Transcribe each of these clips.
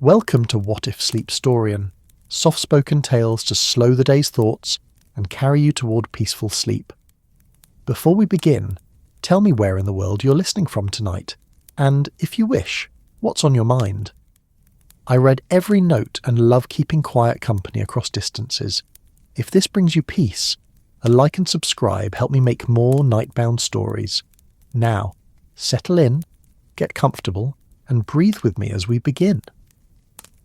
Welcome to What If Sleepstorian, soft-spoken tales to slow the day's thoughts and carry you toward peaceful sleep. Before we begin, tell me where in the world you're listening from tonight, and, if you wish, what's on your mind. I read every note and love keeping quiet company across distances. If this brings you peace, a like and subscribe help me make more nightbound stories. Now, settle in, get comfortable, and breathe with me as we begin.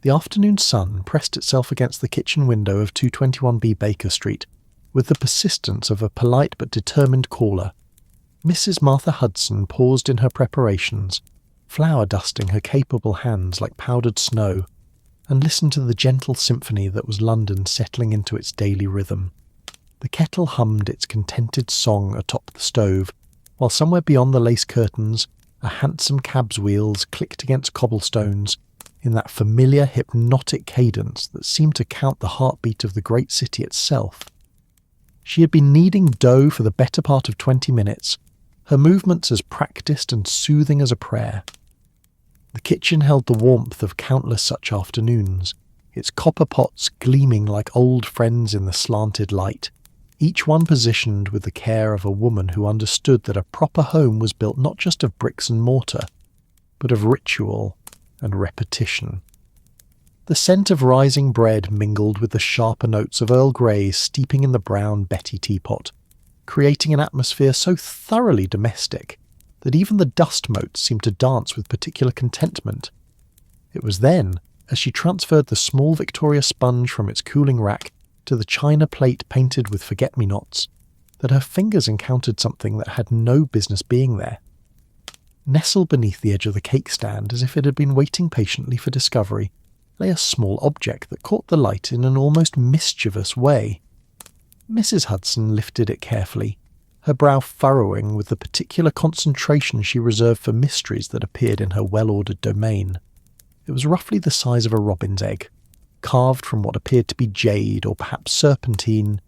The afternoon sun pressed itself against the kitchen window of 221B Baker Street with the persistence of a polite but determined caller. Mrs. Martha Hudson paused in her preparations, flour dusting her capable hands like powdered snow, and listened to the gentle symphony that was London settling into its daily rhythm. The kettle hummed its contented song atop the stove, while somewhere beyond the lace curtains, a hansom cab's wheels clicked against cobblestones in that familiar hypnotic cadence that seemed to count the heartbeat of the great city itself. She had been kneading dough for the better part of 20 minutes, her movements as practiced and soothing as a prayer. The kitchen held the warmth of countless such afternoons, its copper pots gleaming like old friends in the slanted light, each one positioned with the care of a woman who understood that a proper home was built not just of bricks and mortar, but of ritual and repetition. The scent of rising bread mingled with the sharper notes of Earl Grey steeping in the brown Betty teapot, creating an atmosphere so thoroughly domestic that even the dust motes seemed to dance with particular contentment. It was then, as she transferred the small Victoria sponge from its cooling rack to the china plate painted with forget-me-nots, that her fingers encountered something that had no business being there. Nestled beneath the edge of the cake stand as if it had been waiting patiently for discovery, lay a small object that caught the light in an almost mischievous way. Mrs. Hudson lifted it carefully, her brow furrowing with the particular concentration she reserved for mysteries that appeared in her well-ordered domain. It was roughly the size of a robin's egg, carved from what appeared to be jade or perhaps serpentine,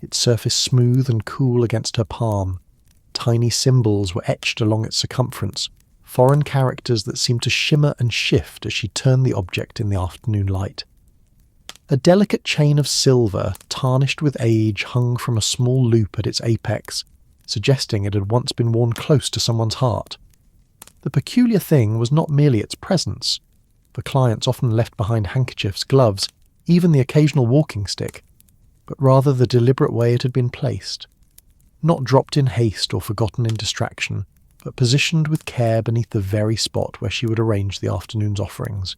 its surface smooth and cool against her palm. Tiny symbols were etched along its circumference, foreign characters that seemed to shimmer and shift as she turned the object in the afternoon light. A delicate chain of silver, tarnished with age, hung from a small loop at its apex, suggesting it had once been worn close to someone's heart. The peculiar thing was not merely its presence, for clients often left behind handkerchiefs, gloves, even the occasional walking stick, but rather the deliberate way it had been placed. Not dropped in haste or forgotten in distraction, but positioned with care beneath the very spot where she would arrange the afternoon's offerings,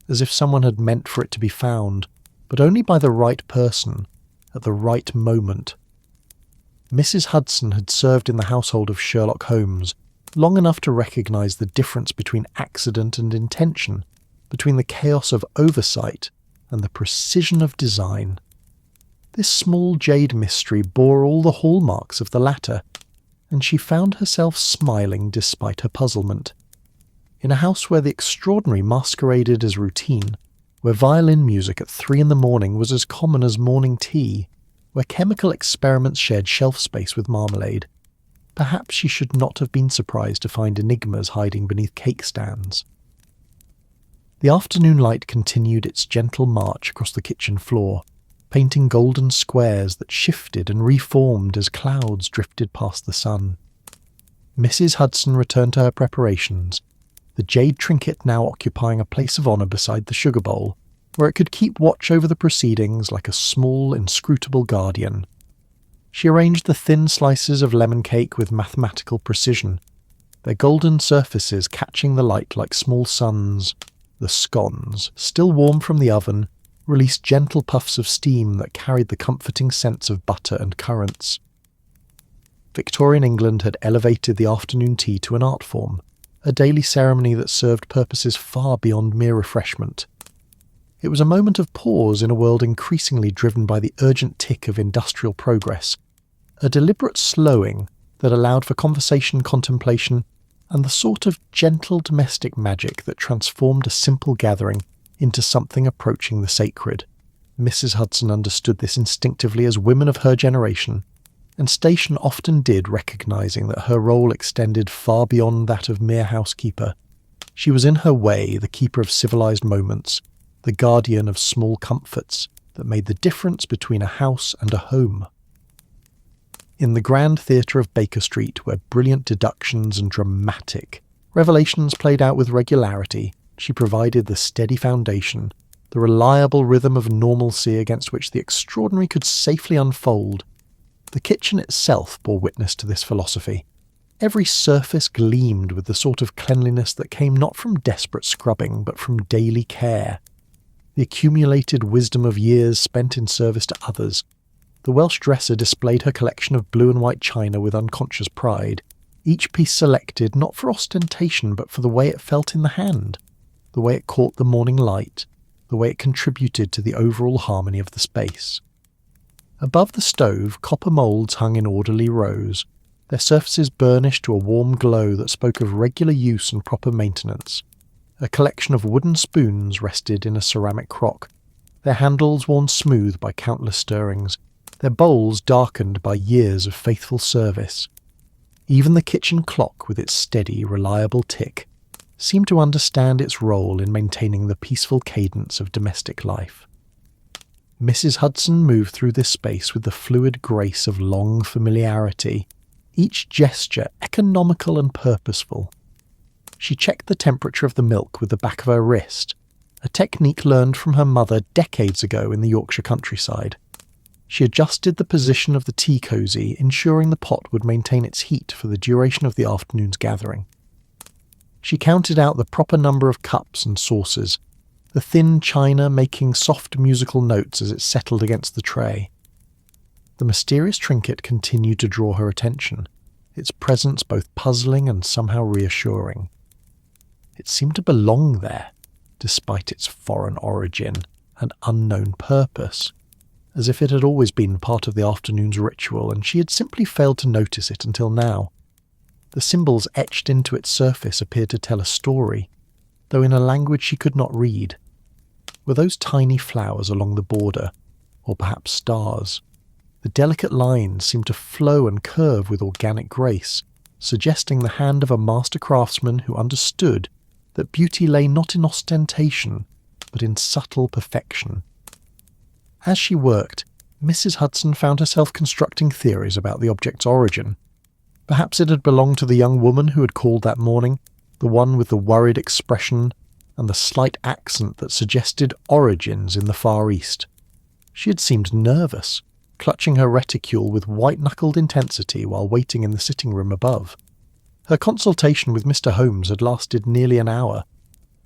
as if someone had meant for it to be found, but only by the right person, at the right moment. Mrs. Hudson had served in the household of Sherlock Holmes long enough to recognise the difference between accident and intention, between the chaos of oversight and the precision of design. This small jade mystery bore all the hallmarks of the latter, and she found herself smiling despite her puzzlement. In a house where the extraordinary masqueraded as routine, where violin music at 3 a.m. was as common as morning tea, where chemical experiments shared shelf space with marmalade, perhaps she should not have been surprised to find enigmas hiding beneath cake stands. The afternoon light continued its gentle march across the kitchen floor, painting golden squares that shifted and reformed as clouds drifted past the sun. Mrs. Hudson returned to her preparations, the jade trinket now occupying a place of honour beside the sugar bowl, where it could keep watch over the proceedings like a small, inscrutable guardian. She arranged the thin slices of lemon cake with mathematical precision, their golden surfaces catching the light like small suns. The scones, still warm from the oven, released gentle puffs of steam that carried the comforting scents of butter and currants. Victorian England had elevated the afternoon tea to an art form, a daily ceremony that served purposes far beyond mere refreshment. It was a moment of pause in a world increasingly driven by the urgent tick of industrial progress, a deliberate slowing that allowed for conversation, contemplation, and the sort of gentle domestic magic that transformed a simple gathering into something approaching the sacred. Mrs. Hudson understood this instinctively as women of her generation, and station often did, recognising that her role extended far beyond that of mere housekeeper. She was in her way the keeper of civilized moments, the guardian of small comforts that made the difference between a house and a home. In the grand theatre of Baker Street, where brilliant deductions and dramatic revelations played out with regularity, she provided the steady foundation, the reliable rhythm of normalcy against which the extraordinary could safely unfold. The kitchen itself bore witness to this philosophy. Every surface gleamed with the sort of cleanliness that came not from desperate scrubbing, but from daily care. The accumulated wisdom of years spent in service to others. The Welsh dresser displayed her collection of blue and white china with unconscious pride, each piece selected not for ostentation but for the way it felt in the hand, the way it caught the morning light, the way it contributed to the overall harmony of the space. Above the stove, copper moulds hung in orderly rows, their surfaces burnished to a warm glow that spoke of regular use and proper maintenance. A collection of wooden spoons rested in a ceramic crock, their handles worn smooth by countless stirrings, their bowls darkened by years of faithful service. Even the kitchen clock, with its steady, reliable tick, seemed to understand its role in maintaining the peaceful cadence of domestic life. Mrs. Hudson moved through this space with the fluid grace of long familiarity, each gesture economical and purposeful. She checked the temperature of the milk with the back of her wrist, a technique learned from her mother decades ago in the Yorkshire countryside. She adjusted the position of the tea cosy, ensuring the pot would maintain its heat for the duration of the afternoon's gathering. She counted out the proper number of cups and saucers, the thin china making soft musical notes as it settled against the tray. The mysterious trinket continued to draw her attention, its presence both puzzling and somehow reassuring. It seemed to belong there, despite its foreign origin and unknown purpose, as if it had always been part of the afternoon's ritual and she had simply failed to notice it until now. The symbols etched into its surface appeared to tell a story, though in a language she could not read. Were those tiny flowers along the border, or perhaps stars? The delicate lines seemed to flow and curve with organic grace, suggesting the hand of a master craftsman who understood that beauty lay not in ostentation, but in subtle perfection. As she worked, Mrs. Hudson found herself constructing theories about the object's origin. Perhaps it had belonged to the young woman who had called that morning, the one with the worried expression and the slight accent that suggested origins in the Far East. She had seemed nervous, clutching her reticule with white-knuckled intensity while waiting in the sitting room above. Her consultation with Mr. Holmes had lasted nearly an hour,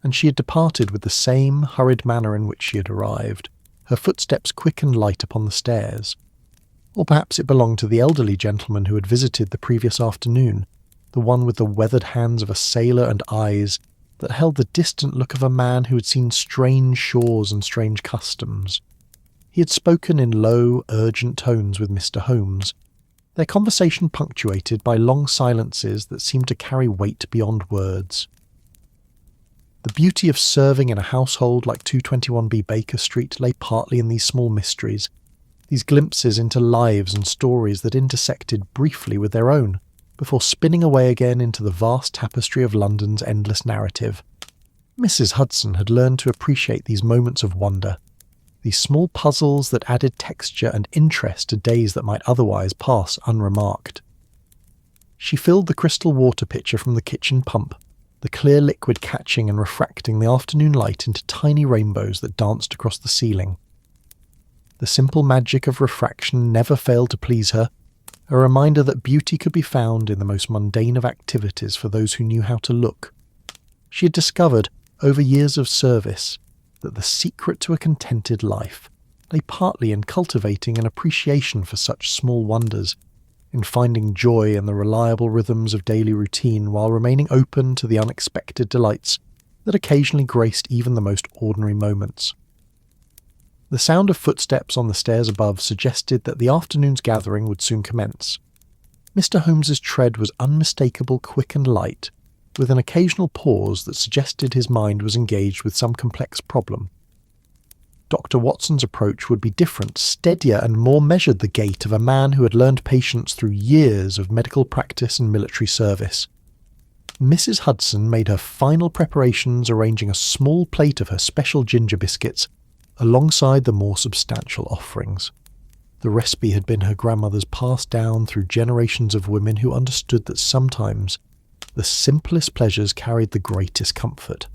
and she had departed with the same hurried manner in which she had arrived, her footsteps quick and light upon the stairs. Or perhaps it belonged to the elderly gentleman who had visited the previous afternoon, the one with the weathered hands of a sailor and eyes that held the distant look of a man who had seen strange shores and strange customs. He had spoken in low, urgent tones with Mr. Holmes, their conversation punctuated by long silences that seemed to carry weight beyond words. The beauty of serving in a household like 221B Baker Street lay partly in these small mysteries, these glimpses into lives and stories that intersected briefly with their own, before spinning away again into the vast tapestry of London's endless narrative. Mrs. Hudson had learned to appreciate these moments of wonder, these small puzzles that added texture and interest to days that might otherwise pass unremarked. She filled the crystal water pitcher from the kitchen pump, the clear liquid catching and refracting the afternoon light into tiny rainbows that danced across the ceiling. The simple magic of refraction never failed to please her, a reminder that beauty could be found in the most mundane of activities for those who knew how to look. She had discovered, over years of service, that the secret to a contented life lay partly in cultivating an appreciation for such small wonders, in finding joy in the reliable rhythms of daily routine while remaining open to the unexpected delights that occasionally graced even the most ordinary moments. The sound of footsteps on the stairs above suggested that the afternoon's gathering would soon commence. Mr. Holmes's tread was unmistakable, quick and light, with an occasional pause that suggested his mind was engaged with some complex problem. Dr. Watson's approach would be different, steadier and more measured, the gait of a man who had learned patience through years of medical practice and military service. Mrs. Hudson made her final preparations, arranging a small plate of her special ginger biscuits alongside the more substantial offerings. The recipe had been her grandmother's, passed down through generations of women who understood that sometimes the simplest pleasures carried the greatest comfort.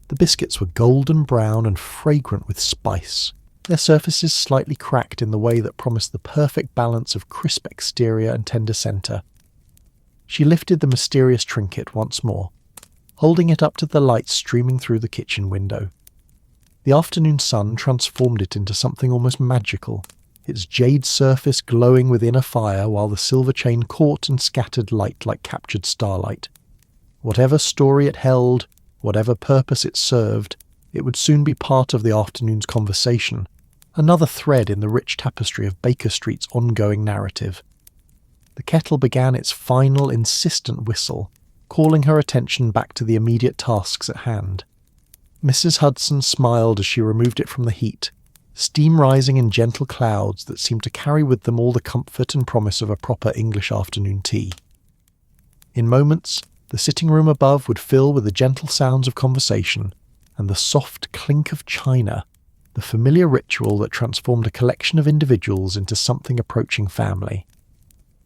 The biscuits were golden brown and fragrant with spice, their surfaces slightly cracked in the way that promised the perfect balance of crisp exterior and tender centre. She lifted the mysterious trinket once more, holding it up to the light streaming through the kitchen window. The afternoon sun transformed it into something almost magical, its jade surface glowing within a fire while the silver chain caught and scattered light like captured starlight. Whatever story it held, whatever purpose it served, it would soon be part of the afternoon's conversation, another thread in the rich tapestry of Baker Street's ongoing narrative. The kettle began its final, insistent whistle, calling her attention back to the immediate tasks at hand. Mrs. Hudson smiled as she removed it from the heat, steam rising in gentle clouds that seemed to carry with them all the comfort and promise of a proper English afternoon tea. In moments, the sitting room above would fill with the gentle sounds of conversation and the soft clink of china, the familiar ritual that transformed a collection of individuals into something approaching family.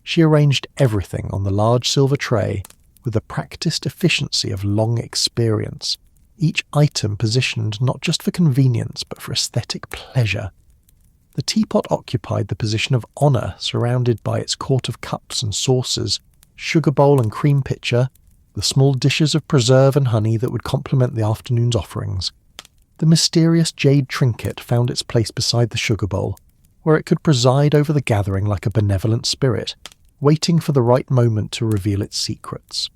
She arranged everything on the large silver tray with the practiced efficiency of long experience, each item positioned not just for convenience but for aesthetic pleasure. The teapot occupied the position of honour, surrounded by its court of cups and saucers, sugar bowl and cream pitcher, the small dishes of preserve and honey that would complement the afternoon's offerings. The mysterious jade trinket found its place beside the sugar bowl, where it could preside over the gathering like a benevolent spirit, waiting for the right moment to reveal its secrets.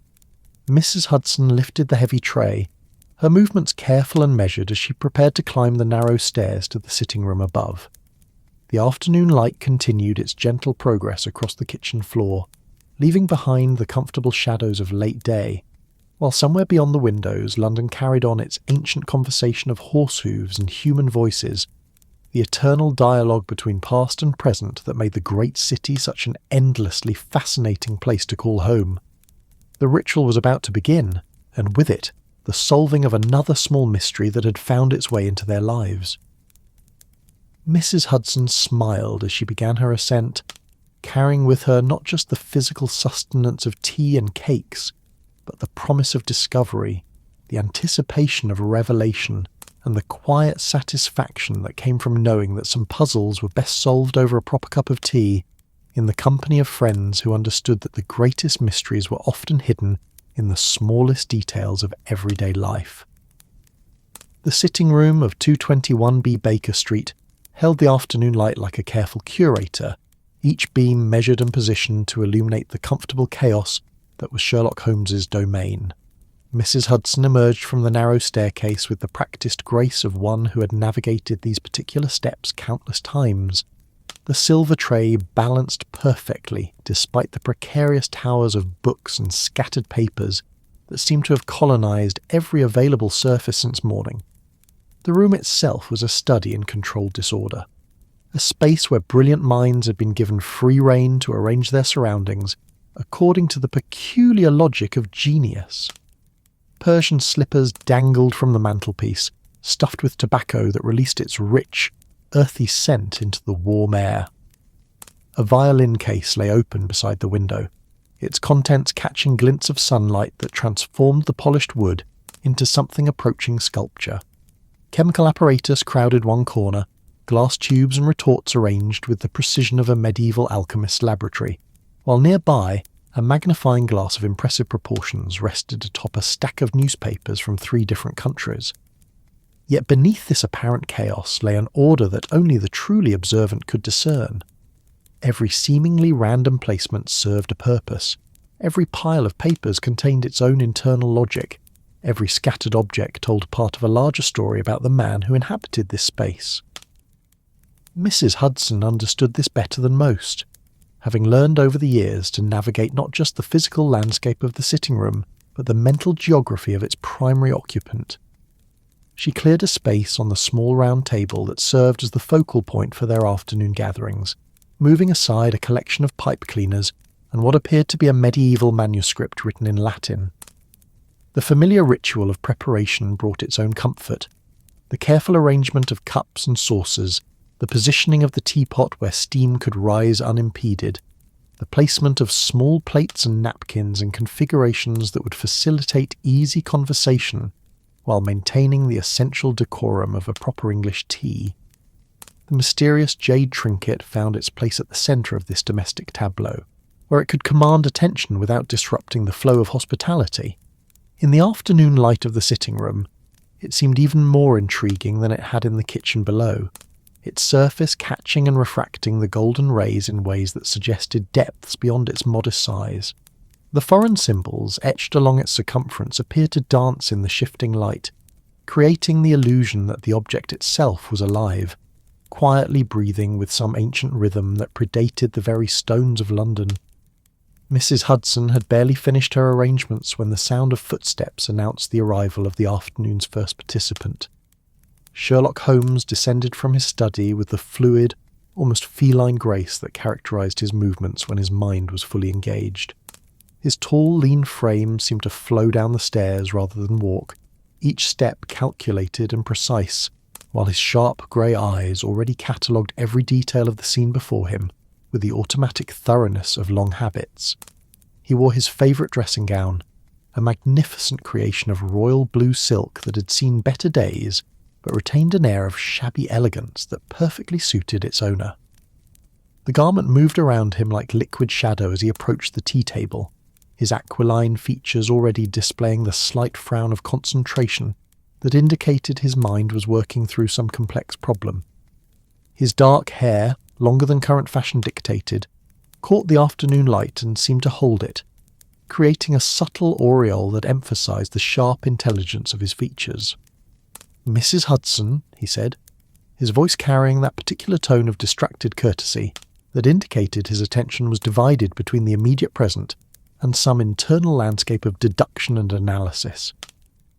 Mrs. Hudson lifted the heavy tray, her movements careful and measured as she prepared to climb the narrow stairs to the sitting room above. The afternoon light continued its gentle progress across the kitchen floor, leaving behind the comfortable shadows of late day, while somewhere beyond the windows London carried on its ancient conversation of horse hooves and human voices, the eternal dialogue between past and present that made the great city such an endlessly fascinating place to call home. The ritual was about to begin, and with it, the solving of another small mystery that had found its way into their lives. Mrs. Hudson smiled as she began her ascent, carrying with her not just the physical sustenance of tea and cakes, but the promise of discovery, the anticipation of revelation, and the quiet satisfaction that came from knowing that some puzzles were best solved over a proper cup of tea, in the company of friends who understood that the greatest mysteries were often hidden in the smallest details of everyday life. The sitting room of 221B Baker Street held the afternoon light like a careful curator, each beam measured and positioned to illuminate the comfortable chaos that was Sherlock Holmes's domain. Mrs. Hudson emerged from the narrow staircase with the practised grace of one who had navigated these particular steps countless times. The silver tray balanced perfectly despite the precarious towers of books and scattered papers that seemed to have colonized every available surface since morning. The room itself was a study in controlled disorder, a space where brilliant minds had been given free rein to arrange their surroundings according to the peculiar logic of genius. Persian slippers dangled from the mantelpiece, stuffed with tobacco that released its rich, earthy scent into the warm air. A violin case lay open beside the window, its contents catching glints of sunlight that transformed the polished wood into something approaching sculpture. Chemical apparatus crowded one corner, glass tubes and retorts arranged with the precision of a medieval alchemist's laboratory, while nearby a magnifying glass of impressive proportions rested atop a stack of newspapers from 3 different countries. Yet beneath this apparent chaos lay an order that only the truly observant could discern. Every seemingly random placement served a purpose. Every pile of papers contained its own internal logic. Every scattered object told part of a larger story about the man who inhabited this space. Mrs. Hudson understood this better than most, having learned over the years to navigate not just the physical landscape of the sitting room, but the mental geography of its primary occupant. She cleared a space on the small round table that served as the focal point for their afternoon gatherings, moving aside a collection of pipe cleaners and what appeared to be a medieval manuscript written in Latin. The familiar ritual of preparation brought its own comfort. The careful arrangement of cups and saucers, the positioning of the teapot where steam could rise unimpeded, the placement of small plates and napkins in configurations that would facilitate easy conversation while maintaining the essential decorum of a proper English tea. The mysterious jade trinket found its place at the centre of this domestic tableau, where it could command attention without disrupting the flow of hospitality. In the afternoon light of the sitting room, it seemed even more intriguing than it had in the kitchen below, its surface catching and refracting the golden rays in ways that suggested depths beyond its modest size. The foreign symbols etched along its circumference appeared to dance in the shifting light, creating the illusion that the object itself was alive, quietly breathing with some ancient rhythm that predated the very stones of London. Mrs. Hudson had barely finished her arrangements when the sound of footsteps announced the arrival of the afternoon's first participant. Sherlock Holmes descended from his study with the fluid, almost feline grace that characterized his movements when his mind was fully engaged. His tall, lean frame seemed to flow down the stairs rather than walk, each step calculated and precise, while his sharp grey eyes already catalogued every detail of the scene before him with the automatic thoroughness of long habits. He wore his favourite dressing gown, a magnificent creation of royal blue silk that had seen better days, but retained an air of shabby elegance that perfectly suited its owner. The garment moved around him like liquid shadow as he approached the tea table, his aquiline features already displaying the slight frown of concentration that indicated his mind was working through some complex problem. His dark hair, longer than current fashion dictated, caught the afternoon light and seemed to hold it, creating a subtle aureole that emphasized the sharp intelligence of his features. "Mrs. Hudson," he said, his voice carrying that particular tone of distracted courtesy that indicated his attention was divided between the immediate present and some internal landscape of deduction and analysis.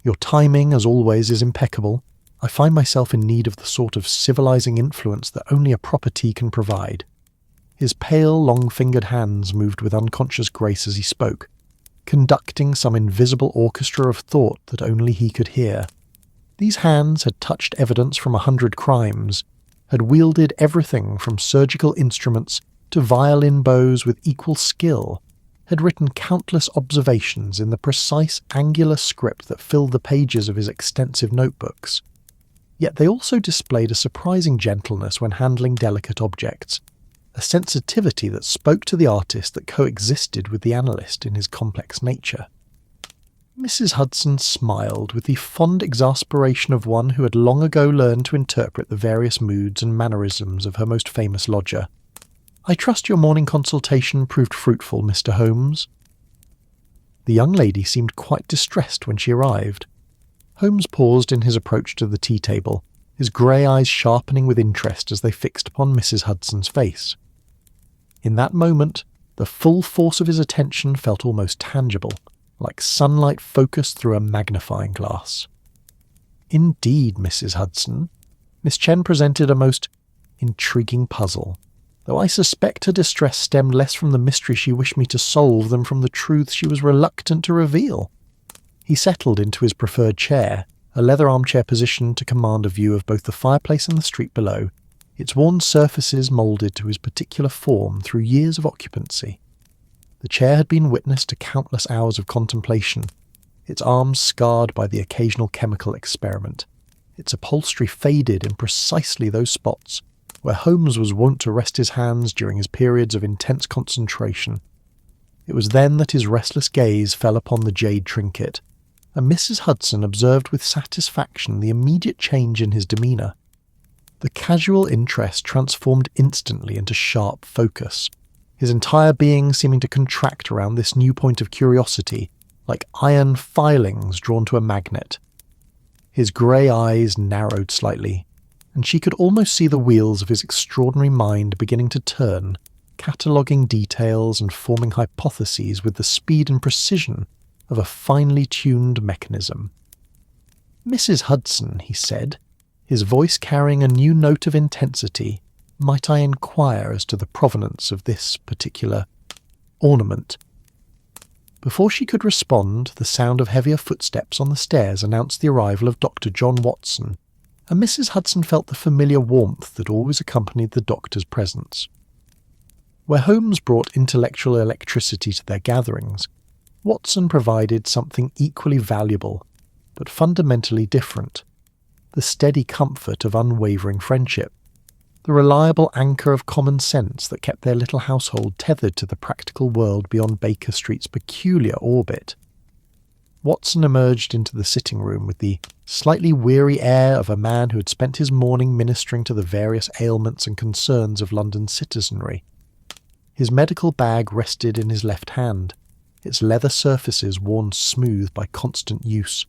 "Your timing, as always, is impeccable. I find myself in need of the sort of civilizing influence that only a proper tea can provide." His pale, long-fingered hands moved with unconscious grace as he spoke, conducting some invisible orchestra of thought that only he could hear. These hands had touched evidence from 100 crimes, had wielded everything from surgical instruments to violin bows with equal skill, had written countless observations in the precise angular script that filled the pages of his extensive notebooks. Yet they also displayed a surprising gentleness when handling delicate objects, a sensitivity that spoke to the artist that coexisted with the analyst in his complex nature. Mrs. Hudson smiled with the fond exasperation of one who had long ago learned to interpret the various moods and mannerisms of her most famous lodger. "I trust your morning consultation proved fruitful, Mr. Holmes." The young lady seemed quite distressed when she arrived. Holmes paused in his approach to the tea table, his grey eyes sharpening with interest as they fixed upon Mrs. Hudson's face. In that moment, the full force of his attention felt almost tangible, like sunlight focused through a magnifying glass. "Indeed, Mrs. Hudson." Miss Chen presented a most intriguing puzzle, though I suspect her distress stemmed less from the mystery she wished me to solve than from the truth she was reluctant to reveal. He settled into his preferred chair, a leather armchair positioned to command a view of both the fireplace and the street below, its worn surfaces moulded to his particular form through years of occupancy. The chair had been witness to countless hours of contemplation, its arms scarred by the occasional chemical experiment, its upholstery faded in precisely those spots where Holmes was wont to rest his hands during his periods of intense concentration. It was then that his restless gaze fell upon the jade trinket, and Mrs. Hudson observed with satisfaction the immediate change in his demeanour. The casual interest transformed instantly into sharp focus, his entire being seeming to contract around this new point of curiosity, like iron filings drawn to a magnet. His grey eyes narrowed slightly, and she could almost see the wheels of his extraordinary mind beginning to turn, cataloguing details and forming hypotheses with the speed and precision of a finely tuned mechanism. "Mrs. Hudson," he said, his voice carrying a new note of intensity, "might I inquire as to the provenance of this particular ornament?" Before she could respond, the sound of heavier footsteps on the stairs announced the arrival of Dr. John Watson, and Mrs. Hudson felt the familiar warmth that always accompanied the doctor's presence. Where Holmes brought intellectual electricity to their gatherings, Watson provided something equally valuable, but fundamentally different: the steady comfort of unwavering friendship, the reliable anchor of common sense that kept their little household tethered to the practical world beyond Baker Street's peculiar orbit. Watson emerged into the sitting room with the slightly weary air of a man who had spent his morning ministering to the various ailments and concerns of London's citizenry. His medical bag rested in his left hand, its leather surfaces worn smooth by constant use,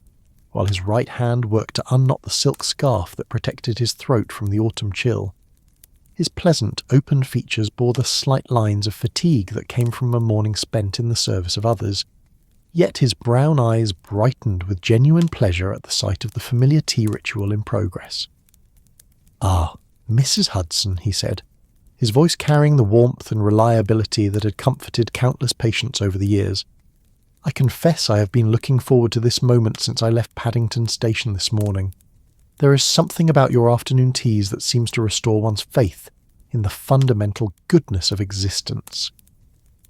while his right hand worked to unknot the silk scarf that protected his throat from the autumn chill. His pleasant, open features bore the slight lines of fatigue that came from a morning spent in the service of others, yet his brown eyes brightened with genuine pleasure at the sight of the familiar tea ritual in progress. "Ah, Mrs. Hudson," he said, his voice carrying the warmth and reliability that had comforted countless patients over the years. "I confess I have been looking forward to this moment since I left Paddington Station this morning. There is something about your afternoon teas that seems to restore one's faith in the fundamental goodness of existence."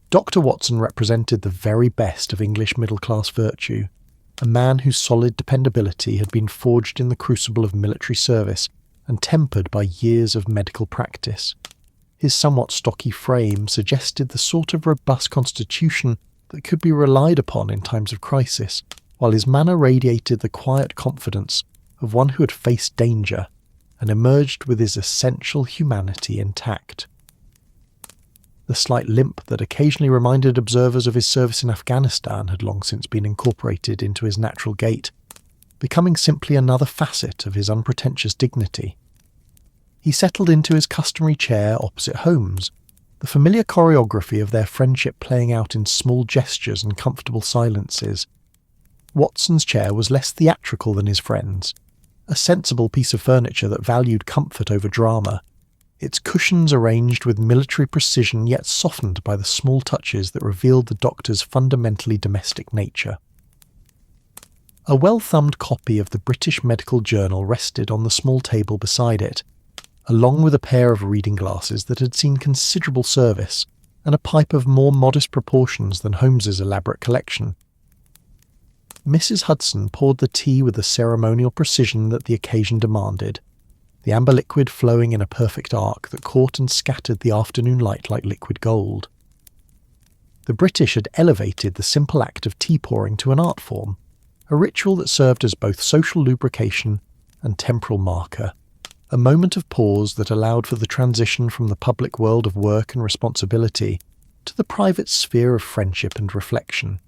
Dr. Watson represented the very best of English middle-class virtue, a man whose solid dependability had been forged in the crucible of military service and tempered by years of medical practice. His somewhat stocky frame suggested the sort of robust constitution that could be relied upon in times of crisis, while his manner radiated the quiet confidence of one who had faced danger and emerged with his essential humanity intact. The slight limp that occasionally reminded observers of his service in Afghanistan had long since been incorporated into his natural gait, becoming simply another facet of his unpretentious dignity. He settled into his customary chair opposite Holmes, the familiar choreography of their friendship playing out in small gestures and comfortable silences. Watson's chair was less theatrical than his friend's, a sensible piece of furniture that valued comfort over drama, its cushions arranged with military precision yet softened by the small touches that revealed the doctor's fundamentally domestic nature. A well-thumbed copy of the British Medical Journal rested on the small table beside it, along with a pair of reading glasses that had seen considerable service and a pipe of more modest proportions than Holmes's elaborate collection. Mrs. Hudson poured the tea with the ceremonial precision that the occasion demanded, the amber liquid flowing in a perfect arc that caught and scattered the afternoon light like liquid gold. The British had elevated the simple act of tea pouring to an art form, a ritual that served as both social lubrication and temporal marker, a moment of pause that allowed for the transition from the public world of work and responsibility to the private sphere of friendship and reflection.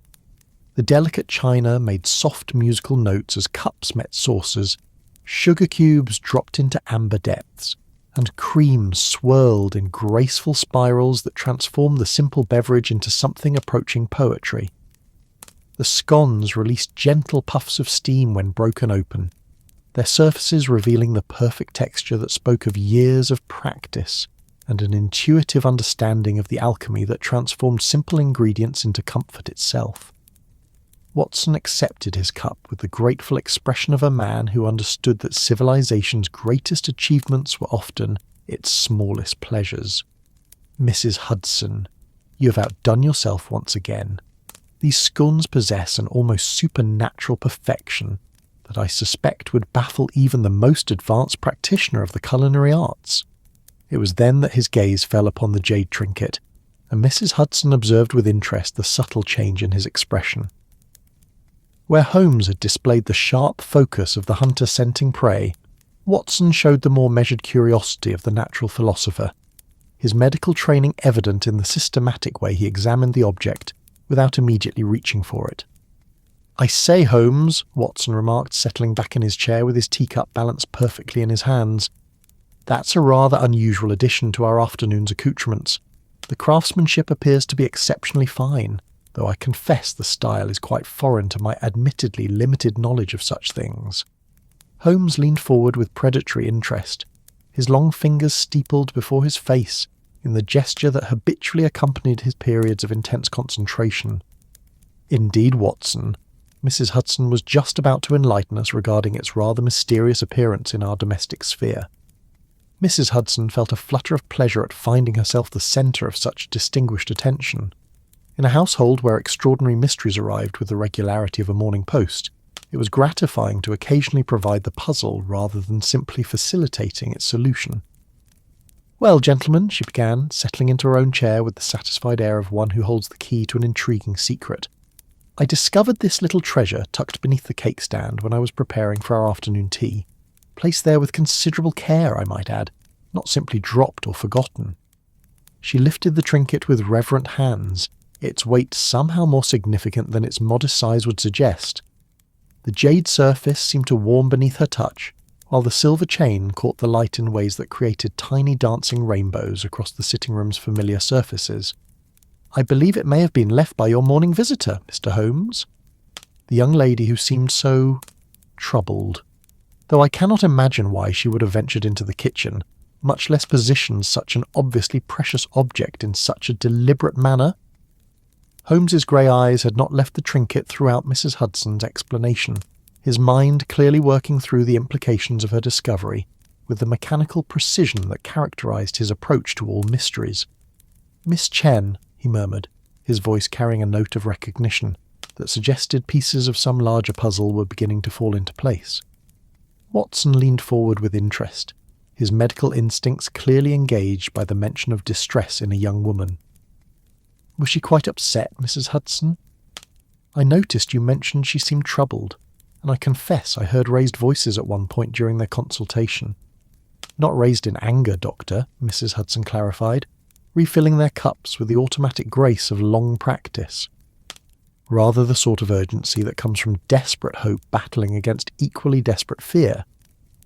The delicate china made soft musical notes as cups met saucers, sugar cubes dropped into amber depths, and cream swirled in graceful spirals that transformed the simple beverage into something approaching poetry. The scones released gentle puffs of steam when broken open, their surfaces revealing the perfect texture that spoke of years of practice and an intuitive understanding of the alchemy that transformed simple ingredients into comfort itself. Watson accepted his cup with the grateful expression of a man who understood that civilization's greatest achievements were often its smallest pleasures. "Mrs. Hudson, you have outdone yourself once again. These scones possess an almost supernatural perfection that I suspect would baffle even the most advanced practitioner of the culinary arts." It was then that his gaze fell upon the jade trinket, and Mrs. Hudson observed with interest the subtle change in his expression. Where Holmes had displayed the sharp focus of the hunter scenting prey, Watson showed the more measured curiosity of the natural philosopher, his medical training evident in the systematic way he examined the object without immediately reaching for it. "I say, Holmes," Watson remarked, settling back in his chair with his teacup balanced perfectly in his hands, "that's a rather unusual addition to our afternoon's accoutrements. The craftsmanship appears to be exceptionally fine, though I confess the style is quite foreign to my admittedly limited knowledge of such things." Holmes leaned forward with predatory interest, his long fingers steepled before his face in the gesture that habitually accompanied his periods of intense concentration. Indeed, Watson. Mrs. Hudson was just about to enlighten us regarding its rather mysterious appearance in our domestic sphere. Mrs. Hudson felt a flutter of pleasure at finding herself the centre of such distinguished attention. In a household where extraordinary mysteries arrived with the regularity of a morning post, it was gratifying to occasionally provide the puzzle rather than simply facilitating its solution. "Well, gentlemen," she began, settling into her own chair with the satisfied air of one who holds the key to an intriguing secret, "I discovered this little treasure tucked beneath the cake stand when I was preparing for our afternoon tea. Placed there with considerable care, I might add, not simply dropped or forgotten." She lifted the trinket with reverent hands, its weight somehow more significant than its modest size would suggest. The jade surface seemed to warm beneath her touch, while the silver chain caught the light in ways that created tiny dancing rainbows across the sitting room's familiar surfaces. "I believe it may have been left by your morning visitor, Mr. Holmes." The young lady who seemed so troubled, though I cannot imagine why she would have ventured into the kitchen, much less positioned such an obviously precious object in such a deliberate manner. Holmes's grey eyes had not left the trinket throughout Mrs. Hudson's explanation, his mind clearly working through the implications of her discovery with the mechanical precision that characterised his approach to all mysteries. "Miss Chen," he murmured, his voice carrying a note of recognition that suggested pieces of some larger puzzle were beginning to fall into place. Watson leaned forward with interest, his medical instincts clearly engaged by the mention of distress in a young woman. "Was she quite upset, Mrs. Hudson? I noticed you mentioned she seemed troubled, and I confess I heard raised voices at one point during their consultation." "Not raised in anger, Doctor," Mrs. Hudson clarified, refilling their cups with the automatic grace of long practice. "Rather the sort of urgency that comes from desperate hope battling against equally desperate fear.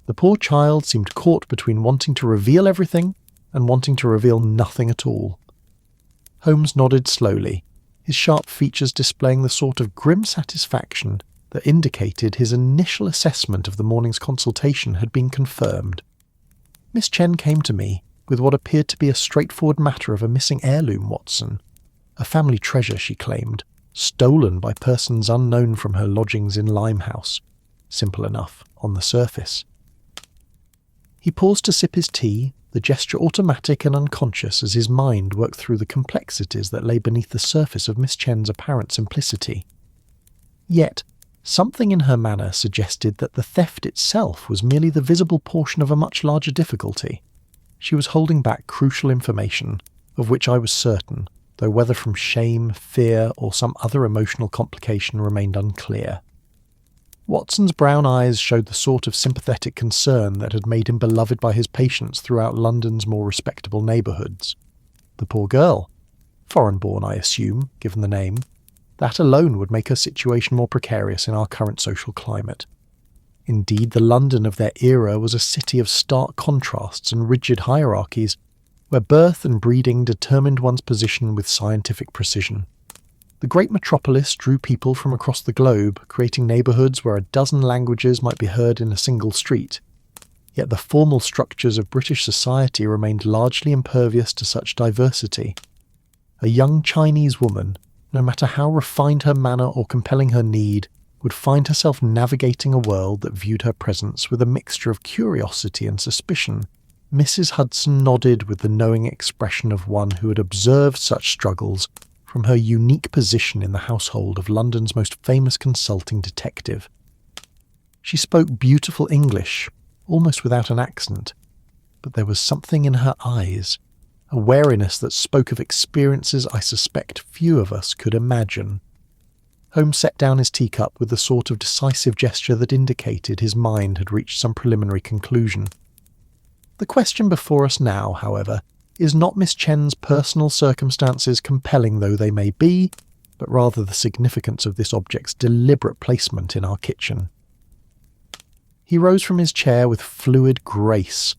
The poor child seemed caught between wanting to reveal everything and wanting to reveal nothing at all." Holmes nodded slowly, his sharp features displaying the sort of grim satisfaction that indicated his initial assessment of the morning's consultation had been confirmed. "Miss Chen came to me with what appeared to be a straightforward matter of a missing heirloom, Watson. A family treasure, she claimed, stolen by persons unknown from her lodgings in Limehouse. Simple enough, on the surface." He paused to sip his tea, the gesture automatic and unconscious as his mind worked through the complexities that lay beneath the surface of Miss Chen's apparent simplicity. Yet, something in her manner suggested that the theft itself was merely the visible portion of a much larger difficulty. She was holding back crucial information, of which I was certain, though whether from shame, fear, or some other emotional complication remained unclear. Watson's brown eyes showed the sort of sympathetic concern that had made him beloved by his patients throughout London's more respectable neighbourhoods. The poor girl. Foreign-born, I assume, given the name. That alone would make her situation more precarious in our current social climate. Indeed, the London of their era was a city of stark contrasts and rigid hierarchies, where birth and breeding determined one's position with scientific precision. The great metropolis drew people from across the globe, creating neighbourhoods where a dozen languages might be heard in a single street. Yet the formal structures of British society remained largely impervious to such diversity. A young Chinese woman, no matter how refined her manner or compelling her need, would find herself navigating a world that viewed her presence with a mixture of curiosity and suspicion. Mrs. Hudson nodded with the knowing expression of one who had observed such struggles from her unique position in the household of London's most famous consulting detective. She spoke beautiful English, almost without an accent, but there was something in her eyes, a wariness that spoke of experiences I suspect few of us could imagine. Holmes set down his teacup with the sort of decisive gesture that indicated his mind had reached some preliminary conclusion. The question before us now, however, is not Miss Chen's personal circumstances, compelling though they may be, but rather the significance of this object's deliberate placement in our kitchen. He rose from his chair with fluid grace,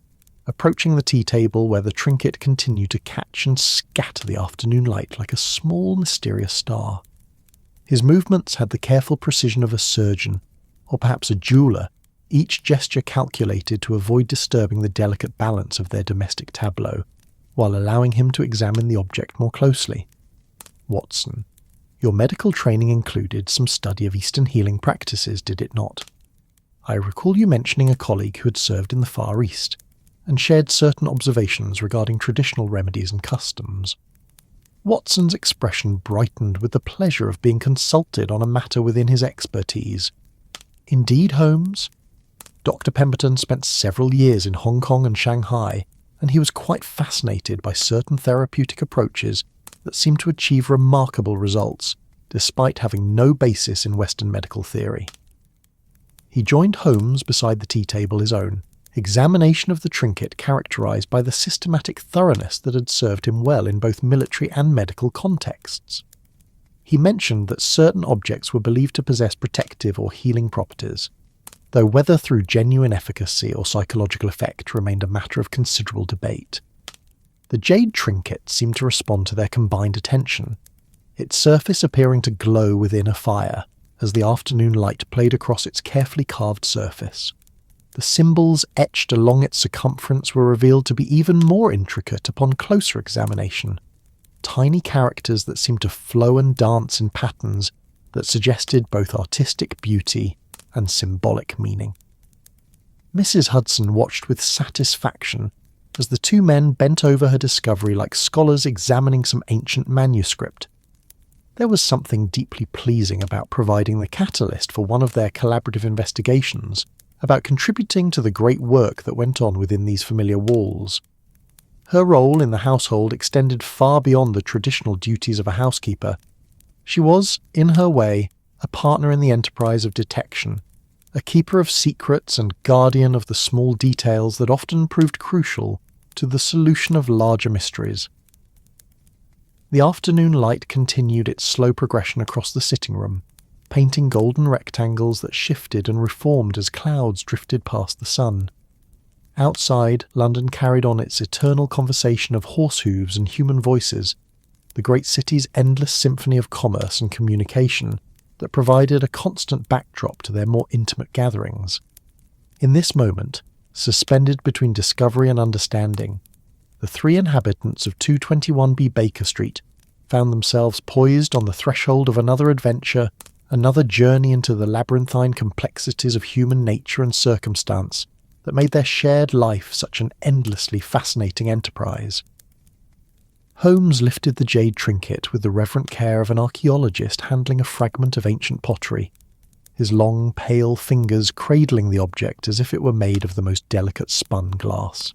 approaching the tea table where the trinket continued to catch and scatter the afternoon light like a small mysterious star. His movements had the careful precision of a surgeon, or perhaps a jeweller, each gesture calculated to avoid disturbing the delicate balance of their domestic tableau, while allowing him to examine the object more closely. Watson. Your medical training included some study of Eastern healing practices, did it not? I recall you mentioning a colleague who had served in the Far East, and shared certain observations regarding traditional remedies and customs. Watson's expression brightened with the pleasure of being consulted on a matter within his expertise. Indeed, Holmes. Dr. Pemberton spent several years in Hong Kong and Shanghai, and he was quite fascinated by certain therapeutic approaches that seemed to achieve remarkable results, despite having no basis in Western medical theory. He joined Holmes beside the tea table his own examination of the trinket characterized by the systematic thoroughness that had served him well in both military and medical contexts. He mentioned that certain objects were believed to possess protective or healing properties, though whether through genuine efficacy or psychological effect remained a matter of considerable debate. The jade trinket seemed to respond to their combined attention, its surface appearing to glow within a fire as the afternoon light played across its carefully carved surface. The symbols etched along its circumference were revealed to be even more intricate upon closer examination, tiny characters that seemed to flow and dance in patterns that suggested both artistic beauty and symbolic meaning. Mrs. Hudson watched with satisfaction as the two men bent over her discovery like scholars examining some ancient manuscript. There was something deeply pleasing about providing the catalyst for one of their collaborative investigations, about contributing to the great work that went on within these familiar walls. Her role in the household extended far beyond the traditional duties of a housekeeper. She was, in her way, a partner in the enterprise of detection, a keeper of secrets and guardian of the small details that often proved crucial to the solution of larger mysteries. The afternoon light continued its slow progression across the sitting room, painting golden rectangles that shifted and reformed as clouds drifted past the sun. Outside, London carried on its eternal conversation of horse hooves and human voices, the great city's endless symphony of commerce and communication that provided a constant backdrop to their more intimate gatherings. In this moment, suspended between discovery and understanding, the three inhabitants of 221B Baker Street found themselves poised on the threshold of another adventure, another journey into the labyrinthine complexities of human nature and circumstance that made their shared life such an endlessly fascinating enterprise. Holmes lifted the jade trinket with the reverent care of an archaeologist handling a fragment of ancient pottery, his long, pale fingers cradling the object as if it were made of the most delicate spun glass.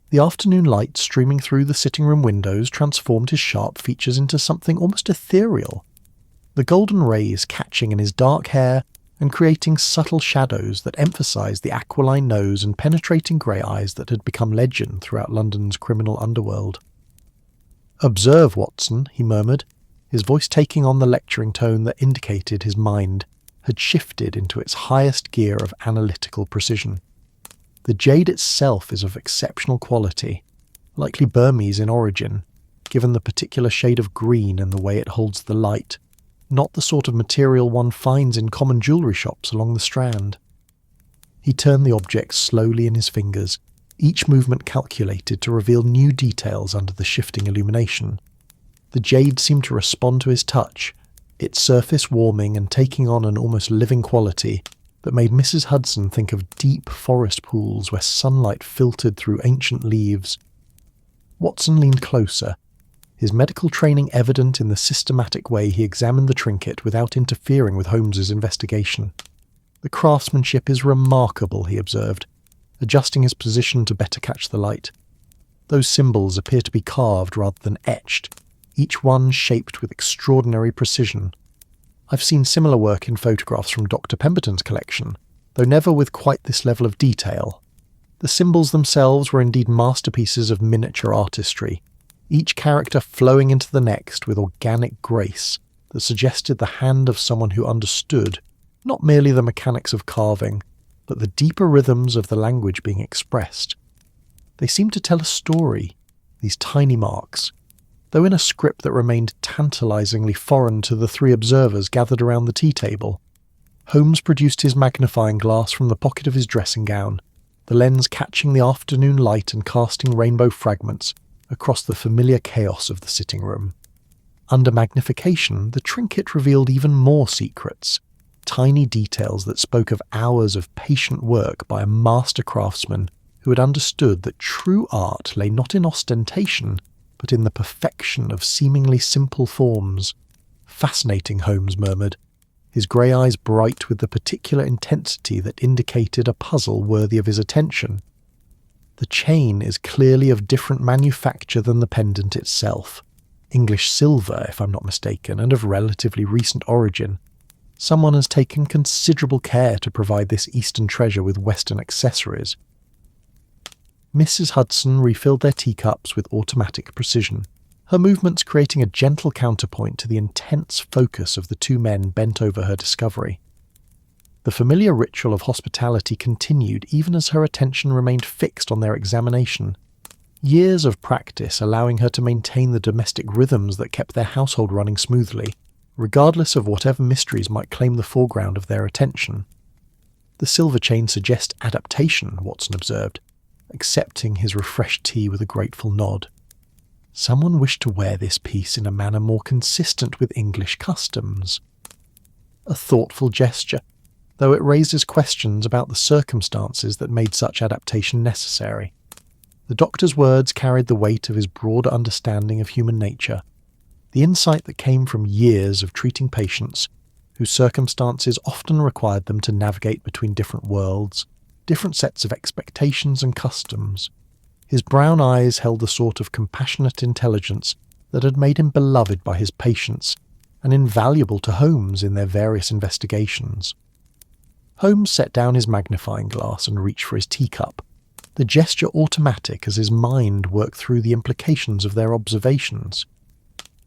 The afternoon light streaming through the sitting-room windows transformed his sharp features into something almost ethereal, the golden rays catching in his dark hair and creating subtle shadows that emphasised the aquiline nose and penetrating grey eyes that had become legend throughout London's criminal underworld. "Observe, Watson," he murmured, his voice taking on the lecturing tone that indicated his mind had shifted into its highest gear of analytical precision. "The jade itself is of exceptional quality, likely Burmese in origin, given the particular shade of green and the way it holds the light, not the sort of material one finds in common jewellery shops along the Strand." He turned the object slowly in his fingers, each movement calculated to reveal new details under the shifting illumination. The jade seemed to respond to his touch, its surface warming and taking on an almost living quality that made Mrs. Hudson think of deep forest pools where sunlight filtered through ancient leaves. Watson leaned closer, his medical training evident in the systematic way he examined the trinket without interfering with Holmes's investigation. "The craftsmanship is remarkable," he observed, adjusting his position to better catch the light. "Those symbols appear to be carved rather than etched, each one shaped with extraordinary precision. I've seen similar work in photographs from Dr. Pemberton's collection, though never with quite this level of detail. The symbols themselves were indeed masterpieces of miniature artistry, each character flowing into the next with organic grace that suggested the hand of someone who understood not merely the mechanics of carving, but the deeper rhythms of the language being expressed. They seemed to tell a story, these tiny marks, though in a script that remained tantalizingly foreign to the three observers gathered around the tea table. Holmes produced his magnifying glass from the pocket of his dressing gown, the lens catching the afternoon light and casting rainbow fragments across the familiar chaos of the sitting room. Under magnification, the trinket revealed even more secrets, tiny details that spoke of hours of patient work by a master craftsman who had understood that true art lay not in ostentation, but in the perfection of seemingly simple forms. "Fascinating," Holmes murmured, his grey eyes bright with the particular intensity that indicated a puzzle worthy of his attention. "The chain is clearly of different manufacture than the pendant itself. English silver, if I'm not mistaken, and of relatively recent origin. Someone has taken considerable care to provide this Eastern treasure with Western accessories." Mrs. Hudson refilled their teacups with automatic precision, her movements creating a gentle counterpoint to the intense focus of the two men bent over her discovery. The familiar ritual of hospitality continued even as her attention remained fixed on their examination, years of practice allowing her to maintain the domestic rhythms that kept their household running smoothly, regardless of whatever mysteries might claim the foreground of their attention. "The silver chain suggests adaptation," Watson observed, accepting his refreshed tea with a grateful nod. "Someone wished to wear this piece in a manner more consistent with English customs." A thoughtful gesture, though it raises questions about the circumstances that made such adaptation necessary. The doctor's words carried the weight of his broader understanding of human nature, the insight that came from years of treating patients whose circumstances often required them to navigate between different worlds, different sets of expectations and customs. His brown eyes held the sort of compassionate intelligence that had made him beloved by his patients and invaluable to Holmes in their various investigations. Holmes set down his magnifying glass and reached for his teacup, the gesture automatic as his mind worked through the implications of their observations.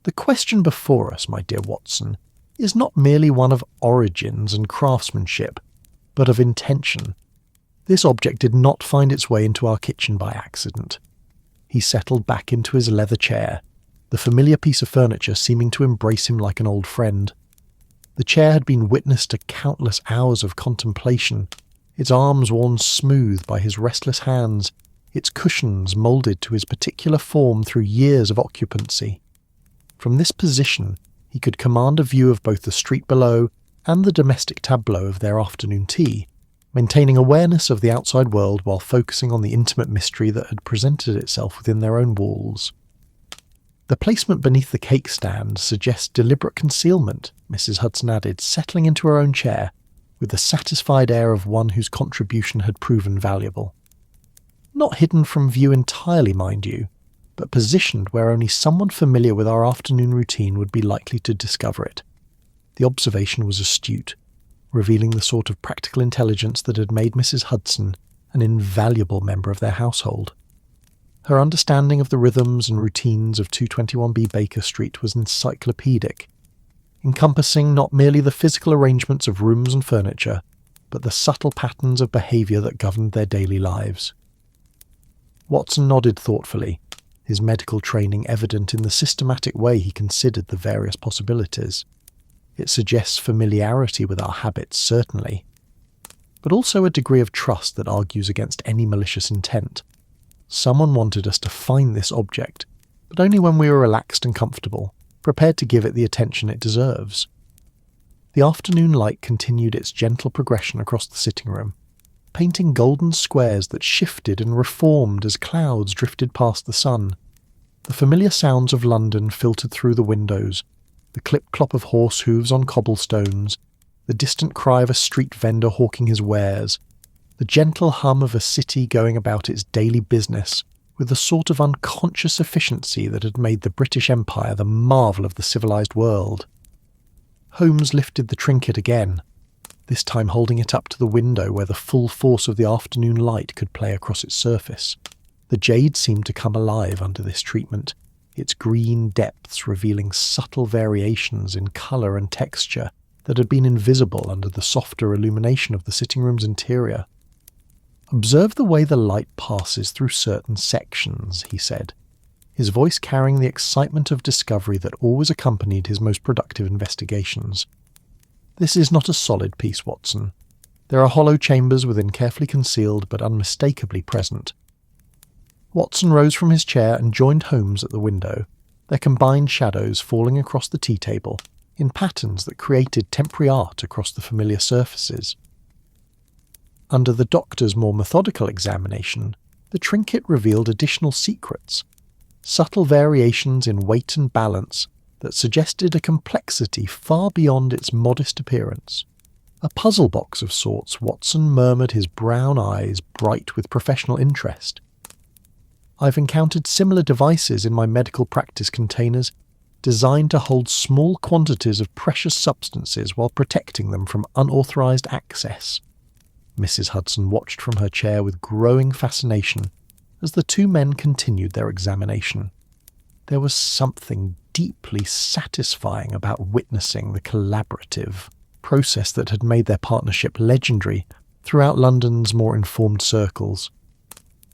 "The question before us, my dear Watson, is not merely one of origins and craftsmanship, but of intention. This object did not find its way into our kitchen by accident." He settled back into his leather chair, the familiar piece of furniture seeming to embrace him like an old friend. The chair had been witness to countless hours of contemplation, its arms worn smooth by his restless hands, its cushions moulded to his particular form through years of occupancy. From this position, he could command a view of both the street below and the domestic tableau of their afternoon tea, maintaining awareness of the outside world while focusing on the intimate mystery that had presented itself within their own walls. "The placement beneath the cake stand suggests deliberate concealment," Mrs. Hudson added, settling into her own chair, with the satisfied air of one whose contribution had proven valuable. "Not hidden from view entirely, mind you, but positioned where only someone familiar with our afternoon routine would be likely to discover it." The observation was astute, revealing the sort of practical intelligence that had made Mrs. Hudson an invaluable member of their household. Her understanding of the rhythms and routines of 221B Baker Street was encyclopedic, encompassing not merely the physical arrangements of rooms and furniture, but the subtle patterns of behaviour that governed their daily lives. Watson nodded thoughtfully, his medical training evident in the systematic way he considered the various possibilities. "It suggests familiarity with our habits, certainly, but also a degree of trust that argues against any malicious intent. Someone wanted us to find this object, but only when we were relaxed and comfortable, prepared to give it the attention it deserves." The afternoon light continued its gentle progression across the sitting room, painting golden squares that shifted and reformed as clouds drifted past the sun. The familiar sounds of London filtered through the windows, the clip-clop of horse hooves on cobblestones, the distant cry of a street vendor hawking his wares, the gentle hum of a city going about its daily business with the sort of unconscious efficiency that had made the British Empire the marvel of the civilized world. Holmes lifted the trinket again, this time holding it up to the window where the full force of the afternoon light could play across its surface. The jade seemed to come alive under this treatment, its green depths revealing subtle variations in colour and texture that had been invisible under the softer illumination of the sitting room's interior. "Observe the way the light passes through certain sections," he said, his voice carrying the excitement of discovery that always accompanied his most productive investigations. "This is not a solid piece, Watson. There are hollow chambers within carefully concealed but unmistakably present." Watson rose from his chair and joined Holmes at the window, their combined shadows falling across the tea table in patterns that created temporary art across the familiar surfaces. Under the doctor's more methodical examination, the trinket revealed additional secrets, subtle variations in weight and balance that suggested a complexity far beyond its modest appearance. A puzzle box of sorts, Watson murmured, his brown eyes bright with professional interest. I've encountered similar devices in my medical practice containers, designed to hold small quantities of precious substances while protecting them from unauthorized access. Mrs. Hudson watched from her chair with growing fascination as the two men continued their examination. There was something deeply satisfying about witnessing the collaborative process that had made their partnership legendary throughout London's more informed circles.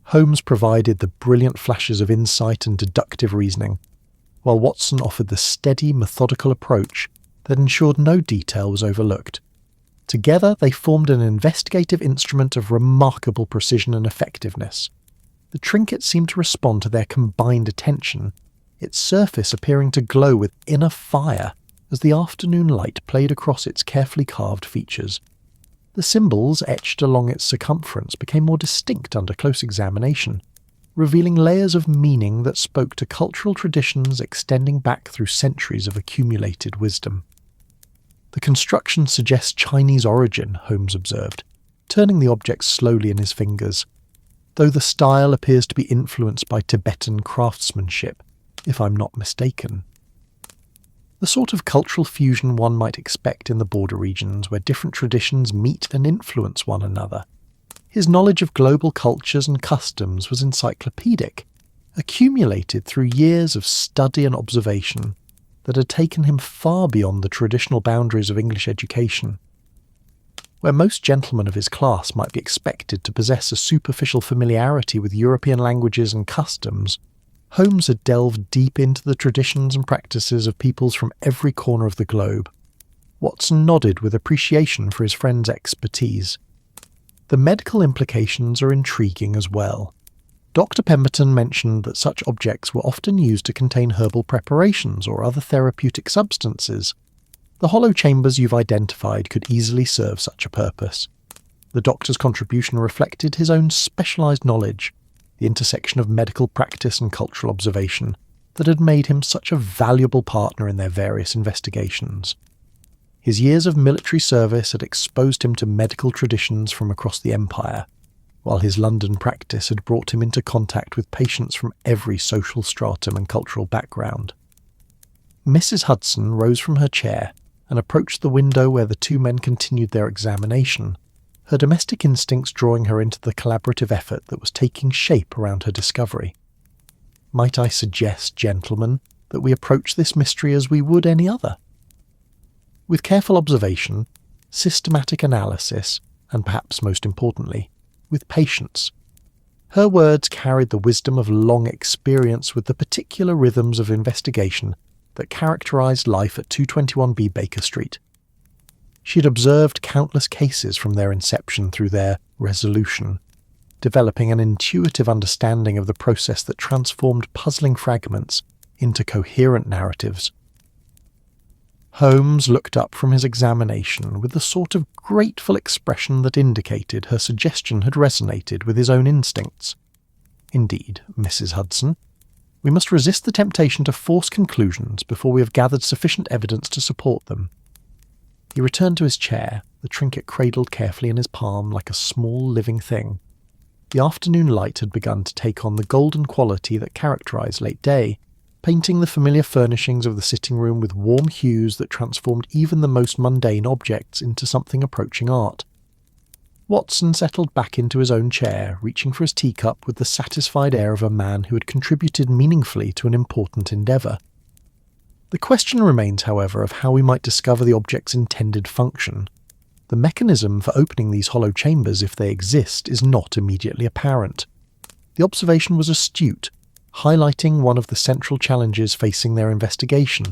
Holmes provided the brilliant flashes of insight and deductive reasoning, while Watson offered the steady, methodical approach that ensured no detail was overlooked. Together they formed an investigative instrument of remarkable precision and effectiveness. The trinket seemed to respond to their combined attention, its surface appearing to glow with inner fire as the afternoon light played across its carefully carved features. The symbols etched along its circumference became more distinct under close examination, revealing layers of meaning that spoke to cultural traditions extending back through centuries of accumulated wisdom. The construction suggests Chinese origin, Holmes observed, turning the object slowly in his fingers, though the style appears to be influenced by Tibetan craftsmanship, if I'm not mistaken. The sort of cultural fusion one might expect in the border regions where different traditions meet and influence one another. His knowledge of global cultures and customs was encyclopedic, accumulated through years of study and observation that had taken him far beyond the traditional boundaries of English education. Where most gentlemen of his class might be expected to possess a superficial familiarity with European languages and customs, Holmes had delved deep into the traditions and practices of peoples from every corner of the globe. Watson nodded with appreciation for his friend's expertise. The medical implications are intriguing as well. Dr. Pemberton mentioned that such objects were often used to contain herbal preparations or other therapeutic substances. The hollow chambers you've identified could easily serve such a purpose. The doctor's contribution reflected his own specialised knowledge, the intersection of medical practice and cultural observation that had made him such a valuable partner in their various investigations. His years of military service had exposed him to medical traditions from across the empire, while his London practice had brought him into contact with patients from every social stratum and cultural background. Mrs. Hudson rose from her chair and approached the window where the two men continued their examination, her domestic instincts drawing her into the collaborative effort that was taking shape around her discovery. Might I suggest, gentlemen, that we approach this mystery as we would any other? With careful observation, systematic analysis, and perhaps most importantly, with patience. Her words carried the wisdom of long experience with the particular rhythms of investigation that characterized life at 221B Baker Street. She had observed countless cases from their inception through their resolution, developing an intuitive understanding of the process that transformed puzzling fragments into coherent narratives. Holmes looked up from his examination with the sort of grateful expression that indicated her suggestion had resonated with his own instincts. Indeed, Mrs. Hudson, we must resist the temptation to force conclusions before we have gathered sufficient evidence to support them. He returned to his chair, the trinket cradled carefully in his palm like a small living thing. The afternoon light had begun to take on the golden quality that characterized late day, painting the familiar furnishings of the sitting room with warm hues that transformed even the most mundane objects into something approaching art. Watson settled back into his own chair, reaching for his teacup with the satisfied air of a man who had contributed meaningfully to an important endeavour. The question remains, however, of how we might discover the object's intended function. The mechanism for opening these hollow chambers, if they exist, is not immediately apparent. The observation was astute, highlighting one of the central challenges facing their investigation.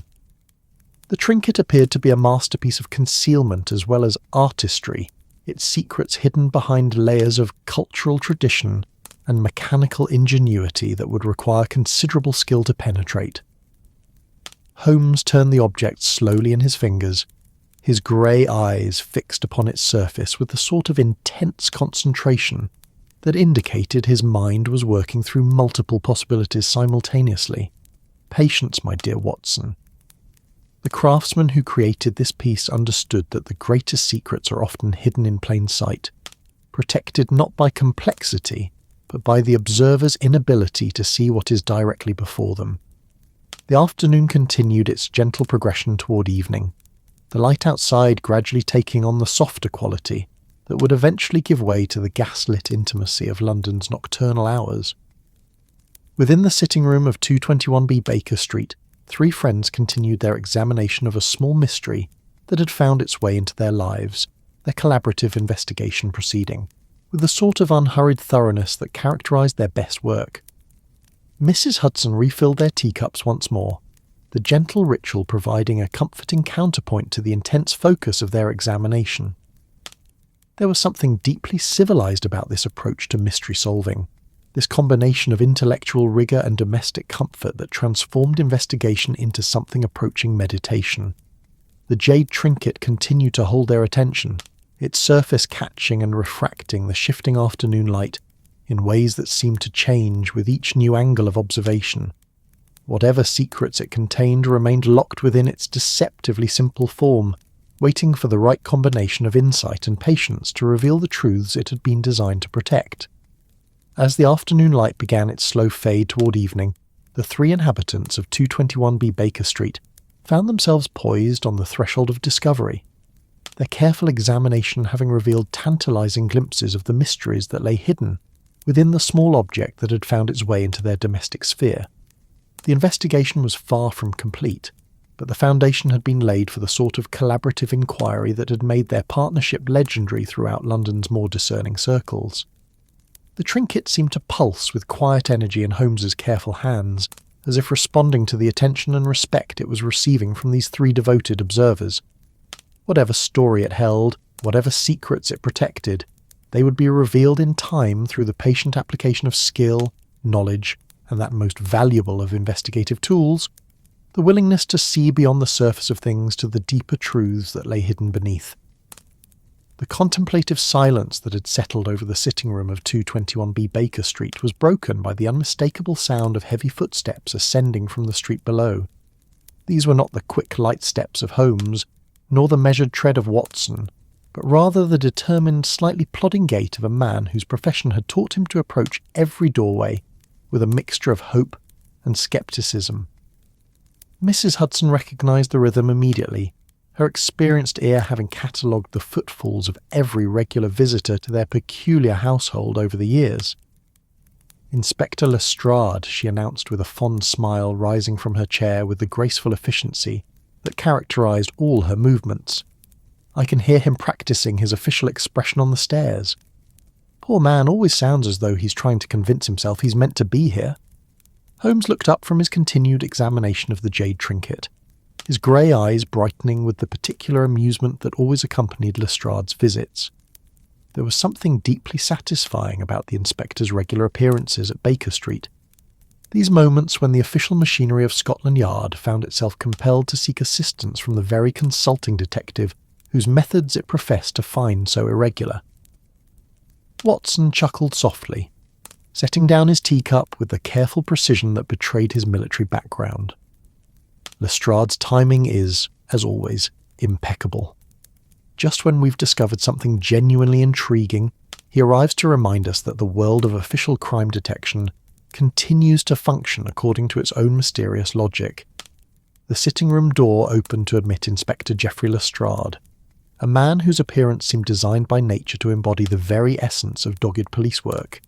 The trinket appeared to be a masterpiece of concealment as well as artistry, its secrets hidden behind layers of cultural tradition and mechanical ingenuity that would require considerable skill to penetrate. Holmes turned the object slowly in his fingers, his grey eyes fixed upon its surface with the sort of intense concentration that indicated his mind was working through multiple possibilities simultaneously. Patience, my dear Watson. The craftsman who created this piece understood that the greatest secrets are often hidden in plain sight, protected not by complexity, but by the observer's inability to see what is directly before them. The afternoon continued its gentle progression toward evening, the light outside gradually taking on the softer quality that would eventually give way to the gaslit intimacy of London's nocturnal hours. Within the sitting room of 221B Baker Street, three friends continued their examination of a small mystery that had found its way into their lives, their collaborative investigation proceeding, with the sort of unhurried thoroughness that characterised their best work. Mrs. Hudson refilled their teacups once more, the gentle ritual providing a comforting counterpoint to the intense focus of their examination. There was something deeply civilized about this approach to mystery solving, this combination of intellectual rigour and domestic comfort that transformed investigation into something approaching meditation. The jade trinket continued to hold their attention, its surface catching and refracting the shifting afternoon light in ways that seemed to change with each new angle of observation. Whatever secrets it contained remained locked within its deceptively simple form, waiting for the right combination of insight and patience to reveal the truths it had been designed to protect. As the afternoon light began its slow fade toward evening, the three inhabitants of 221B Baker Street found themselves poised on the threshold of discovery, their careful examination having revealed tantalizing glimpses of the mysteries that lay hidden within the small object that had found its way into their domestic sphere. The investigation was far from complete, but the foundation had been laid for the sort of collaborative inquiry that had made their partnership legendary throughout London's more discerning circles. The trinket seemed to pulse with quiet energy in Holmes's careful hands, as if responding to the attention and respect it was receiving from these three devoted observers. Whatever story it held, whatever secrets it protected, they would be revealed in time through the patient application of skill, knowledge, and that most valuable of investigative tools, the willingness to see beyond the surface of things to the deeper truths that lay hidden beneath. The contemplative silence that had settled over the sitting room of 221B Baker Street was broken by the unmistakable sound of heavy footsteps ascending from the street below. These were not the quick, light steps of Holmes, nor the measured tread of Watson, but rather the determined, slightly plodding gait of a man whose profession had taught him to approach every doorway with a mixture of hope and scepticism. Mrs. Hudson recognised the rhythm immediately, her experienced ear having catalogued the footfalls of every regular visitor to their peculiar household over the years. "Inspector Lestrade," she announced with a fond smile rising from her chair with the graceful efficiency that characterised all her movements. "I can hear him practising his official expression on the stairs. Poor man always sounds as though he's trying to convince himself he's meant to be here." Holmes looked up from his continued examination of the jade trinket, his grey eyes brightening with the particular amusement that always accompanied Lestrade's visits. There was something deeply satisfying about the inspector's regular appearances at Baker Street. These moments when the official machinery of Scotland Yard found itself compelled to seek assistance from the very consulting detective whose methods it professed to find so irregular. Watson chuckled softly, setting down his teacup with the careful precision that betrayed his military background. Lestrade's timing is, as always, impeccable. Just when we've discovered something genuinely intriguing, he arrives to remind us that the world of official crime detection continues to function according to its own mysterious logic. The sitting-room door opened to admit Inspector Geoffrey Lestrade, a man whose appearance seemed designed by nature to embody the very essence of dogged police work.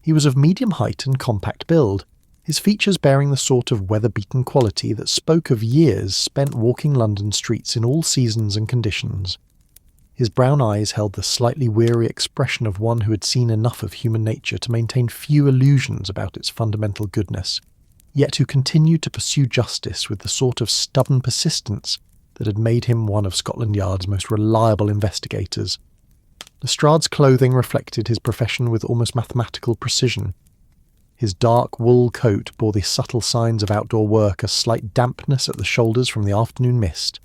He was of medium height and compact build, his features bearing the sort of weather-beaten quality that spoke of years spent walking London streets in all seasons and conditions. His brown eyes held the slightly weary expression of one who had seen enough of human nature to maintain few illusions about its fundamental goodness, yet who continued to pursue justice with the sort of stubborn persistence that had made him one of Scotland Yard's most reliable investigators. Lestrade's clothing reflected his profession with almost mathematical precision. His dark wool coat bore the subtle signs of outdoor work, a slight dampness at the shoulders from the afternoon mist,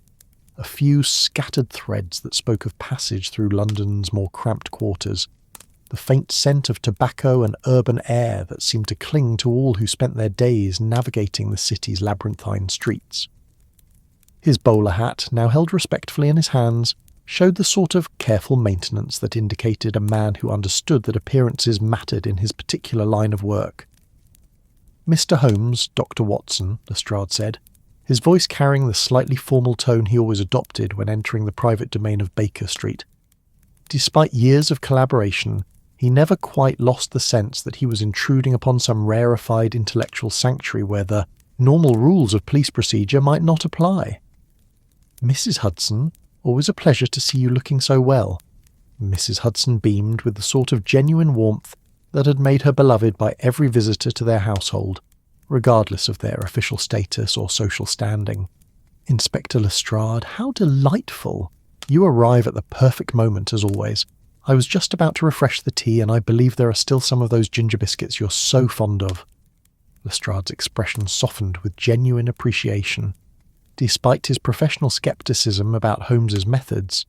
a few scattered threads that spoke of passage through London's more cramped quarters, the faint scent of tobacco and urban air that seemed to cling to all who spent their days navigating the city's labyrinthine streets. His bowler hat, now held respectfully in his hands, showed the sort of careful maintenance that indicated a man who understood that appearances mattered in his particular line of work. "Mr. Holmes, Dr. Watson," Lestrade said, his voice carrying the slightly formal tone he always adopted when entering the private domain of Baker Street. Despite years of collaboration, he never quite lost the sense that he was intruding upon some rarefied intellectual sanctuary where the normal rules of police procedure might not apply. "Mrs. Hudson, always a pleasure to see you looking so well." Mrs. Hudson beamed with the sort of genuine warmth that had made her beloved by every visitor to their household, regardless of their official status or social standing. "Inspector Lestrade, how delightful! You arrive at the perfect moment, as always. I was just about to refresh the tea, and I believe there are still some of those ginger biscuits you're so fond of." Lestrade's expression softened with genuine appreciation. Despite his professional scepticism about Holmes's methods,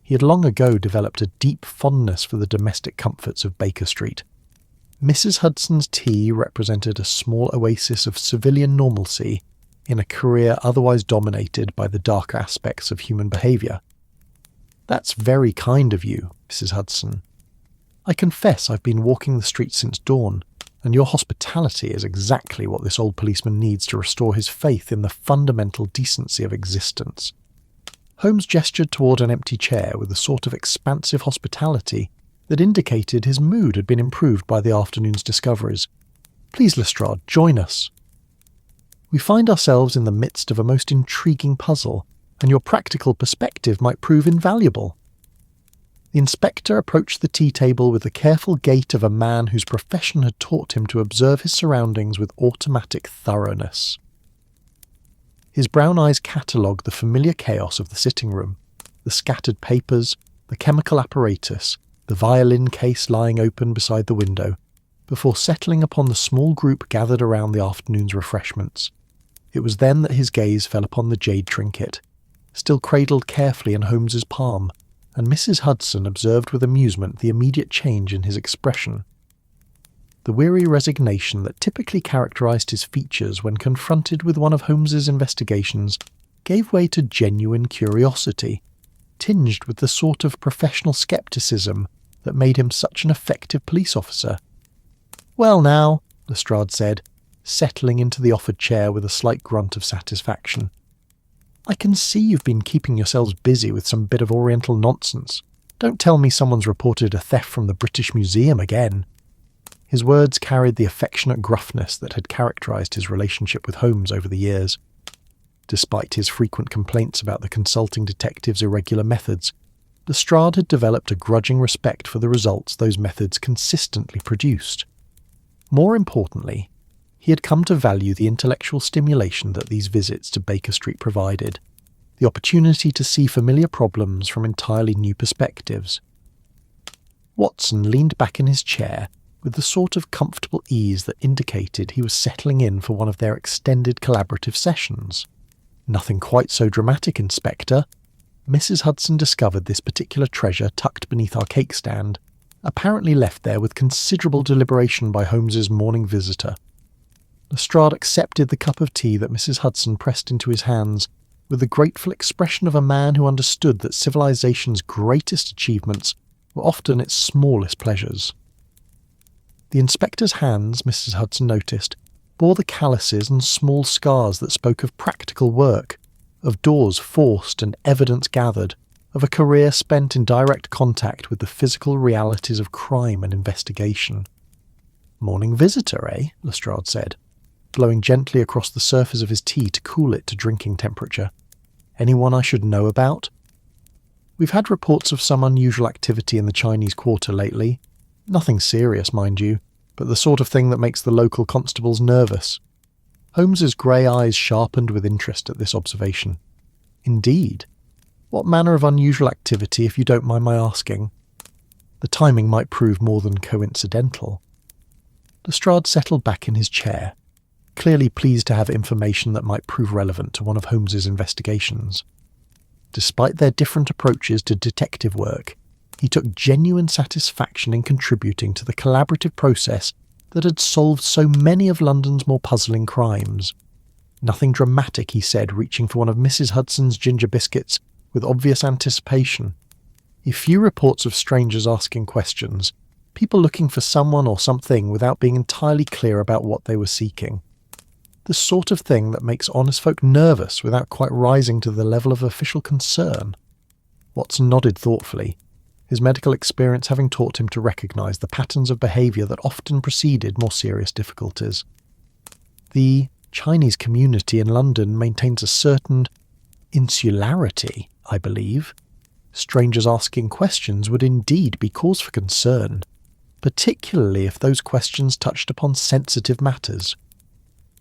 he had long ago developed a deep fondness for the domestic comforts of Baker Street. Mrs. Hudson's tea represented a small oasis of civilian normalcy in a career otherwise dominated by the darker aspects of human behaviour. "That's very kind of you, Mrs. Hudson. I confess I've been walking the streets since dawn, and your hospitality is exactly what this old policeman needs to restore his faith in the fundamental decency of existence." Holmes gestured toward an empty chair with a sort of expansive hospitality that indicated his mood had been improved by the afternoon's discoveries. "Please, Lestrade, join us. We find ourselves in the midst of a most intriguing puzzle, and your practical perspective might prove invaluable." The inspector approached the tea table with the careful gait of a man whose profession had taught him to observe his surroundings with automatic thoroughness. His brown eyes catalogued the familiar chaos of the sitting room, the scattered papers, the chemical apparatus, the violin case lying open beside the window, before settling upon the small group gathered around the afternoon's refreshments. It was then that his gaze fell upon the jade trinket, still cradled carefully in Holmes's palm, and Mrs. Hudson observed with amusement the immediate change in his expression. The weary resignation that typically characterized his features when confronted with one of Holmes's investigations gave way to genuine curiosity, tinged with the sort of professional skepticism that made him such an effective police officer. "Well now," Lestrade said, settling into the offered chair with a slight grunt of satisfaction, "I can see you've been keeping yourselves busy with some bit of Oriental nonsense. Don't tell me someone's reported a theft from the British Museum again." His words carried the affectionate gruffness that had characterized his relationship with Holmes over the years. Despite his frequent complaints about the consulting detective's irregular methods, Lestrade had developed a grudging respect for the results those methods consistently produced. More importantly, he had come to value the intellectual stimulation that these visits to Baker Street provided, the opportunity to see familiar problems from entirely new perspectives. Watson leaned back in his chair with the sort of comfortable ease that indicated he was settling in for one of their extended collaborative sessions. "Nothing quite so dramatic, Inspector." Mrs. Hudson discovered this particular treasure tucked beneath our cake stand, apparently left there with considerable deliberation by Holmes's morning visitor. Lestrade accepted the cup of tea that Mrs. Hudson pressed into his hands with the grateful expression of a man who understood that civilization's greatest achievements were often its smallest pleasures. The inspector's hands, Mrs. Hudson noticed, bore the calluses and small scars that spoke of practical work, of doors forced and evidence gathered, of a career spent in direct contact with the physical realities of crime and investigation. "Morning visitor, eh?" Lestrade said, blowing gently across the surface of his tea to cool it to drinking temperature. "Anyone I should know about?" "We've had reports of some unusual activity in the Chinese Quarter lately. Nothing serious, mind you, but the sort of thing that makes the local constables nervous." Holmes's grey eyes sharpened with interest at this observation. "Indeed? What manner of unusual activity, if you don't mind my asking? The timing might prove more than coincidental." Lestrade settled back in his chair, clearly pleased to have information that might prove relevant to one of Holmes's investigations. Despite their different approaches to detective work, he took genuine satisfaction in contributing to the collaborative process that had solved so many of London's more puzzling crimes. Nothing dramatic, he said, reaching for one of Mrs. Hudson's ginger biscuits with obvious anticipation. A few reports of strangers asking questions, people looking for someone or something without being entirely clear about what they were seeking. The sort of thing that makes honest folk nervous without quite rising to the level of official concern. Watson nodded thoughtfully, his medical experience having taught him to recognise the patterns of behaviour that often preceded more serious difficulties. The Chinese community in London maintains a certain insularity, I believe. Strangers asking questions would indeed be cause for concern, particularly if those questions touched upon sensitive matters.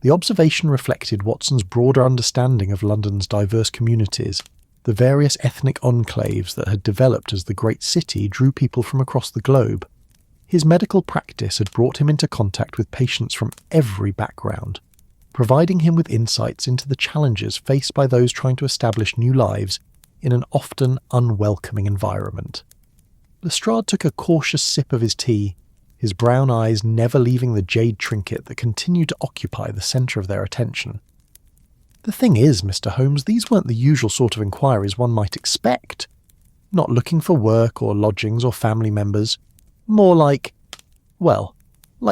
The observation reflected Watson's broader understanding of London's diverse communities, the various ethnic enclaves that had developed as the great city drew people from across the globe. His medical practice had brought him into contact with patients from every background, providing him with insights into the challenges faced by those trying to establish new lives in an often unwelcoming environment. Lestrade took a cautious sip of his tea, his brown eyes never leaving the jade trinket that continued to occupy the centre of their attention. The thing is, Mr. Holmes, these weren't the usual sort of inquiries one might expect. Not looking for work or lodgings or family members. More like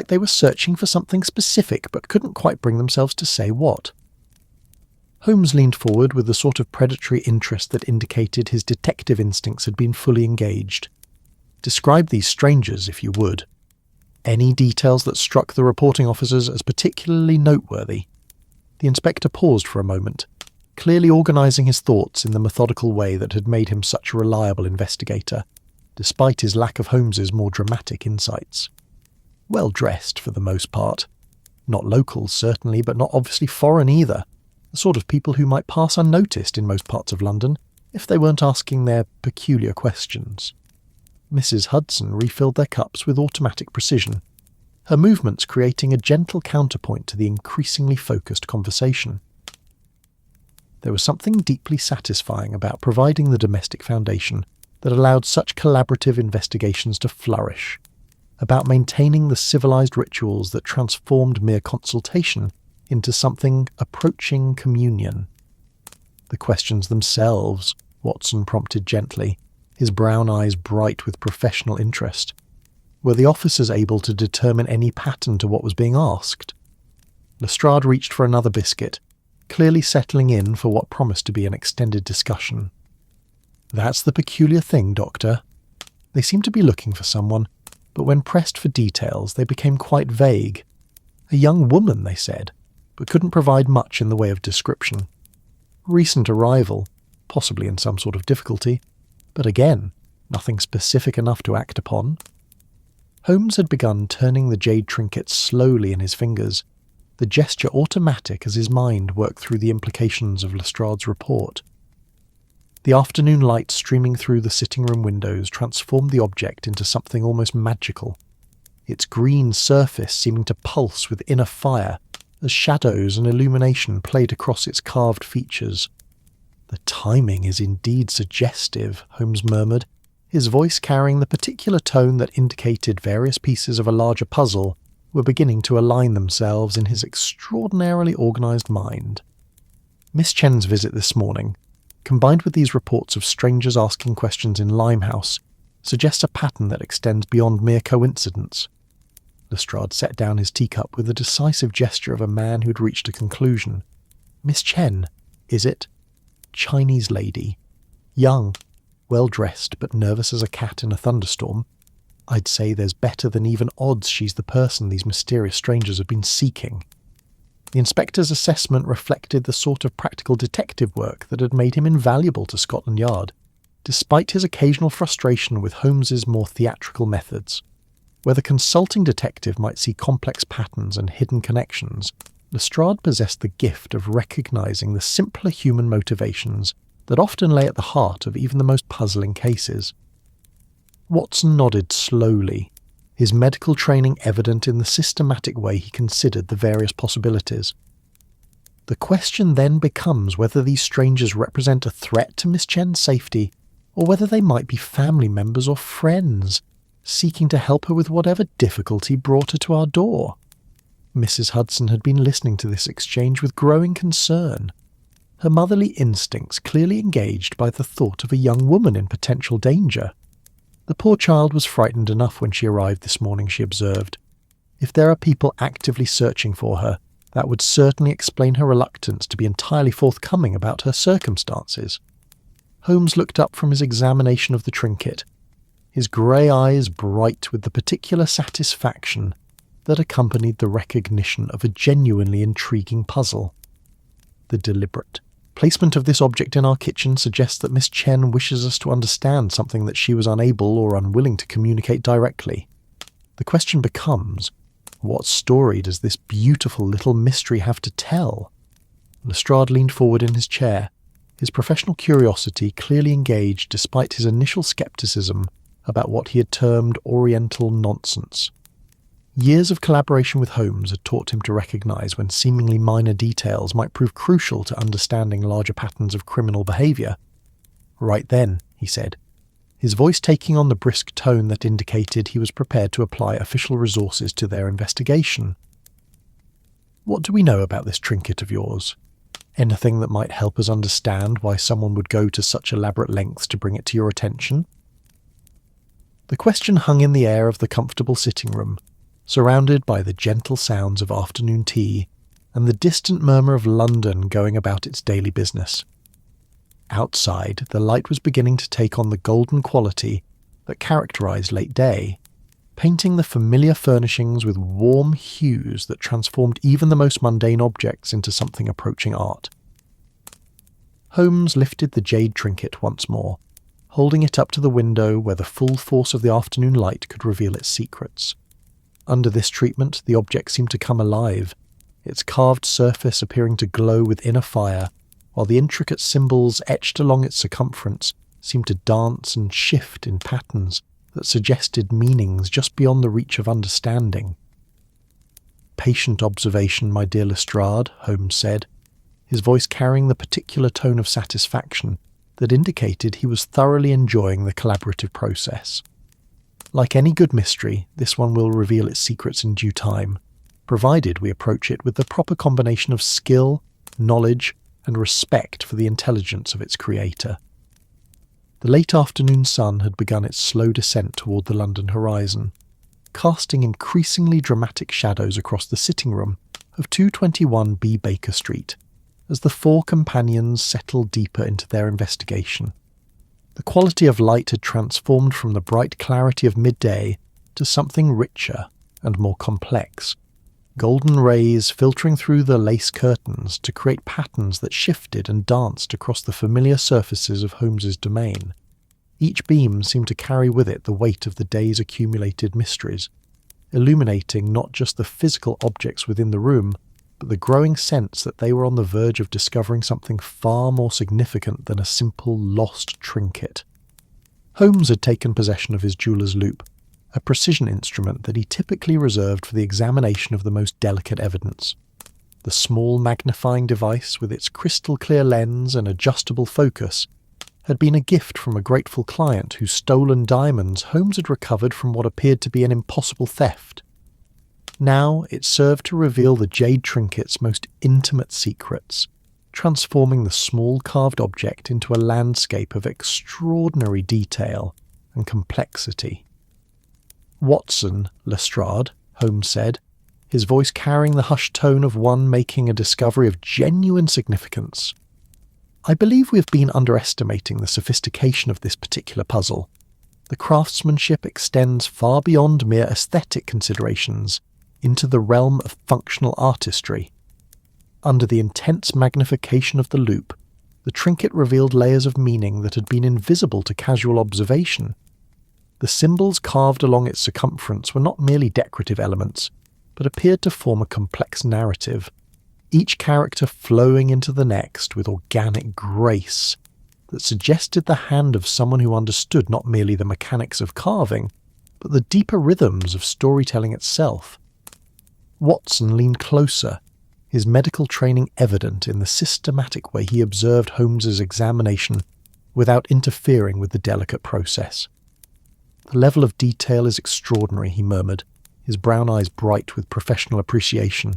they were searching for something specific but couldn't quite bring themselves to say what. Holmes leaned forward with the sort of predatory interest that indicated his detective instincts had been fully engaged. Describe these strangers, if you would. Any details that struck the reporting officers as particularly noteworthy? The inspector paused for a moment, clearly organising his thoughts in the methodical way that had made him such a reliable investigator, despite his lack of Holmes's more dramatic insights. Well dressed, for the most part. Not locals, certainly, but not obviously foreign either. The sort of people who might pass unnoticed in most parts of London if they weren't asking their peculiar questions. Mrs. Hudson refilled their cups with automatic precision, her movements creating a gentle counterpoint to the increasingly focused conversation. There was something deeply satisfying about providing the domestic foundation that allowed such collaborative investigations to flourish, about maintaining the civilized rituals that transformed mere consultation into something approaching communion. The questions themselves, Watson prompted gently, his brown eyes bright with professional interest. Were the officers able to determine any pattern to what was being asked? Lestrade reached for another biscuit, clearly settling in for what promised to be an extended discussion. That's the peculiar thing, Doctor. They seemed to be looking for someone, but when pressed for details they became quite vague. A young woman, they said, but couldn't provide much in the way of description. Recent arrival, possibly in some sort of difficulty, but again, nothing specific enough to act upon. Holmes had begun turning the jade trinket slowly in his fingers, the gesture automatic as his mind worked through the implications of Lestrade's report. The afternoon light streaming through the sitting-room windows transformed the object into something almost magical, its green surface seeming to pulse with inner fire as shadows and illumination played across its carved features. "The timing is indeed suggestive," Holmes murmured, his voice carrying the particular tone that indicated various pieces of a larger puzzle were beginning to align themselves in his extraordinarily organised mind. Miss Chen's visit this morning, combined with these reports of strangers asking questions in Limehouse, suggests a pattern that extends beyond mere coincidence. Lestrade set down his teacup with the decisive gesture of a man who had reached a conclusion. "Miss Chen, is it? Chinese lady. Young, well-dressed, but nervous as a cat in a thunderstorm. I'd say there's better than even odds she's the person these mysterious strangers have been seeking." The inspector's assessment reflected the sort of practical detective work that had made him invaluable to Scotland Yard, despite his occasional frustration with Holmes's more theatrical methods. Where the consulting detective might see complex patterns and hidden connections, Lestrade possessed the gift of recognising the simpler human motivations that often lay at the heart of even the most puzzling cases. Watson nodded slowly, his medical training evident in the systematic way he considered the various possibilities. The question then becomes whether these strangers represent a threat to Miss Chen's safety, or whether they might be family members or friends, seeking to help her with whatever difficulty brought her to our door. Mrs. Hudson had been listening to this exchange with growing concern, her motherly instincts clearly engaged by the thought of a young woman in potential danger. The poor child was frightened enough when she arrived this morning, she observed. If there are people actively searching for her, that would certainly explain her reluctance to be entirely forthcoming about her circumstances. Holmes looked up from his examination of the trinket, his grey eyes bright with the particular satisfaction that accompanied the recognition of a genuinely intriguing puzzle. The deliberate placement of this object in our kitchen suggests that Miss Chen wishes us to understand something that she was unable or unwilling to communicate directly. The question becomes, what story does this beautiful little mystery have to tell? Lestrade leaned forward in his chair, his professional curiosity clearly engaged despite his initial scepticism about what he had termed Oriental nonsense. Years of collaboration with Holmes had taught him to recognise when seemingly minor details might prove crucial to understanding larger patterns of criminal behaviour. "Right then," he said, his voice taking on the brisk tone that indicated he was prepared to apply official resources to their investigation. "What do we know about this trinket of yours? Anything that might help us understand why someone would go to such elaborate lengths to bring it to your attention?" The question hung in the air of the comfortable sitting room, surrounded by the gentle sounds of afternoon tea and the distant murmur of London going about its daily business. Outside, the light was beginning to take on the golden quality that characterized late day, painting the familiar furnishings with warm hues that transformed even the most mundane objects into something approaching art. Holmes lifted the jade trinket once more, holding it up to the window where the full force of the afternoon light could reveal its secrets. Under this treatment, the object seemed to come alive, its carved surface appearing to glow with inner fire, while the intricate symbols etched along its circumference seemed to dance and shift in patterns that suggested meanings just beyond the reach of understanding. "Patient observation, my dear Lestrade," Holmes said, his voice carrying the particular tone of satisfaction that indicated he was thoroughly enjoying the collaborative process. "Like any good mystery, this one will reveal its secrets in due time, provided we approach it with the proper combination of skill, knowledge, and respect for the intelligence of its creator." The late afternoon sun had begun its slow descent toward the London horizon, casting increasingly dramatic shadows across the sitting room of 221 B. Baker Street, as the four companions settled deeper into their investigation. The quality of light had transformed from the bright clarity of midday to something richer and more complex, golden rays filtering through the lace curtains to create patterns that shifted and danced across the familiar surfaces of Holmes's domain. Each beam seemed to carry with it the weight of the day's accumulated mysteries, illuminating not just the physical objects within the room, but the growing sense that they were on the verge of discovering something far more significant than a simple lost trinket. Holmes had taken possession of his jeweller's loupe, a precision instrument that he typically reserved for the examination of the most delicate evidence. The small magnifying device with its crystal-clear lens and adjustable focus had been a gift from a grateful client whose stolen diamonds Holmes had recovered from what appeared to be an impossible theft. Now it served to reveal the jade trinket's most intimate secrets, transforming the small carved object into a landscape of extraordinary detail and complexity. "Watson, Lestrade," Holmes said, his voice carrying the hushed tone of one making a discovery of genuine significance. "I believe we have been underestimating the sophistication of this particular puzzle. The craftsmanship extends far beyond mere aesthetic considerations into the realm of functional artistry. Under the intense magnification of the loupe, the trinket revealed layers of meaning that had been invisible to casual observation. The symbols carved along its circumference were not merely decorative elements, but appeared to form a complex narrative, each character flowing into the next with organic grace that suggested the hand of someone who understood not merely the mechanics of carving, but the deeper rhythms of storytelling itself. Watson leaned closer, his medical training evident in the systematic way he observed Holmes's examination without interfering with the delicate process. "The level of detail is extraordinary," he murmured, his brown eyes bright with professional appreciation.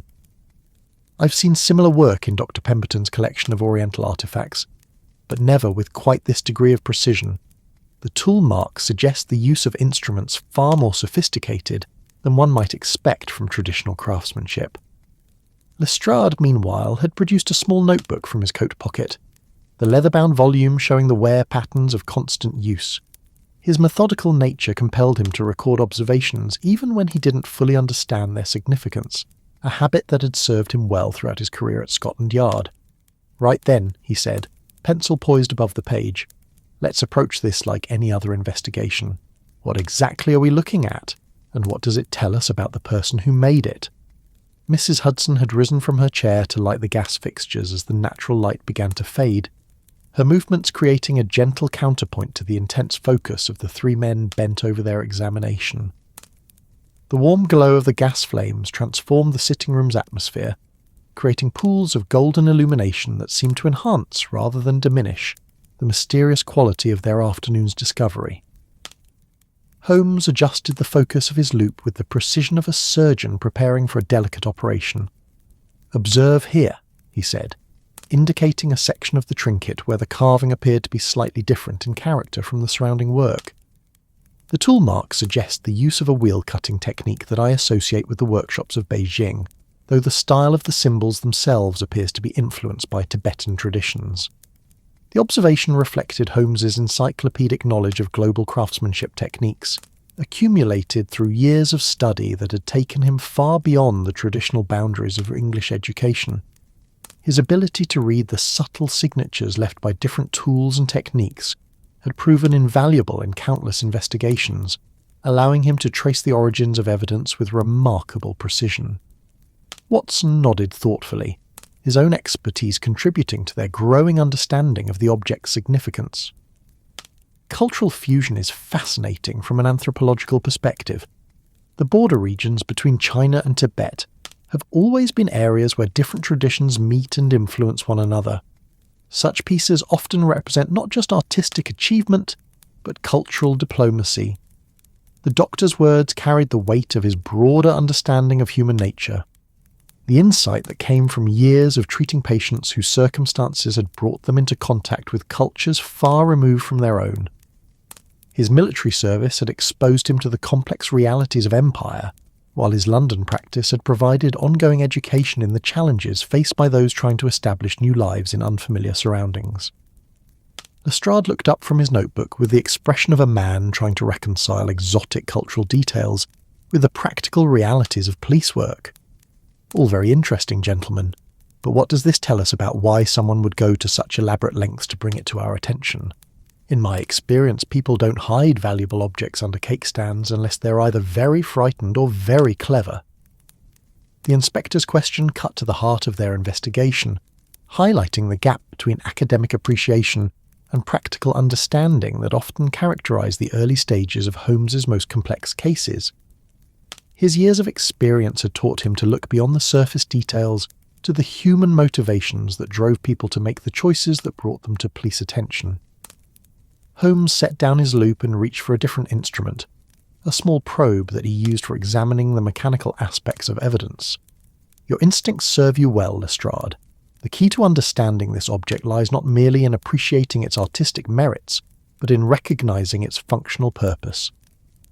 "I've seen similar work in Dr. Pemberton's collection of Oriental artifacts, but never with quite this degree of precision. The tool marks suggest the use of instruments far more sophisticated than one might expect from traditional craftsmanship." Lestrade, meanwhile, had produced a small notebook from his coat pocket, the leather-bound volume showing the wear patterns of constant use. His methodical nature compelled him to record observations even when he didn't fully understand their significance, a habit that had served him well throughout his career at Scotland Yard. "Right then," he said, pencil poised above the page, "let's approach this like any other investigation. What exactly are we looking at? And what does it tell us about the person who made it?" Mrs. Hudson had risen from her chair to light the gas fixtures as the natural light began to fade, her movements creating a gentle counterpoint to the intense focus of the three men bent over their examination. The warm glow of the gas flames transformed the sitting room's atmosphere, creating pools of golden illumination that seemed to enhance rather than diminish the mysterious quality of their afternoon's discovery. Holmes adjusted the focus of his loupe with the precision of a surgeon preparing for a delicate operation. "Observe here," he said, indicating a section of the trinket where the carving appeared to be slightly different in character from the surrounding work. "The tool marks suggest the use of a wheel-cutting technique that I associate with the workshops of Beijing, though the style of the symbols themselves appears to be influenced by Tibetan traditions." The observation reflected Holmes's encyclopedic knowledge of global craftsmanship techniques, accumulated through years of study that had taken him far beyond the traditional boundaries of English education. His ability to read the subtle signatures left by different tools and techniques had proven invaluable in countless investigations, allowing him to trace the origins of evidence with remarkable precision. Watson nodded thoughtfully, his own expertise contributing to their growing understanding of the object's significance. Cultural fusion is fascinating from an anthropological perspective. The border regions between China and Tibet have always been areas where different traditions meet and influence one another. Such pieces often represent not just artistic achievement, but cultural diplomacy. The doctor's words carried the weight of his broader understanding of human nature, the insight that came from years of treating patients whose circumstances had brought them into contact with cultures far removed from their own. His military service had exposed him to the complex realities of empire, while his London practice had provided ongoing education in the challenges faced by those trying to establish new lives in unfamiliar surroundings. Lestrade looked up from his notebook with the expression of a man trying to reconcile exotic cultural details with the practical realities of police work. "All very interesting, gentlemen, but what does this tell us about why someone would go to such elaborate lengths to bring it to our attention? In my experience, people don't hide valuable objects under cake stands unless they're either very frightened or very clever." The inspector's question cut to the heart of their investigation, highlighting the gap between academic appreciation and practical understanding that often characterized the early stages of Holmes's most complex cases. His years of experience had taught him to look beyond the surface details to the human motivations that drove people to make the choices that brought them to police attention. Holmes set down his loupe and reached for a different instrument, a small probe that he used for examining the mechanical aspects of evidence. "Your instincts serve you well, Lestrade. The key to understanding this object lies not merely in appreciating its artistic merits, but in recognizing its functional purpose."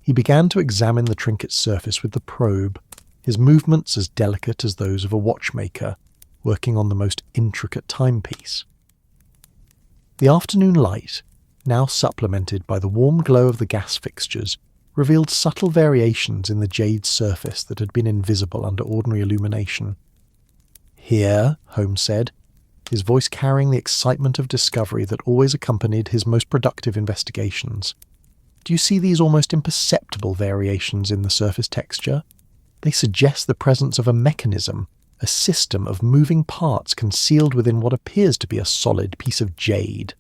He began to examine the trinket's surface with the probe, his movements as delicate as those of a watchmaker working on the most intricate timepiece. The afternoon light, now supplemented by the warm glow of the gas fixtures, revealed subtle variations in the jade's surface that had been invisible under ordinary illumination. "Here," Holmes said, his voice carrying the excitement of discovery that always accompanied his most productive investigations. "Do you see these almost imperceptible variations in the surface texture? They suggest the presence of a mechanism, a system of moving parts concealed within what appears to be a solid piece of jade."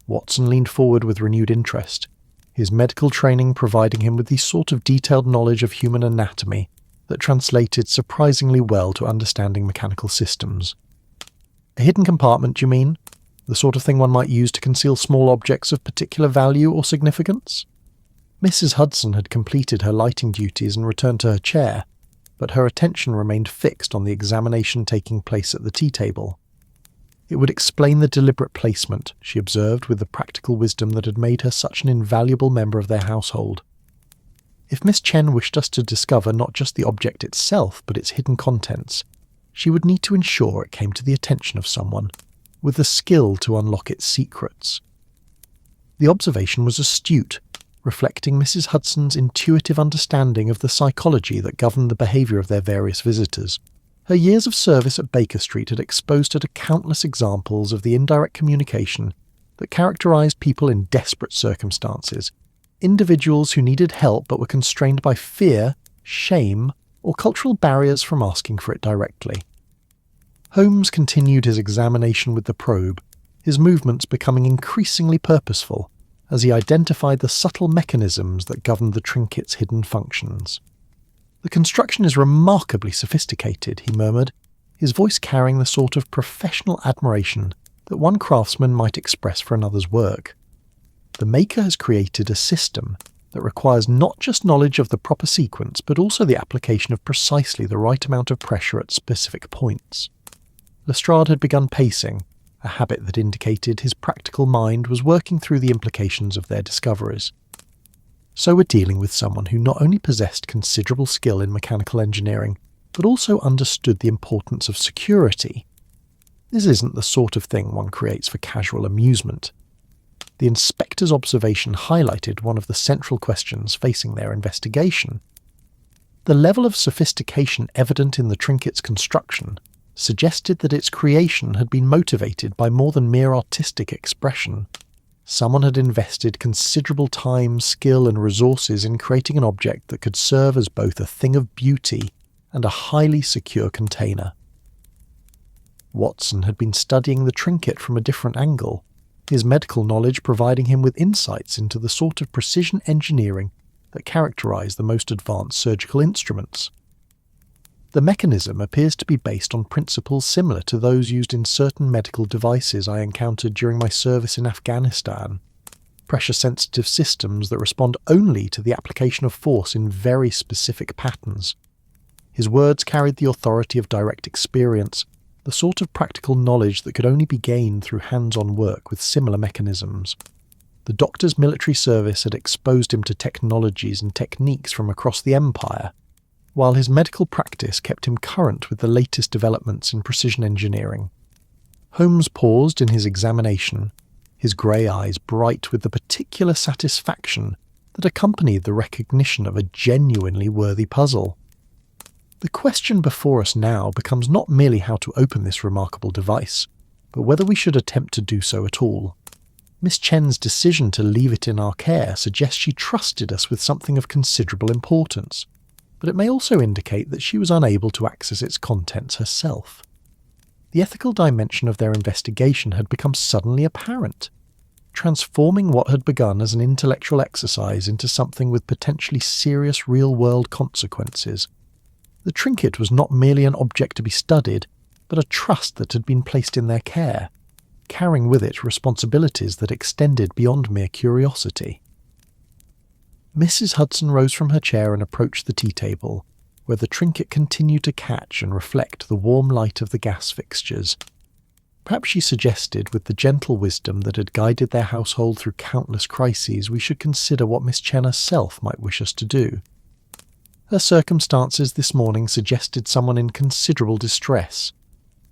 Watson leaned forward with renewed interest, his medical training providing him with the sort of detailed knowledge of human anatomy that translated surprisingly well to understanding mechanical systems. A hidden compartment, you mean? The sort of thing one might use to conceal small objects of particular value or significance? Mrs. Hudson had completed her lighting duties and returned to her chair, but her attention remained fixed on the examination taking place at the tea table. It would explain the deliberate placement, she observed with the practical wisdom that had made her such an invaluable member of their household. If Miss Chen wished us to discover not just the object itself, but its hidden contents, she would need to ensure it came to the attention of someone, with the skill to unlock its secrets. The observation was astute, reflecting Mrs. Hudson's intuitive understanding of the psychology that governed the behaviour of their various visitors. Her years of service at Baker Street had exposed her to countless examples of the indirect communication that characterised people in desperate circumstances, individuals who needed help but were constrained by fear, shame, or cultural barriers from asking for it directly. Holmes continued his examination with the probe, his movements becoming increasingly purposeful as he identified the subtle mechanisms that governed the trinket's hidden functions. "The construction is remarkably sophisticated," he murmured, his voice carrying the sort of professional admiration that one craftsman might express for another's work. "The maker has created a system that requires not just knowledge of the proper sequence, but also the application of precisely the right amount of pressure at specific points." Lestrade had begun pacing, a habit that indicated his practical mind was working through the implications of their discoveries. So we're dealing with someone who not only possessed considerable skill in mechanical engineering, but also understood the importance of security. This isn't the sort of thing one creates for casual amusement. The inspector's observation highlighted one of the central questions facing their investigation. The level of sophistication evident in the trinket's construction suggested that its creation had been motivated by more than mere artistic expression. Someone had invested considerable time, skill, and resources in creating an object that could serve as both a thing of beauty and a highly secure container. Watson had been studying the trinket from a different angle, his medical knowledge providing him with insights into the sort of precision engineering that characterized the most advanced surgical instruments. The mechanism appears to be based on principles similar to those used in certain medical devices I encountered during my service in Afghanistan, pressure-sensitive systems that respond only to the application of force in very specific patterns. His words carried the authority of direct experience, the sort of practical knowledge that could only be gained through hands-on work with similar mechanisms. The doctor's military service had exposed him to technologies and techniques from across the empire, while his medical practice kept him current with the latest developments in precision engineering. Holmes paused in his examination, his grey eyes bright with the particular satisfaction that accompanied the recognition of a genuinely worthy puzzle. The question before us now becomes not merely how to open this remarkable device, but whether we should attempt to do so at all. Miss Chen's decision to leave it in our care suggests she trusted us with something of considerable importance, but it may also indicate that she was unable to access its contents herself. The ethical dimension of their investigation had become suddenly apparent, transforming what had begun as an intellectual exercise into something with potentially serious real-world consequences. The trinket was not merely an object to be studied, but a trust that had been placed in their care, carrying with it responsibilities that extended beyond mere curiosity. Mrs. Hudson rose from her chair and approached the tea table, where the trinket continued to catch and reflect the warm light of the gas fixtures. Perhaps she suggested, with the gentle wisdom that had guided their household through countless crises, we should consider what Miss Chen herself might wish us to do. Her circumstances this morning suggested someone in considerable distress,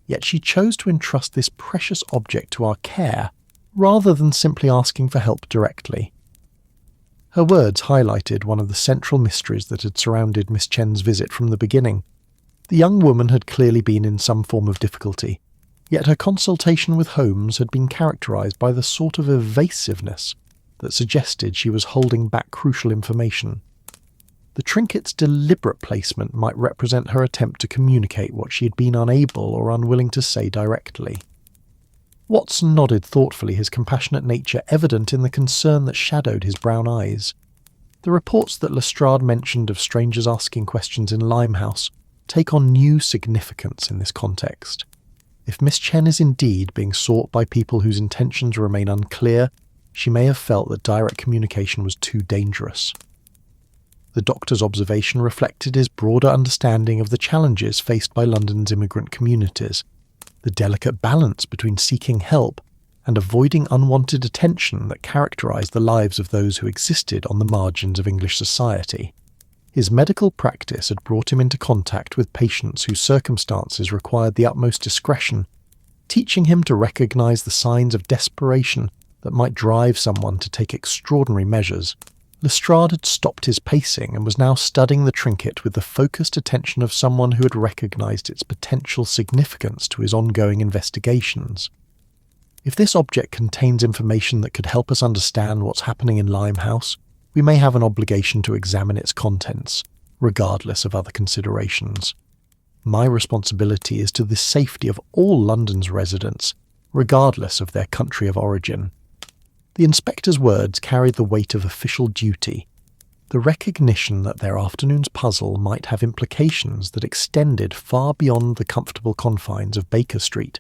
yet she chose to entrust this precious object to our care, rather than simply asking for help directly. Her words highlighted one of the central mysteries that had surrounded Miss Chen's visit from the beginning. The young woman had clearly been in some form of difficulty, yet her consultation with Holmes had been characterized by the sort of evasiveness that suggested she was holding back crucial information. The trinket's deliberate placement might represent her attempt to communicate what she had been unable or unwilling to say directly. Watson nodded thoughtfully, his compassionate nature evident in the concern that shadowed his brown eyes. The reports that Lestrade mentioned of strangers asking questions in Limehouse take on new significance in this context. If Miss Chen is indeed being sought by people whose intentions remain unclear, she may have felt that direct communication was too dangerous. The doctor's observation reflected his broader understanding of the challenges faced by London's immigrant communities, the delicate balance between seeking help and avoiding unwanted attention that characterised the lives of those who existed on the margins of English society. His medical practice had brought him into contact with patients whose circumstances required the utmost discretion, teaching him to recognise the signs of desperation that might drive someone to take extraordinary measures. Lestrade had stopped his pacing and was now studying the trinket with the focused attention of someone who had recognised its potential significance to his ongoing investigations. If this object contains information that could help us understand what's happening in Limehouse, we may have an obligation to examine its contents, regardless of other considerations. My responsibility is to the safety of all London's residents, regardless of their country of origin. The inspector's words carried the weight of official duty, the recognition that their afternoon's puzzle might have implications that extended far beyond the comfortable confines of Baker Street.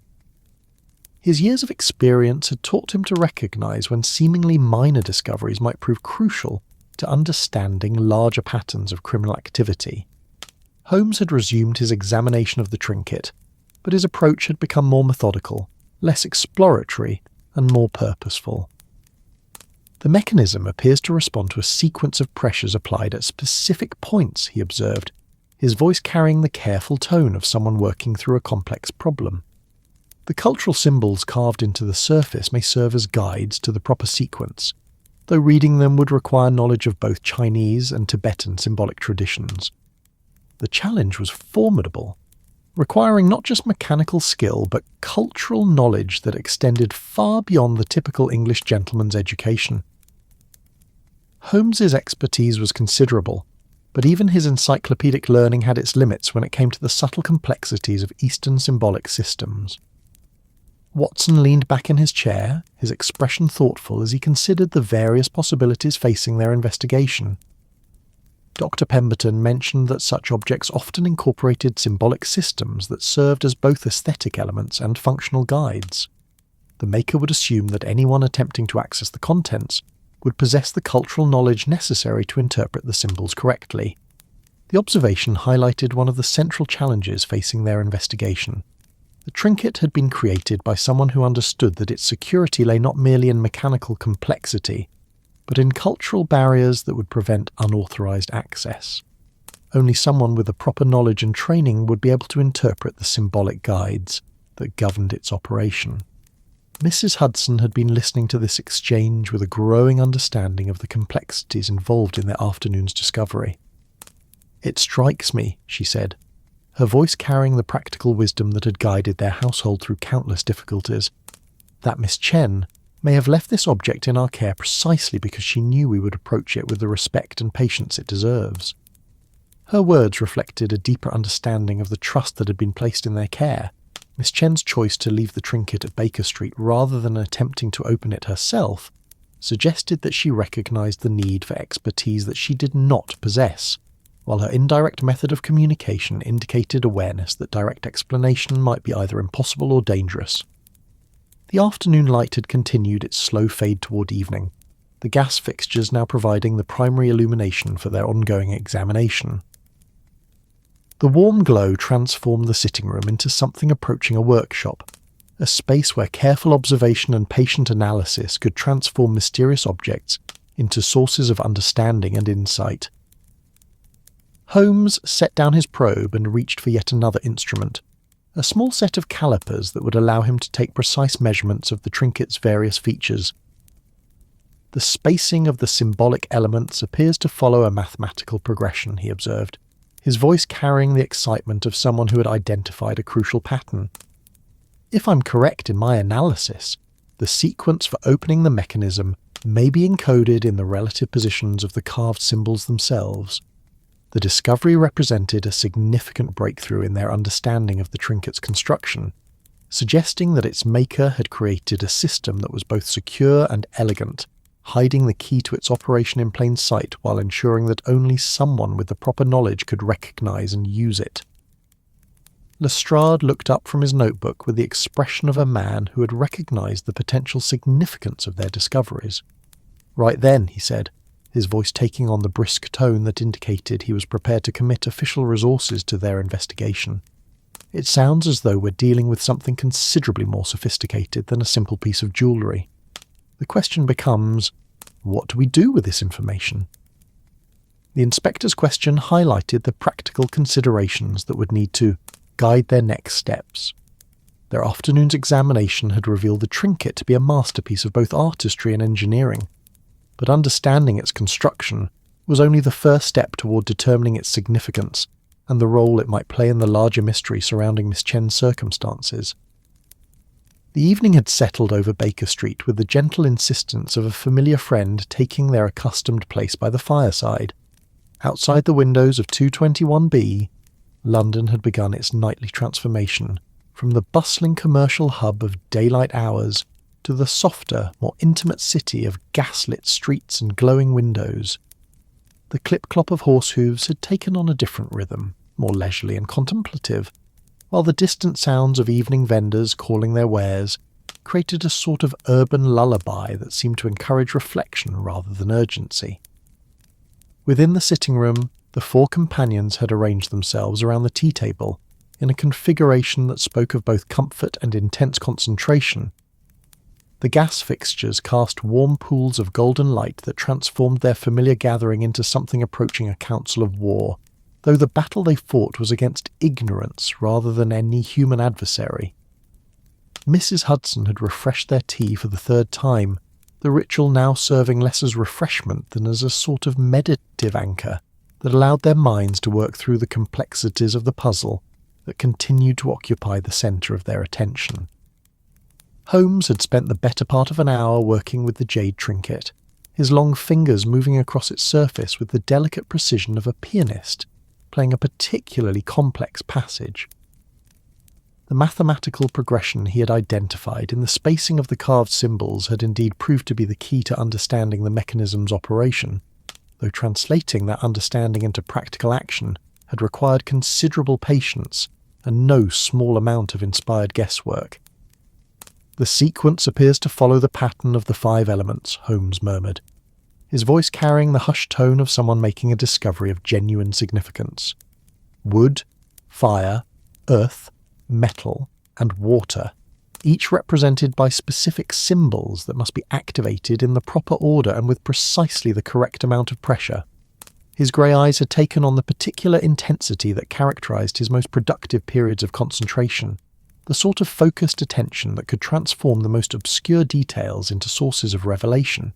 His years of experience had taught him to recognise when seemingly minor discoveries might prove crucial to understanding larger patterns of criminal activity. Holmes had resumed his examination of the trinket, but his approach had become more methodical, less exploratory, and more purposeful. The mechanism appears to respond to a sequence of pressures applied at specific points, he observed, his voice carrying the careful tone of someone working through a complex problem. The cultural symbols carved into the surface may serve as guides to the proper sequence, though reading them would require knowledge of both Chinese and Tibetan symbolic traditions. The challenge was formidable, requiring not just mechanical skill but cultural knowledge that extended far beyond the typical English gentleman's education. Holmes's expertise was considerable, but even his encyclopedic learning had its limits when it came to the subtle complexities of Eastern symbolic systems. Watson leaned back in his chair, his expression thoughtful as he considered the various possibilities facing their investigation. Dr. Pemberton mentioned that such objects often incorporated symbolic systems that served as both aesthetic elements and functional guides. The maker would assume that anyone attempting to access the contents would possess the cultural knowledge necessary to interpret the symbols correctly. The observation highlighted one of the central challenges facing their investigation. The trinket had been created by someone who understood that its security lay not merely in mechanical complexity, but in cultural barriers that would prevent unauthorized access. Only someone with the proper knowledge and training would be able to interpret the symbolic guides that governed its operation. Mrs. Hudson had been listening to this exchange with a growing understanding of the complexities involved in their afternoon's discovery. "It strikes me," she said, her voice carrying the practical wisdom that had guided their household through countless difficulties, "that Miss Chen may have left this object in our care precisely because she knew we would approach it with the respect and patience it deserves." Her words reflected a deeper understanding of the trust that had been placed in their care. Miss Chen's choice to leave the trinket at Baker Street rather than attempting to open it herself suggested that she recognised the need for expertise that she did not possess, while her indirect method of communication indicated awareness that direct explanation might be either impossible or dangerous. The afternoon light had continued its slow fade toward evening, the gas fixtures now providing the primary illumination for their ongoing examination. The warm glow transformed the sitting room into something approaching a workshop, a space where careful observation and patient analysis could transform mysterious objects into sources of understanding and insight. Holmes set down his probe and reached for yet another instrument, a small set of calipers that would allow him to take precise measurements of the trinket's various features. "The spacing of the symbolic elements appears to follow a mathematical progression," he observed, his voice carrying the excitement of someone who had identified a crucial pattern. "If I'm correct in my analysis, the sequence for opening the mechanism may be encoded in the relative positions of the carved symbols themselves." The discovery represented a significant breakthrough in their understanding of the trinket's construction, suggesting that its maker had created a system that was both secure and elegant, hiding the key to its operation in plain sight while ensuring that only someone with the proper knowledge could recognise and use it. Lestrade looked up from his notebook with the expression of a man who had recognised the potential significance of their discoveries. "Right then," he said, his voice taking on the brisk tone that indicated he was prepared to commit official resources to their investigation. "It sounds as though we're dealing with something considerably more sophisticated than a simple piece of jewellery. The question becomes, what do we do with this information?" The inspector's question highlighted the practical considerations that would need to guide their next steps. Their afternoon's examination had revealed the trinket to be a masterpiece of both artistry and engineering, but understanding its construction was only the first step toward determining its significance and the role it might play in the larger mystery surrounding Miss Chen's circumstances. The evening had settled over Baker Street with the gentle insistence of a familiar friend taking their accustomed place by the fireside. Outside the windows of 221B, London had begun its nightly transformation from the bustling commercial hub of daylight hours to the softer, more intimate city of gaslit streets and glowing windows. The clip-clop of horse hooves had taken on a different rhythm, more leisurely and contemplative, while the distant sounds of evening vendors calling their wares created a sort of urban lullaby that seemed to encourage reflection rather than urgency. Within the sitting room, the four companions had arranged themselves around the tea table in a configuration that spoke of both comfort and intense concentration. The gas fixtures cast warm pools of golden light that transformed their familiar gathering into something approaching a council of war, though the battle they fought was against ignorance rather than any human adversary. Mrs. Hudson had refreshed their tea for the third time, the ritual now serving less as refreshment than as a sort of meditative anchor that allowed their minds to work through the complexities of the puzzle that continued to occupy the centre of their attention. Holmes had spent the better part of an hour working with the jade trinket, his long fingers moving across its surface with the delicate precision of a pianist, playing a particularly complex passage. The mathematical progression he had identified in the spacing of the carved symbols had indeed proved to be the key to understanding the mechanism's operation, though translating that understanding into practical action had required considerable patience and no small amount of inspired guesswork. "The sequence appears to follow the pattern of the 5 elements," Holmes murmured, his voice carrying the hushed tone of someone making a discovery of genuine significance. "Wood, fire, earth, metal, and water, each represented by specific symbols that must be activated in the proper order and with precisely the correct amount of pressure." His grey eyes had taken on the particular intensity that characterised his most productive periods of concentration, the sort of focused attention that could transform the most obscure details into sources of revelation.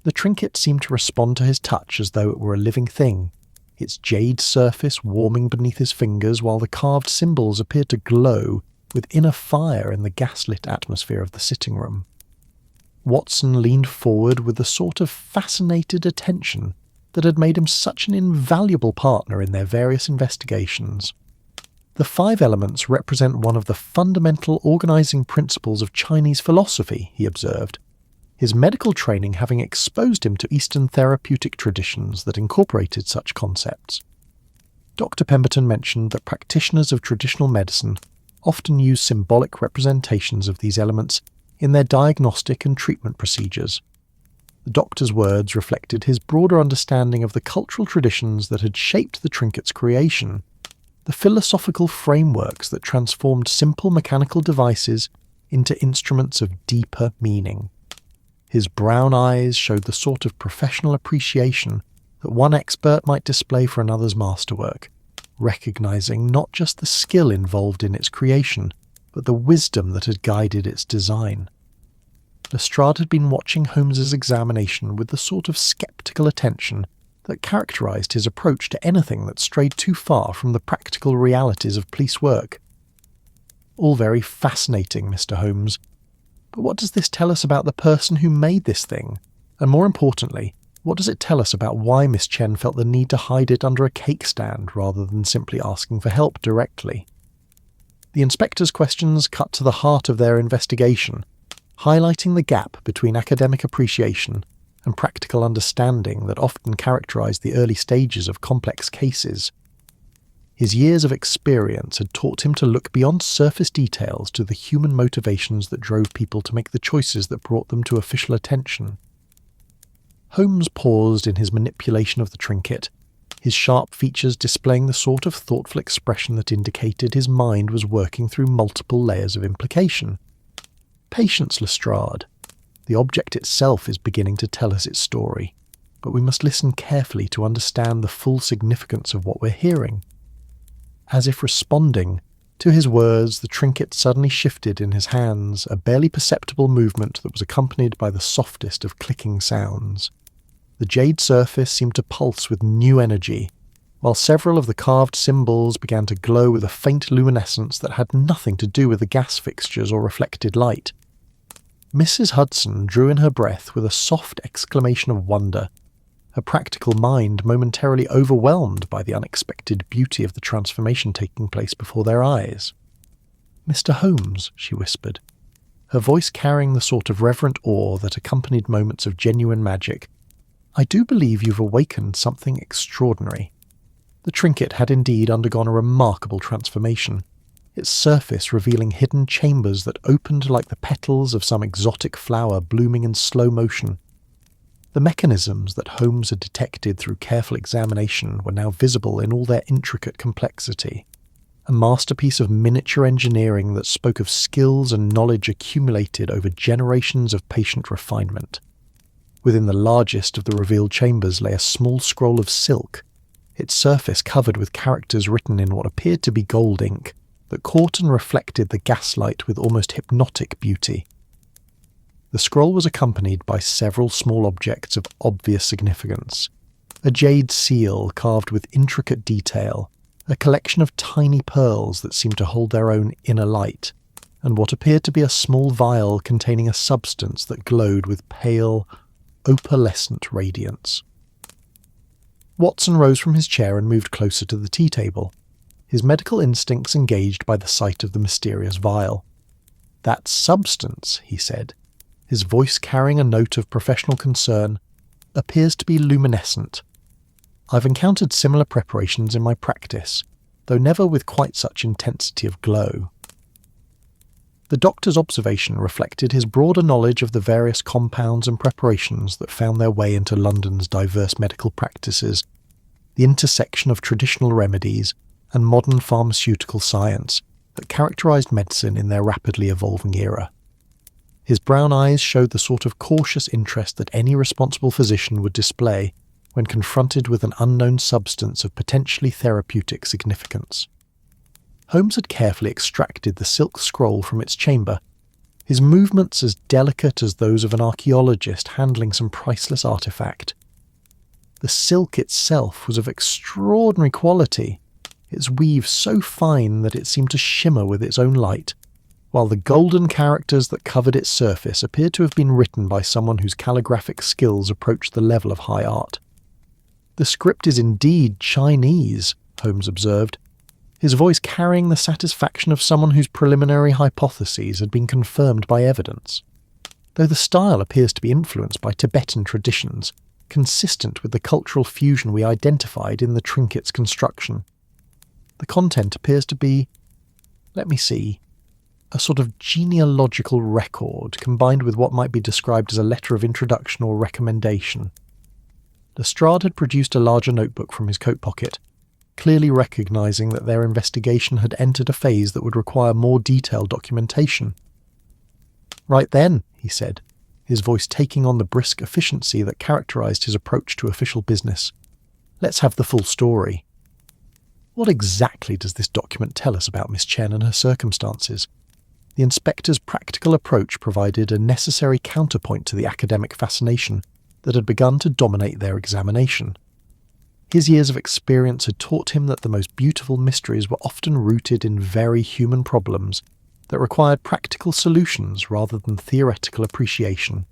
The trinket seemed to respond to his touch as though it were a living thing, its jade surface warming beneath his fingers while the carved symbols appeared to glow with inner fire in the gaslit atmosphere of the sitting room. Watson leaned forward with the sort of fascinated attention that had made him such an invaluable partner in their various investigations. "The 5 elements represent one of the fundamental organising principles of Chinese philosophy," he observed, his medical training having exposed him to Eastern therapeutic traditions that incorporated such concepts. Dr. Pemberton mentioned that practitioners of traditional medicine often use symbolic representations of these elements in their diagnostic and treatment procedures. The doctor's words reflected his broader understanding of the cultural traditions that had shaped the trinket's creation, the philosophical frameworks that transformed simple mechanical devices into instruments of deeper meaning. His brown eyes showed the sort of professional appreciation that one expert might display for another's masterwork, recognizing not just the skill involved in its creation, but the wisdom that had guided its design. Lestrade had been watching Holmes's examination with the sort of sceptical attention that characterized his approach to anything that strayed too far from the practical realities of police work. "All very fascinating, Mr. Holmes. But what does this tell us about the person who made this thing? And more importantly, what does it tell us about why Miss Chen felt the need to hide it under a cake stand rather than simply asking for help directly?" The inspector's questions cut to the heart of their investigation, highlighting the gap between academic appreciation and practical understanding that often characterized the early stages of complex cases. His years of experience had taught him to look beyond surface details to the human motivations that drove people to make the choices that brought them to official attention. Holmes paused in his manipulation of the trinket, his sharp features displaying the sort of thoughtful expression that indicated his mind was working through multiple layers of implication. Patience, Lestrade. The object itself is beginning to tell us its story, but we must listen carefully to understand the full significance of what we're hearing. As if responding to his words, the trinket suddenly shifted in his hands, a barely perceptible movement that was accompanied by the softest of clicking sounds. The jade surface seemed to pulse with new energy, while several of the carved symbols began to glow with a faint luminescence that had nothing to do with the gas fixtures or reflected light. Mrs. Hudson drew in her breath with a soft exclamation of wonder, her practical mind momentarily overwhelmed by the unexpected beauty of the transformation taking place before their eyes. "Mr. Holmes," she whispered, her voice carrying the sort of reverent awe that accompanied moments of genuine magic, "I do believe you've awakened something extraordinary." The trinket had indeed undergone a remarkable transformation, its surface revealing hidden chambers that opened like the petals of some exotic flower blooming in slow motion. The mechanisms that Holmes had detected through careful examination were now visible in all their intricate complexity, a masterpiece of miniature engineering that spoke of skills and knowledge accumulated over generations of patient refinement. Within the largest of the revealed chambers lay a small scroll of silk, its surface covered with characters written in what appeared to be gold ink that caught and reflected the gaslight with almost hypnotic beauty. The scroll was accompanied by several small objects of obvious significance: a jade seal carved with intricate detail, a collection of tiny pearls that seemed to hold their own inner light, and what appeared to be a small vial containing a substance that glowed with pale, opalescent radiance. Watson rose from his chair and moved closer to the tea table, his medical instincts engaged by the sight of the mysterious vial. "That substance," he said, his voice carrying a note of professional concern, "appears to be luminescent. I've encountered similar preparations in my practice, though never with quite such intensity of glow." The doctor's observation reflected his broader knowledge of the various compounds and preparations that found their way into London's diverse medical practices, the intersection of traditional remedies and modern pharmaceutical science that characterized medicine in their rapidly evolving era. His brown eyes showed the sort of cautious interest that any responsible physician would display when confronted with an unknown substance of potentially therapeutic significance. Holmes had carefully extracted the silk scroll from its chamber, his movements as delicate as those of an archaeologist handling some priceless artifact. The silk itself was of extraordinary quality, its weave so fine that it seemed to shimmer with its own light, while the golden characters that covered its surface appeared to have been written by someone whose calligraphic skills approached the level of high art. "The script is indeed Chinese," Holmes observed, his voice carrying the satisfaction of someone whose preliminary hypotheses had been confirmed by evidence. "Though the style appears to be influenced by Tibetan traditions, consistent with the cultural fusion we identified in the trinket's construction. The content appears to be, a sort of genealogical record combined with what might be described as a letter of introduction or recommendation." Lestrade had produced a larger notebook from his coat pocket, clearly recognizing that their investigation had entered a phase that would require more detailed documentation. "Right then," he said, his voice taking on the brisk efficiency that characterized his approach to official business. "Let's have the full story. What exactly does this document tell us about Miss Chen and her circumstances?" The inspector's practical approach provided a necessary counterpoint to the academic fascination that had begun to dominate their examination. His years of experience had taught him that the most beautiful mysteries were often rooted in very human problems that required practical solutions rather than theoretical appreciation.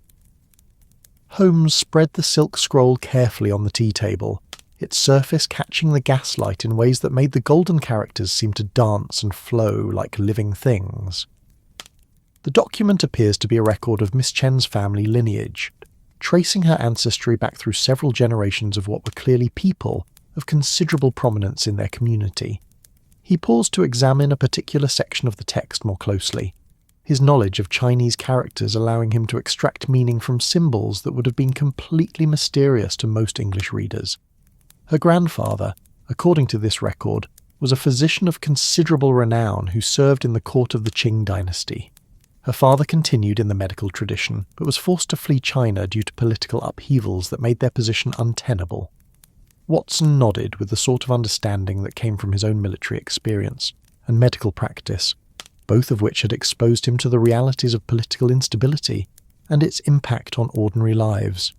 Holmes spread the silk scroll carefully on the tea table, its surface catching the gaslight in ways that made the golden characters seem to dance and flow like living things. The document appears to be a record of Miss Chen's family lineage, tracing her ancestry back through several generations of what were clearly people of considerable prominence in their community. He paused to examine a particular section of the text more closely, his knowledge of Chinese characters allowing him to extract meaning from symbols that would have been completely mysterious to most English readers. Her grandfather, according to this record, was a physician of considerable renown who served in the court of the Qing dynasty. Her father continued in the medical tradition, but was forced to flee China due to political upheavals that made their position untenable. Watson nodded with the sort of understanding that came from his own military experience and medical practice, both of which had exposed him to the realities of political instability and its impact on ordinary lives.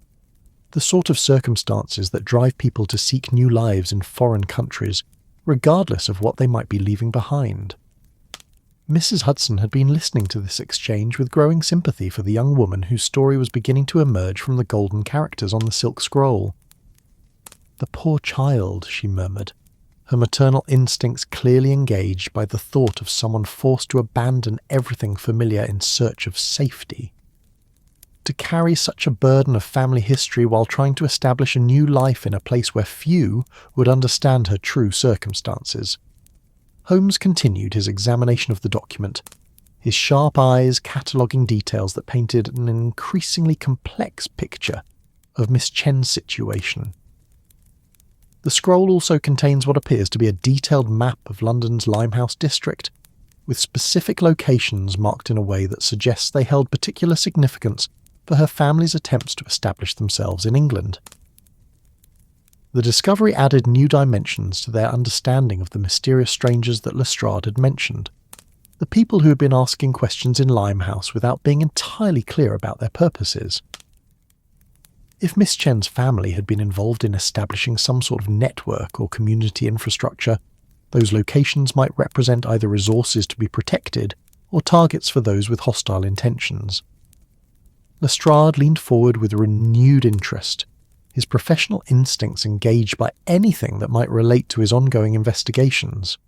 The sort of circumstances that drive people to seek new lives in foreign countries, regardless of what they might be leaving behind. Mrs. Hudson had been listening to this exchange with growing sympathy for the young woman whose story was beginning to emerge from the golden characters on the silk scroll. "The poor child," she murmured, her maternal instincts clearly engaged by the thought of someone forced to abandon everything familiar in search of safety. To carry such a burden of family history while trying to establish a new life in a place where few would understand her true circumstances. Holmes continued his examination of the document, his sharp eyes cataloguing details that painted an increasingly complex picture of Miss Chen's situation. The scroll also contains what appears to be a detailed map of London's Limehouse district, with specific locations marked in a way that suggests they held particular significance for her family's attempts to establish themselves in England. The discovery added new dimensions to their understanding of the mysterious strangers that Lestrade had mentioned, the people who had been asking questions in Limehouse without being entirely clear about their purposes. If Miss Chen's family had been involved in establishing some sort of network or community infrastructure, those locations might represent either resources to be protected or targets for those with hostile intentions. Lestrade leaned forward with renewed interest, his professional instincts engaged by anything that might relate to his ongoing investigations.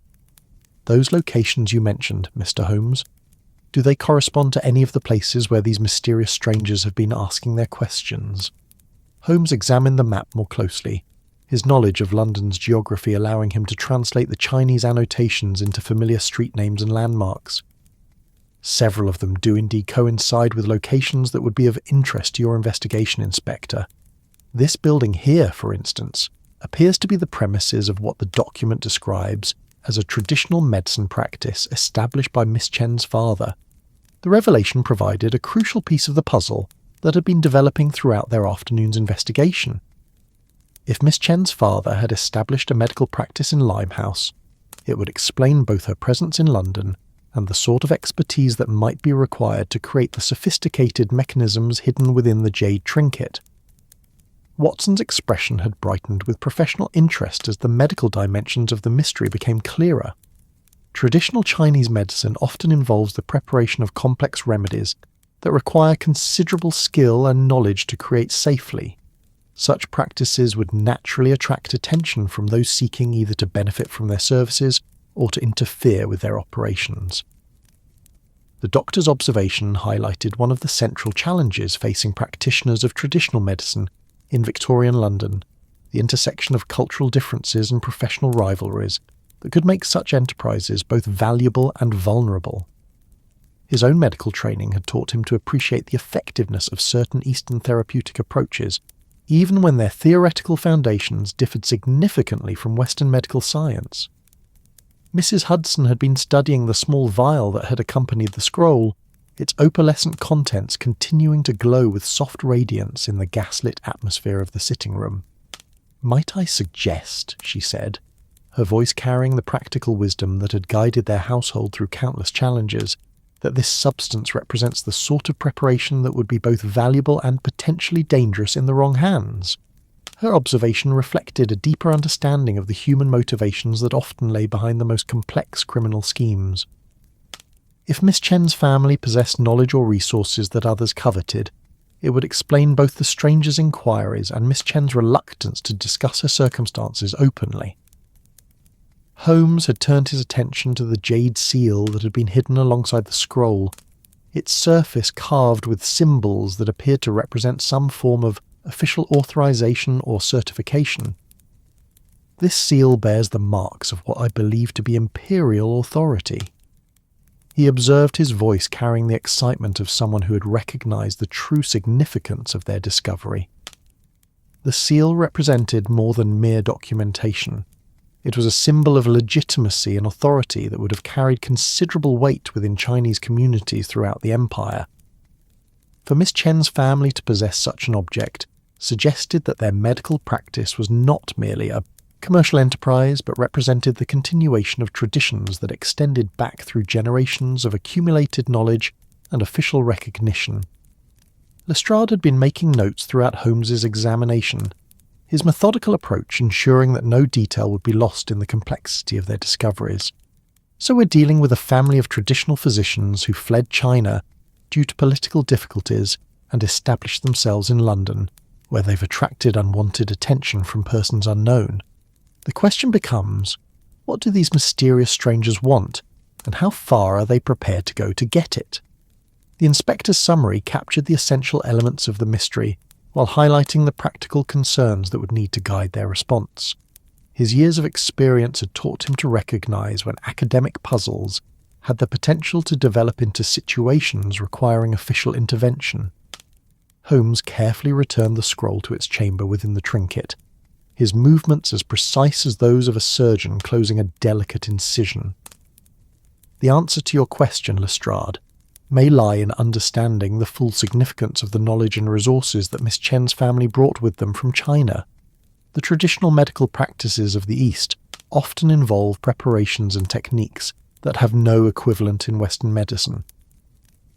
"Those locations you mentioned, Mr. Holmes, do they correspond to any of the places where these mysterious strangers have been asking their questions?" Holmes examined the map more closely, his knowledge of London's geography allowing him to translate the Chinese annotations into familiar street names and landmarks. "Several of them do indeed coincide with locations that would be of interest to your investigation, Inspector. This building here, for instance, appears to be the premises of what the document describes as a traditional medicine practice established by Miss Chen's father. The revelation provided a crucial piece of the puzzle that had been developing throughout their afternoon's investigation. If Miss Chen's father had established a medical practice in Limehouse, it would explain both her presence in London and the sort of expertise that might be required to create the sophisticated mechanisms hidden within the jade trinket. Watson's expression had brightened with professional interest as the medical dimensions of the mystery became clearer. Traditional Chinese medicine often involves the preparation of complex remedies that require considerable skill and knowledge to create safely. Such practices would naturally attract attention from those seeking either to benefit from their services or to interfere with their operations. The doctor's observation highlighted one of the central challenges facing practitioners of traditional medicine in Victorian London, the intersection of cultural differences and professional rivalries that could make such enterprises both valuable and vulnerable. His own medical training had taught him to appreciate the effectiveness of certain Eastern therapeutic approaches, even when their theoretical foundations differed significantly from Western medical science. Mrs. Hudson had been studying the small vial that had accompanied the scroll, its opalescent contents continuing to glow with soft radiance in the gaslit atmosphere of the sitting room. "Might I suggest," she said, her voice carrying the practical wisdom that had guided their household through countless challenges, that this substance represents the sort of preparation that would be both valuable and potentially dangerous in the wrong hands? Her observation reflected a deeper understanding of the human motivations that often lay behind the most complex criminal schemes. If Miss Chen's family possessed knowledge or resources that others coveted, It would explain both the stranger's inquiries and Miss Chen's reluctance to discuss her circumstances openly. Holmes had turned his attention to the jade seal that had been hidden alongside the scroll, its surface carved with symbols that appeared to represent some form of official authorization or certification. This seal bears the marks of what I believe to be imperial authority. He observed his voice carrying the excitement of someone who had recognized the true significance of their discovery. The seal represented more than mere documentation. It was a symbol of legitimacy and authority that would have carried considerable weight within Chinese communities throughout the empire. For Miss Chen's family to possess such an object suggested that their medical practice was not merely a commercial enterprise, but represented the continuation of traditions that extended back through generations of accumulated knowledge and official recognition. Lestrade had been making notes throughout Holmes's examination, his methodical approach ensuring that no detail would be lost in the complexity of their discoveries. So we're dealing with a family of traditional physicians who fled China due to political difficulties and established themselves in London, where they've attracted unwanted attention from persons unknown. The question becomes, what do these mysterious strangers want, and how far are they prepared to go to get it? The inspector's summary captured the essential elements of the mystery, while highlighting the practical concerns that would need to guide their response. His years of experience had taught him to recognise when academic puzzles had the potential to develop into situations requiring official intervention. Holmes carefully returned the scroll to its chamber within the trinket, his movements as precise as those of a surgeon closing a delicate incision. The answer to your question, Lestrade, may lie in understanding the full significance of the knowledge and resources that Miss Chen's family brought with them from China. The traditional medical practices of the East often involve preparations and techniques that have no equivalent in Western medicine.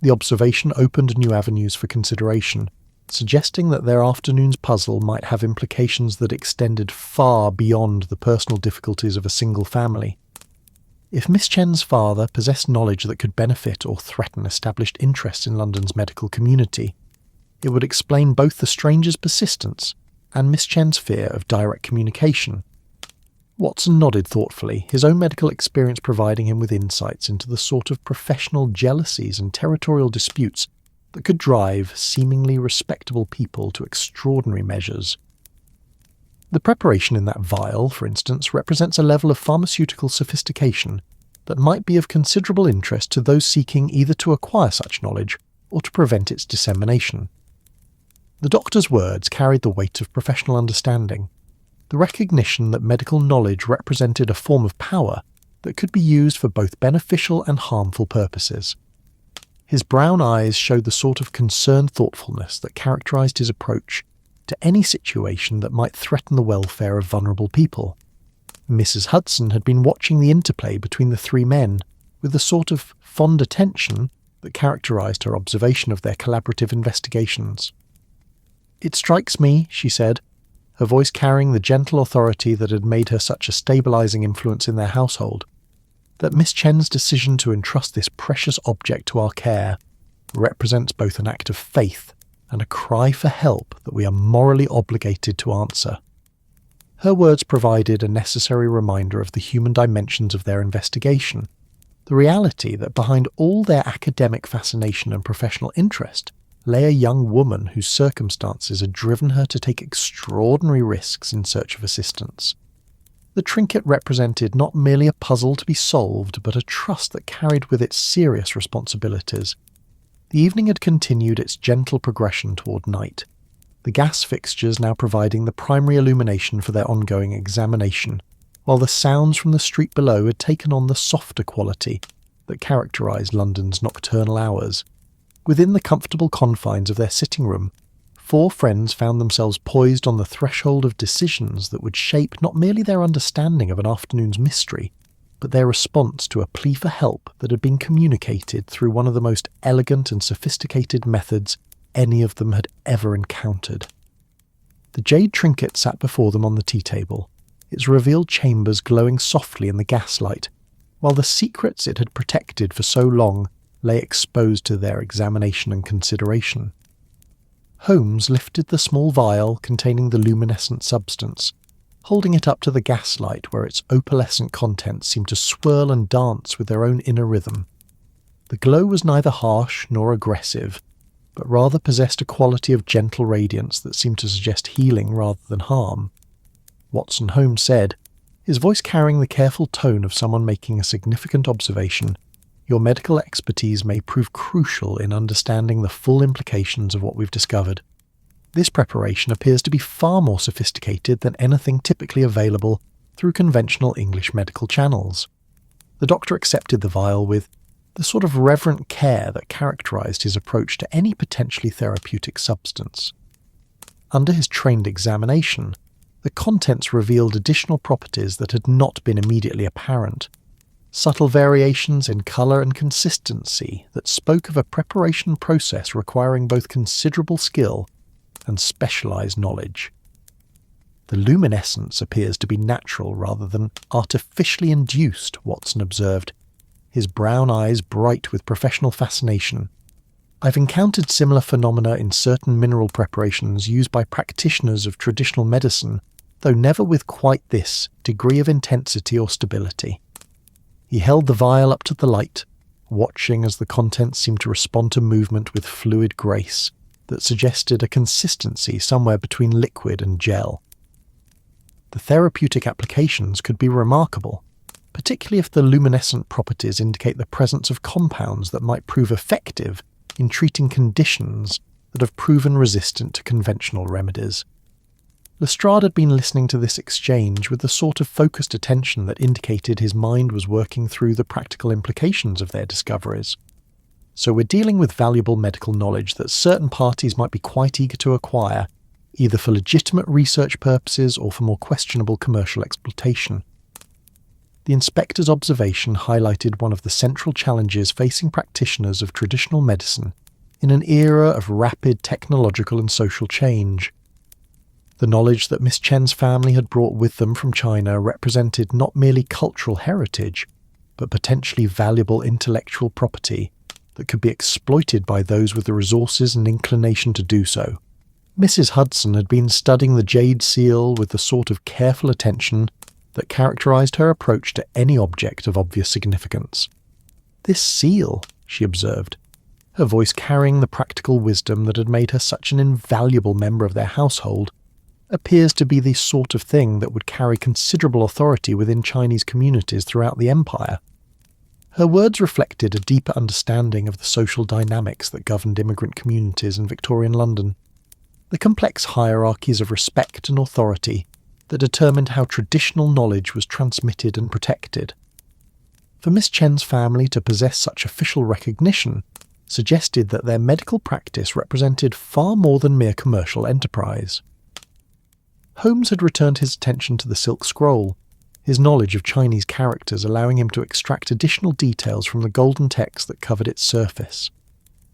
The observation opened new avenues for consideration, suggesting that their afternoon's puzzle might have implications that extended far beyond the personal difficulties of a single family. If Miss Chen's father possessed knowledge that could benefit or threaten established interests in London's medical community, it would explain both the stranger's persistence and Miss Chen's fear of direct communication. Watson nodded thoughtfully, his own medical experience providing him with insights into the sort of professional jealousies and territorial disputes that could drive seemingly respectable people to extraordinary measures. The preparation in that vial, for instance, represents a level of pharmaceutical sophistication that might be of considerable interest to those seeking either to acquire such knowledge or to prevent its dissemination. The doctor's words carried the weight of professional understanding, the recognition that medical knowledge represented a form of power that could be used for both beneficial and harmful purposes. His brown eyes showed the sort of concerned thoughtfulness that characterized his approach to any situation that might threaten the welfare of vulnerable people. Mrs. Hudson had been watching the interplay between the three men with the sort of fond attention that characterized her observation of their collaborative investigations. "It strikes me," she said, her voice carrying the gentle authority that had made her such a stabilizing influence in their household, that Miss Chen's decision to entrust this precious object to our care represents both an act of faith and a cry for help that we are morally obligated to answer. Her words provided a necessary reminder of the human dimensions of their investigation, the reality that behind all their academic fascination and professional interest lay a young woman whose circumstances had driven her to take extraordinary risks in search of assistance. The trinket represented not merely a puzzle to be solved, but a trust that carried with it serious responsibilities. The evening had continued its gentle progression toward night, the gas fixtures now providing the primary illumination for their ongoing examination, while the sounds from the street below had taken on the softer quality that characterised London's nocturnal hours. Within the comfortable confines of their sitting room, four friends found themselves poised on the threshold of decisions that would shape not merely their understanding of an afternoon's mystery, but their response to a plea for help that had been communicated through one of the most elegant and sophisticated methods any of them had ever encountered. The jade trinket sat before them on the tea table, its revealed chambers glowing softly in the gaslight, while the secrets it had protected for so long lay exposed to their examination and consideration. Holmes lifted the small vial containing the luminescent substance, holding it up to the gaslight where its opalescent contents seemed to swirl and dance with their own inner rhythm. The glow was neither harsh nor aggressive, but rather possessed a quality of gentle radiance that seemed to suggest healing rather than harm. Watson Holmes said, his voice carrying the careful tone of someone making a significant observation, "Your medical expertise may prove crucial in understanding the full implications of what we've discovered. This preparation appears to be far more sophisticated than anything typically available through conventional English medical channels." The doctor accepted the vial with the sort of reverent care that characterized his approach to any potentially therapeutic substance. Under his trained examination, the contents revealed additional properties that had not been immediately apparent. Subtle variations in colour and consistency that spoke of a preparation process requiring both considerable skill and specialised knowledge. The luminescence appears to be natural rather than artificially induced, Watson observed, his brown eyes bright with professional fascination. "I've encountered similar phenomena in certain mineral preparations used by practitioners of traditional medicine, though never with quite this degree of intensity or stability." He held the vial up to the light, watching as the contents seemed to respond to movement with fluid grace that suggested a consistency somewhere between liquid and gel. The therapeutic applications could be remarkable, particularly if the luminescent properties indicate the presence of compounds that might prove effective in treating conditions that have proven resistant to conventional remedies. Lestrade had been listening to this exchange with the sort of focused attention that indicated his mind was working through the practical implications of their discoveries. "So we're dealing with valuable medical knowledge that certain parties might be quite eager to acquire, either for legitimate research purposes or for more questionable commercial exploitation." The inspector's observation highlighted one of the central challenges facing practitioners of traditional medicine in an era of rapid technological and social change. The knowledge that Miss Chen's family had brought with them from China represented not merely cultural heritage, but potentially valuable intellectual property that could be exploited by those with the resources and inclination to do so. Mrs. Hudson had been studying the jade seal with the sort of careful attention that characterized her approach to any object of obvious significance. "This seal," she observed, her voice carrying the practical wisdom that had made her such an invaluable member of their household, "appears to be the sort of thing that would carry considerable authority within Chinese communities throughout the empire." Her words reflected a deeper understanding of the social dynamics that governed immigrant communities in Victorian London, the complex hierarchies of respect and authority that determined how traditional knowledge was transmitted and protected. For Miss Chen's family to possess such official recognition suggested that their medical practice represented far more than mere commercial enterprise. Holmes had returned his attention to the silk scroll, his knowledge of Chinese characters allowing him to extract additional details from the golden text that covered its surface.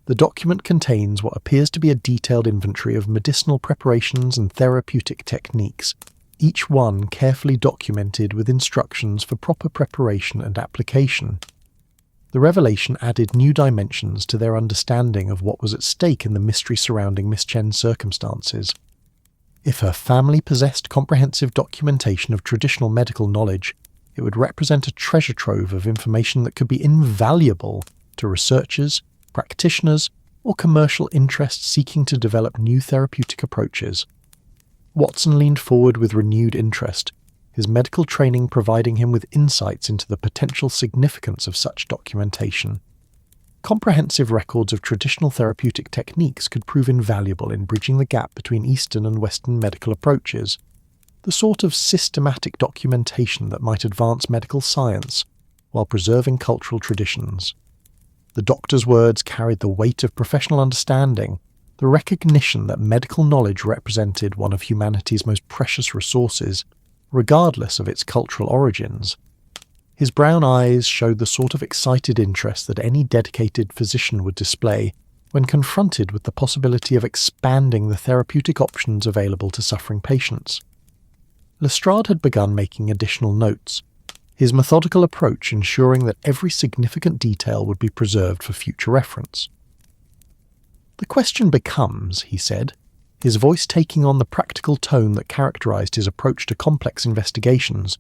The document contains what appears to be a detailed inventory of medicinal preparations and therapeutic techniques, each one carefully documented with instructions for proper preparation and application. The revelation added new dimensions to their understanding of what was at stake in the mystery surrounding Miss Chen's circumstances. If her family possessed comprehensive documentation of traditional medical knowledge, it would represent a treasure trove of information that could be invaluable to researchers, practitioners, or commercial interests seeking to develop new therapeutic approaches. Watson leaned forward with renewed interest, his medical training providing him with insights into the potential significance of such documentation. Comprehensive records of traditional therapeutic techniques could prove invaluable in bridging the gap between Eastern and Western medical approaches, the sort of systematic documentation that might advance medical science while preserving cultural traditions. The doctor's words carried the weight of professional understanding, the recognition that medical knowledge represented one of humanity's most precious resources, regardless of its cultural origins. His brown eyes showed the sort of excited interest that any dedicated physician would display when confronted with the possibility of expanding the therapeutic options available to suffering patients. Lestrade had begun making additional notes, his methodical approach ensuring that every significant detail would be preserved for future reference. The question becomes, he said, his voice taking on the practical tone that characterized his approach to complex investigations,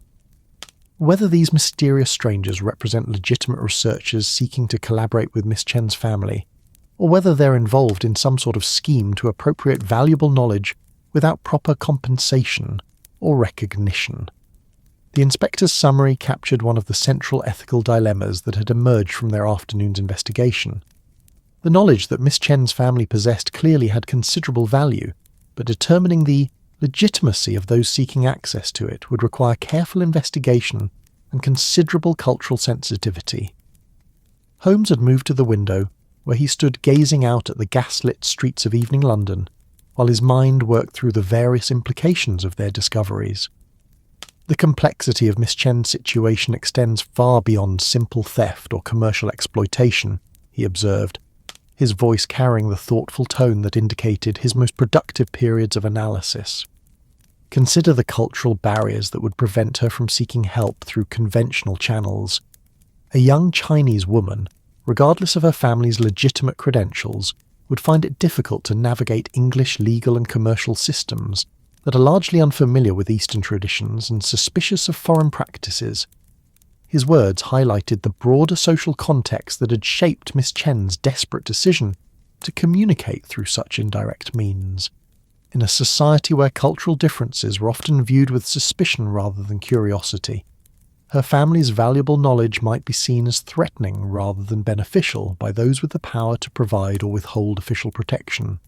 whether these mysterious strangers represent legitimate researchers seeking to collaborate with Miss Chen's family, or whether they're involved in some sort of scheme to appropriate valuable knowledge without proper compensation or recognition. The inspector's summary captured one of the central ethical dilemmas that had emerged from their afternoon's investigation. The knowledge that Miss Chen's family possessed clearly had considerable value, but determining the legitimacy of those seeking access to it would require careful investigation and considerable cultural sensitivity. Holmes had moved to the window, where he stood gazing out at the gas-lit streets of evening London, while his mind worked through the various implications of their discoveries. The complexity of Miss Chen's situation extends far beyond simple theft or commercial exploitation, he observed, his voice carrying the thoughtful tone that indicated his most productive periods of analysis. Consider the cultural barriers that would prevent her from seeking help through conventional channels. A young Chinese woman, regardless of her family's legitimate credentials, would find it difficult to navigate English legal and commercial systems that are largely unfamiliar with Eastern traditions and suspicious of foreign practices. His words highlighted the broader social context that had shaped Miss Chen's desperate decision to communicate through such indirect means. In a society where cultural differences were often viewed with suspicion rather than curiosity, her family's valuable knowledge might be seen as threatening rather than beneficial by those with the power to provide or withhold official protection.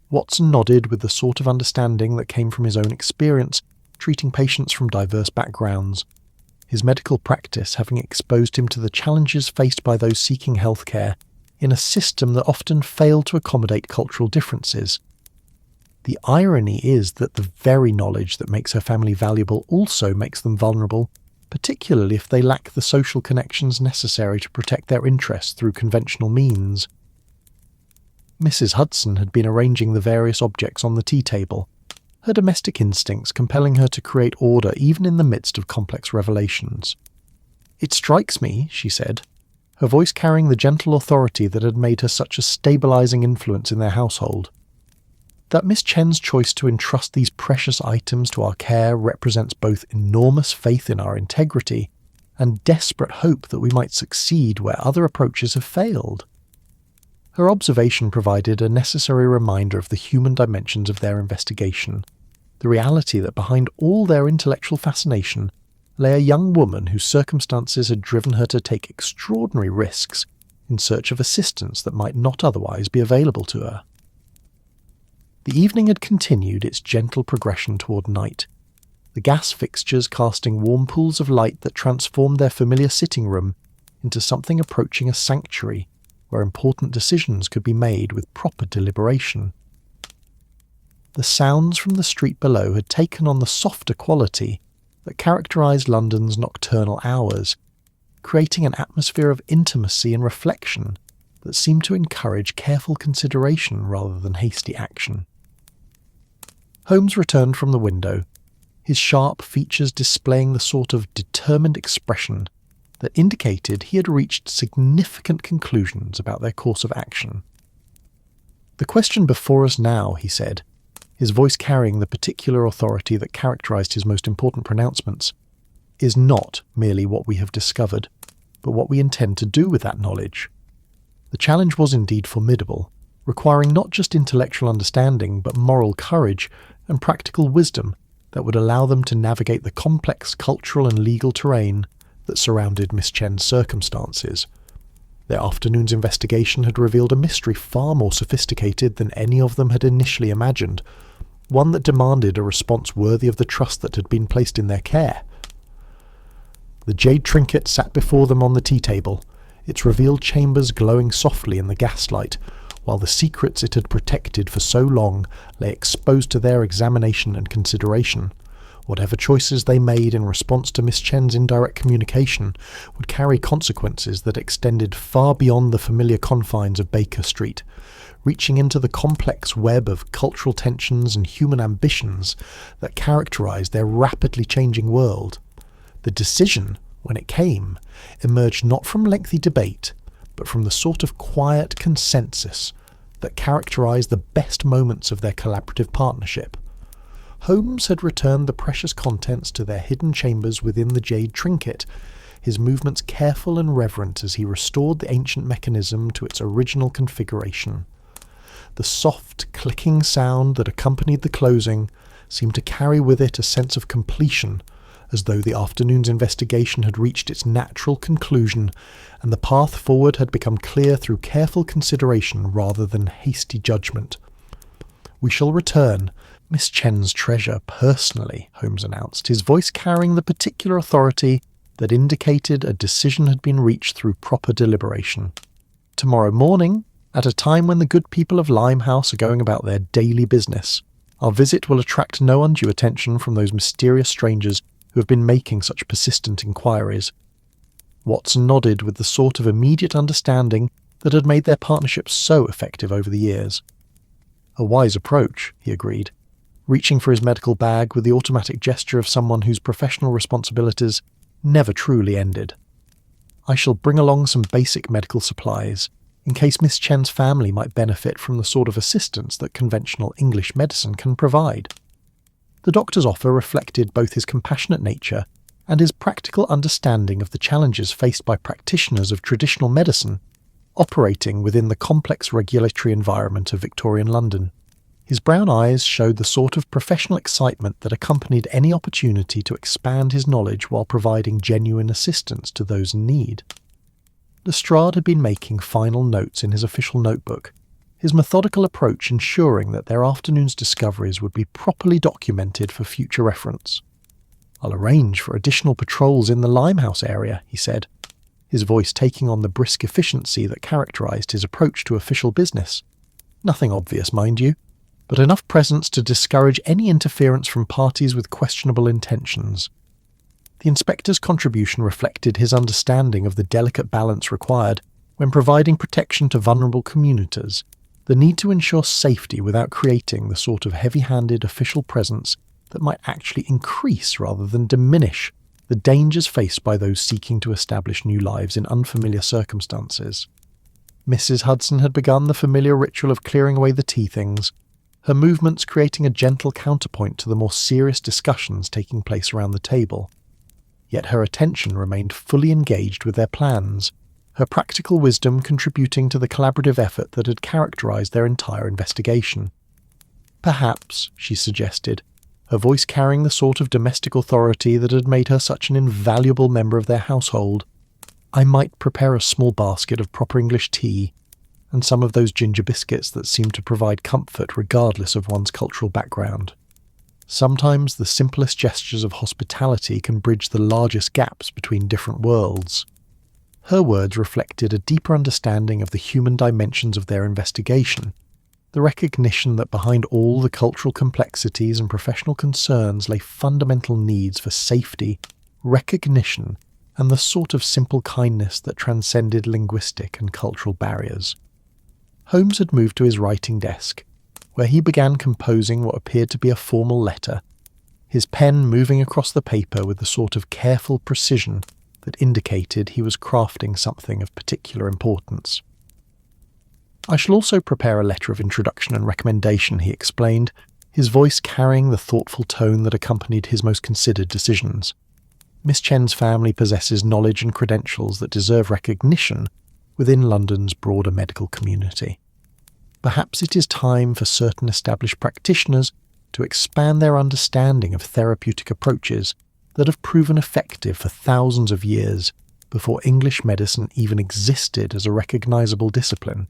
Watson nodded with the sort of understanding that came from his own experience treating patients from diverse backgrounds, his medical practice having exposed him to the challenges faced by those seeking healthcare in a system that often failed to accommodate cultural differences. The irony is that the very knowledge that makes her family valuable also makes them vulnerable, particularly if they lack the social connections necessary to protect their interests through conventional means. Mrs. Hudson had been arranging the various objects on the tea table, her domestic instincts compelling her to create order even in the midst of complex revelations. "It strikes me," she said, her voice carrying the gentle authority that had made her such a stabilizing influence in their household, that Miss Chen's choice to entrust these precious items to our care represents both enormous faith in our integrity and desperate hope that we might succeed where other approaches have failed. Her observation provided a necessary reminder of the human dimensions of their investigation, the reality that behind all their intellectual fascination lay a young woman whose circumstances had driven her to take extraordinary risks in search of assistance that might not otherwise be available to her. The evening had continued its gentle progression toward night, the gas fixtures casting warm pools of light that transformed their familiar sitting room into something approaching a sanctuary where important decisions could be made with proper deliberation. The sounds from the street below had taken on the softer quality that characterized London's nocturnal hours, creating an atmosphere of intimacy and reflection that seemed to encourage careful consideration rather than hasty action. Holmes returned from the window, his sharp features displaying the sort of determined expression that indicated he had reached significant conclusions about their course of action. "The question before us now," he said, his voice carrying the particular authority that characterized his most important pronouncements, "is not merely what we have discovered, but what we intend to do with that knowledge." The challenge was indeed formidable, requiring not just intellectual understanding but moral courage and practical wisdom that would allow them to navigate the complex cultural and legal terrain that surrounded Miss Chen's circumstances. Their afternoon's investigation had revealed a mystery far more sophisticated than any of them had initially imagined, one that demanded a response worthy of the trust that had been placed in their care. The jade trinket sat before them on the tea table, its revealed chambers glowing softly in the gaslight, while the secrets it had protected for so long lay exposed to their examination and consideration. Whatever choices they made in response to Miss Chen's indirect communication would carry consequences that extended far beyond the familiar confines of Baker Street, reaching into the complex web of cultural tensions and human ambitions that characterized their rapidly changing world. The decision, when it came, emerged not from lengthy debate, but from the sort of quiet consensus that characterised the best moments of their collaborative partnership. Holmes had returned the precious contents to their hidden chambers within the jade trinket, his movements careful and reverent as he restored the ancient mechanism to its original configuration. The soft, clicking sound that accompanied the closing seemed to carry with it a sense of completion, as though the afternoon's investigation had reached its natural conclusion and the path forward had become clear through careful consideration rather than hasty judgment. "We shall return Miss Chen's treasure personally," Holmes announced, his voice carrying the particular authority that indicated a decision had been reached through proper deliberation. "Tomorrow morning, at a time when the good people of Limehouse are going about their daily business, our visit will attract no undue attention from those mysterious strangers who have been making such persistent inquiries." Watson nodded with the sort of immediate understanding that had made their partnership so effective over the years. "A wise approach," he agreed, reaching for his medical bag with the automatic gesture of someone whose professional responsibilities never truly ended. "I shall bring along some basic medical supplies, in case Miss Chen's family might benefit from the sort of assistance that conventional English medicine can provide." The doctor's offer reflected both his compassionate nature and his practical understanding of the challenges faced by practitioners of traditional medicine operating within the complex regulatory environment of Victorian London. His brown eyes showed the sort of professional excitement that accompanied any opportunity to expand his knowledge while providing genuine assistance to those in need. Lestrade had been making final notes in his official notebook, his methodical approach ensuring that their afternoon's discoveries would be properly documented for future reference. "I'll arrange for additional patrols in the Limehouse area," he said, his voice taking on the brisk efficiency that characterised his approach to official business. "Nothing obvious, mind you, but enough presence to discourage any interference from parties with questionable intentions." The inspector's contribution reflected his understanding of the delicate balance required when providing protection to vulnerable commuters, the need to ensure safety without creating the sort of heavy-handed official presence that might actually increase rather than diminish the dangers faced by those seeking to establish new lives in unfamiliar circumstances. Mrs. Hudson had begun the familiar ritual of clearing away the tea things, her movements creating a gentle counterpoint to the more serious discussions taking place around the table. Yet her attention remained fully engaged with their plans, her practical wisdom contributing to the collaborative effort that had characterized their entire investigation. "Perhaps," she suggested, her voice carrying the sort of domestic authority that had made her such an invaluable member of their household, "I might prepare a small basket of proper English tea, and some of those ginger biscuits that seem to provide comfort regardless of one's cultural background. Sometimes the simplest gestures of hospitality can bridge the largest gaps between different worlds." Her words reflected a deeper understanding of the human dimensions of their investigation, the recognition that behind all the cultural complexities and professional concerns lay fundamental needs for safety, recognition, and the sort of simple kindness that transcended linguistic and cultural barriers. Holmes had moved to his writing desk, where he began composing what appeared to be a formal letter, his pen moving across the paper with the sort of careful precision that indicated he was crafting something of particular importance. "I shall also prepare a letter of introduction and recommendation," he explained, his voice carrying the thoughtful tone that accompanied his most considered decisions. "Miss Chen's family possesses knowledge and credentials that deserve recognition within London's broader medical community. Perhaps it is time for certain established practitioners to expand their understanding of therapeutic approaches that have proven effective for thousands of years before English medicine even existed as a recognizable discipline."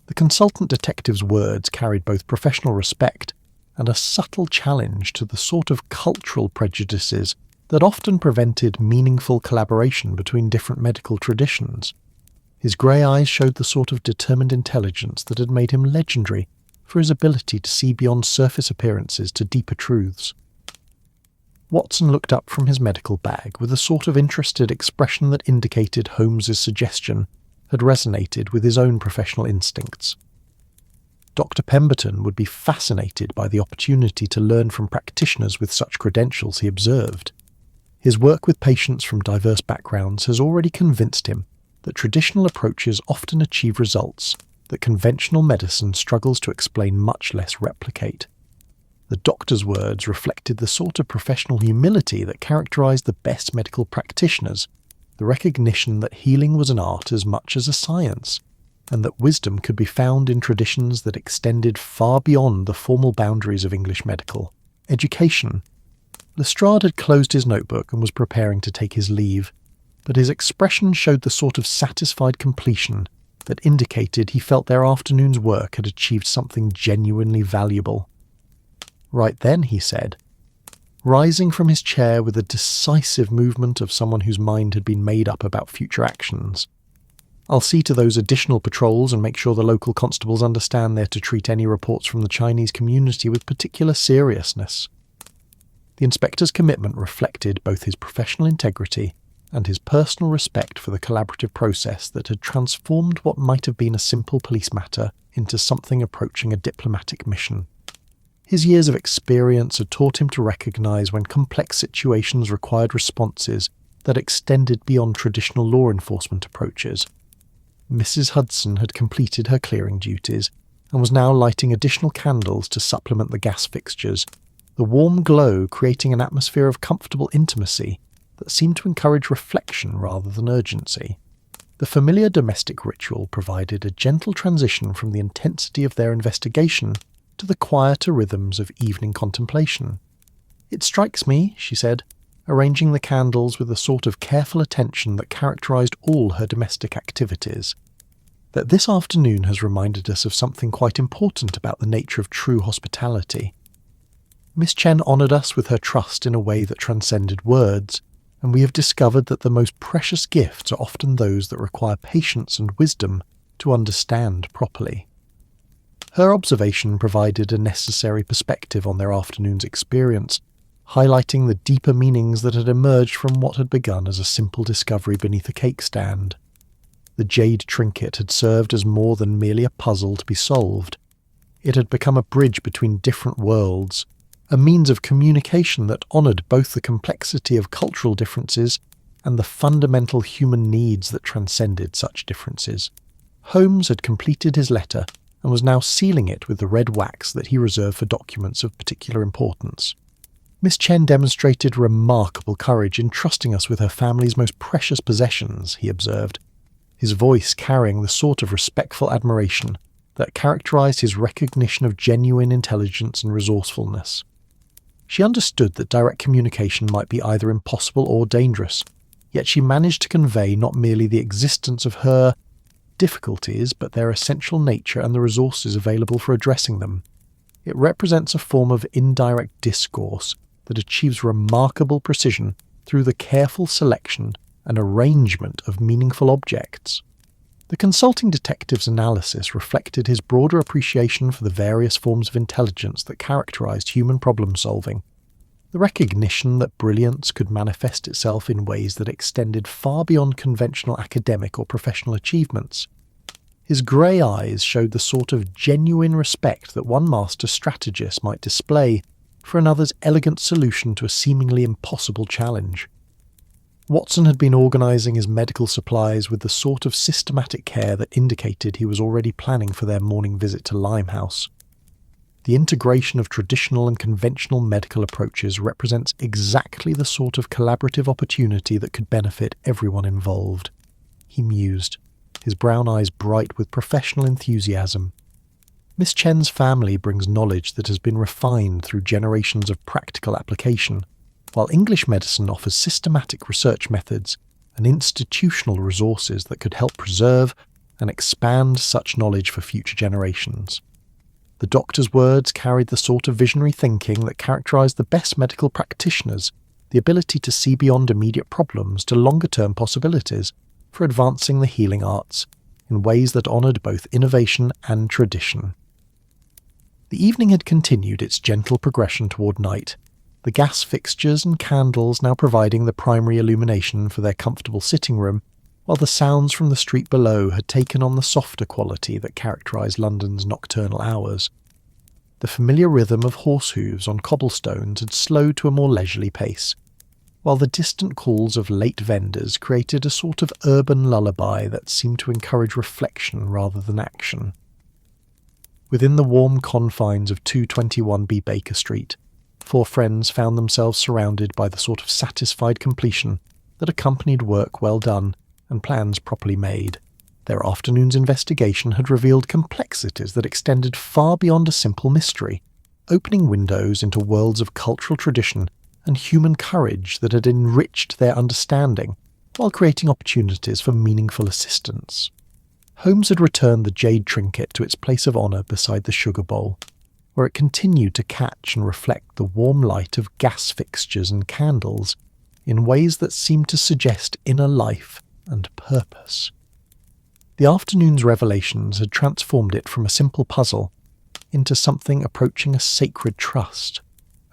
The consultant detective's words carried both professional respect and a subtle challenge to the sort of cultural prejudices that often prevented meaningful collaboration between different medical traditions. His grey eyes showed the sort of determined intelligence that had made him legendary for his ability to see beyond surface appearances to deeper truths. Watson looked up from his medical bag with a sort of interested expression that indicated Holmes's suggestion had resonated with his own professional instincts. Dr. Pemberton would be fascinated by the opportunity to learn from practitioners with such credentials, he observed. His work with patients from diverse backgrounds has already convinced him that traditional approaches often achieve results that conventional medicine struggles to explain, much less replicate. The doctor's words reflected the sort of professional humility that characterized the best medical practitioners, the recognition that healing was an art as much as a science, and that wisdom could be found in traditions that extended far beyond the formal boundaries of English medical education. Lestrade had closed his notebook and was preparing to take his leave, but his expression showed the sort of satisfied completion that indicated he felt their afternoon's work had achieved something genuinely valuable. "Right then," he said, rising from his chair with a decisive movement of someone whose mind had been made up about future actions. "I'll see to those additional patrols and make sure the local constables understand they're to treat any reports from the Chinese community with particular seriousness." The inspector's commitment reflected both his professional integrity and his personal respect for the collaborative process that had transformed what might have been a simple police matter into something approaching a diplomatic mission. His years of experience had taught him to recognize when complex situations required responses that extended beyond traditional law enforcement approaches. Mrs. Hudson had completed her clearing duties and was now lighting additional candles to supplement the gas fixtures, the warm glow creating an atmosphere of comfortable intimacy that seemed to encourage reflection rather than urgency. The familiar domestic ritual provided a gentle transition from the intensity of their investigation to the quieter rhythms of evening contemplation. "It strikes me," she said, arranging the candles with a sort of careful attention that characterized all her domestic activities, "that this afternoon has reminded us of something quite important about the nature of true hospitality. Miss Chen honoured us with her trust in a way that transcended words, and we have discovered that the most precious gifts are often those that require patience and wisdom to understand properly." Her observation provided a necessary perspective on their afternoon's experience, highlighting the deeper meanings that had emerged from what had begun as a simple discovery beneath a cake stand. The jade trinket had served as more than merely a puzzle to be solved. It had become a bridge between different worlds, a means of communication that honoured both the complexity of cultural differences and the fundamental human needs that transcended such differences. Holmes had completed his letter and was now sealing it with the red wax that he reserved for documents of particular importance. "Miss Chen demonstrated remarkable courage in trusting us with her family's most precious possessions," he observed, his voice carrying the sort of respectful admiration that characterized his recognition of genuine intelligence and resourcefulness. She understood that direct communication might be either impossible or dangerous, yet she managed to convey not merely the existence of her difficulties, but their essential nature and the resources available for addressing them. It represents a form of indirect discourse that achieves remarkable precision through the careful selection and arrangement of meaningful objects. The consulting detective's analysis reflected his broader appreciation for the various forms of intelligence that characterized human problem-solving, the recognition that brilliance could manifest itself in ways that extended far beyond conventional academic or professional achievements. His grey eyes showed the sort of genuine respect that one master strategist might display for another's elegant solution to a seemingly impossible challenge. Watson had been organising his medical supplies with the sort of systematic care that indicated he was already planning for their morning visit to Limehouse. The integration of traditional and conventional medical approaches represents exactly the sort of collaborative opportunity that could benefit everyone involved, he mused, his brown eyes bright with professional enthusiasm. Miss Chen's family brings knowledge that has been refined through generations of practical application, while English medicine offers systematic research methods and institutional resources that could help preserve and expand such knowledge for future generations. The doctor's words carried the sort of visionary thinking that characterized the best medical practitioners, the ability to see beyond immediate problems to longer-term possibilities for advancing the healing arts in ways that honoured both innovation and tradition. The evening had continued its gentle progression toward night, the gas fixtures and candles now providing the primary illumination for their comfortable sitting room, while the sounds from the street below had taken on the softer quality that characterised London's nocturnal hours. The familiar rhythm of horse hooves on cobblestones had slowed to a more leisurely pace. while the distant calls of late vendors created a sort of urban lullaby that seemed to encourage reflection rather than action. Within the warm confines of 221B Baker Street, four friends found themselves surrounded by the sort of satisfied completion that accompanied work well done and plans properly made. Their afternoon's investigation had revealed complexities that extended far beyond a simple mystery, opening windows into worlds of cultural tradition and human courage that had enriched their understanding while creating opportunities for meaningful assistance. Holmes had returned the jade trinket to its place of honour beside the sugar bowl, where it continued to catch and reflect the warm light of gas fixtures and candles in ways that seemed to suggest inner life and purpose. The afternoon's revelations had transformed it from a simple puzzle into something approaching a sacred trust,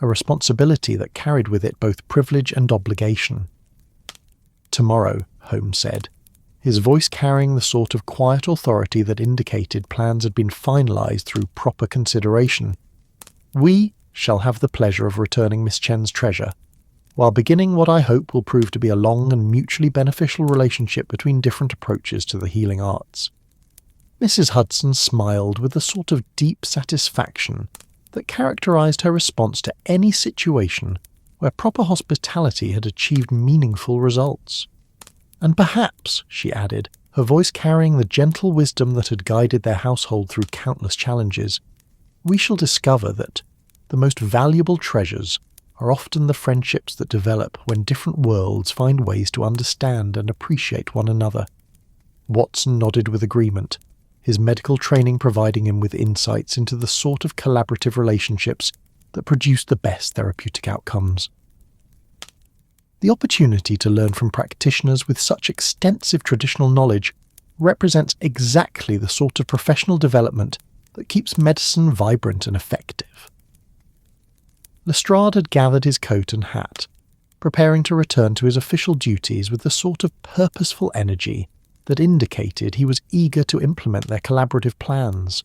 a responsibility that carried with it both privilege and obligation. "Tomorrow," Holmes said, his voice carrying the sort of quiet authority that indicated plans had been finalised through proper consideration, "we shall have the pleasure of returning Miss Chen's treasure, while beginning what I hope will prove to be a long and mutually beneficial relationship between different approaches to the healing arts." Mrs. Hudson smiled with a sort of deep satisfaction that characterised her response to any situation where proper hospitality had achieved meaningful results. "And perhaps," she added, her voice carrying the gentle wisdom that had guided their household through countless challenges, "we shall discover that the most valuable treasures are often the friendships that develop when different worlds find ways to understand and appreciate one another." Watson nodded with agreement, his medical training providing him with insights into the sort of collaborative relationships that produce the best therapeutic outcomes. The opportunity to learn from practitioners with such extensive traditional knowledge represents exactly the sort of professional development that keeps medicine vibrant and effective. Lestrade had gathered his coat and hat, preparing to return to his official duties with the sort of purposeful energy that indicated he was eager to implement their collaborative plans.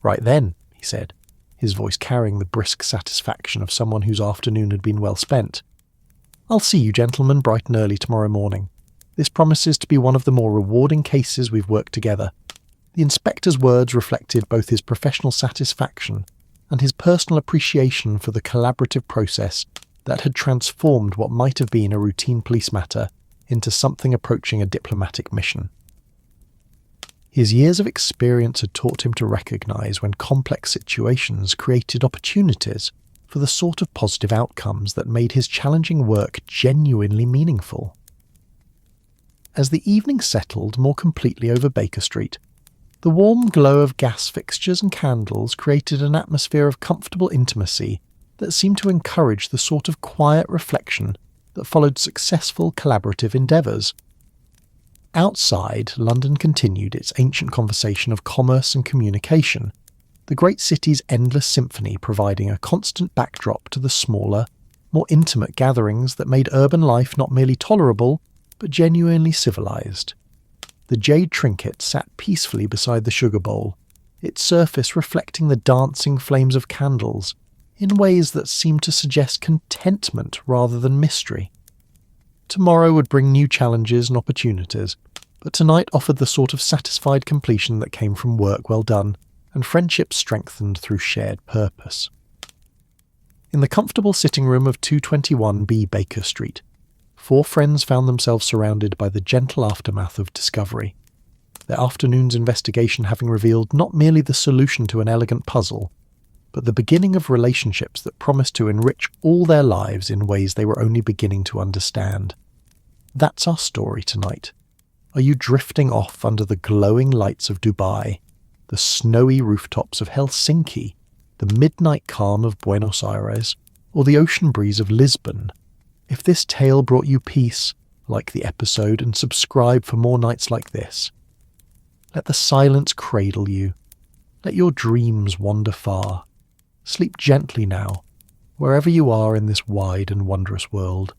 "Right then," he said, his voice carrying the brisk satisfaction of someone whose afternoon had been well spent. "I'll see you gentlemen bright and early tomorrow morning. This promises to be one of the more rewarding cases we've worked together." The inspector's words reflected both his professional satisfaction and his personal appreciation for the collaborative process that had transformed what might have been a routine police matter into something approaching a diplomatic mission. His years of experience had taught him to recognise when complex situations created opportunities for the sort of positive outcomes that made his challenging work genuinely meaningful. As the evening settled more completely over Baker Street, the warm glow of gas fixtures and candles created an atmosphere of comfortable intimacy that seemed to encourage the sort of quiet reflection that followed successful collaborative endeavours. Outside, London continued its ancient conversation of commerce and communication, the great city's endless symphony providing a constant backdrop to the smaller, more intimate gatherings that made urban life not merely tolerable, but genuinely civilised. The jade trinket sat peacefully beside the sugar bowl, its surface reflecting the dancing flames of candles, in ways that seemed to suggest contentment rather than mystery. Tomorrow would bring new challenges and opportunities, but tonight offered the sort of satisfied completion that came from work well done and friendships strengthened through shared purpose. In the comfortable sitting room of 221B Baker Street, four friends found themselves surrounded by the gentle aftermath of discovery, their afternoon's investigation having revealed not merely the solution to an elegant puzzle, but the beginning of relationships that promised to enrich all their lives in ways they were only beginning to understand. That's our story tonight. Are you drifting off under the glowing lights of Dubai, the snowy rooftops of Helsinki, the midnight calm of Buenos Aires, or the ocean breeze of Lisbon? If this tale brought you peace, like the episode and subscribe for more nights like this. Let the silence cradle you. Let your dreams wander far. Sleep gently now, wherever you are in this wide and wondrous world.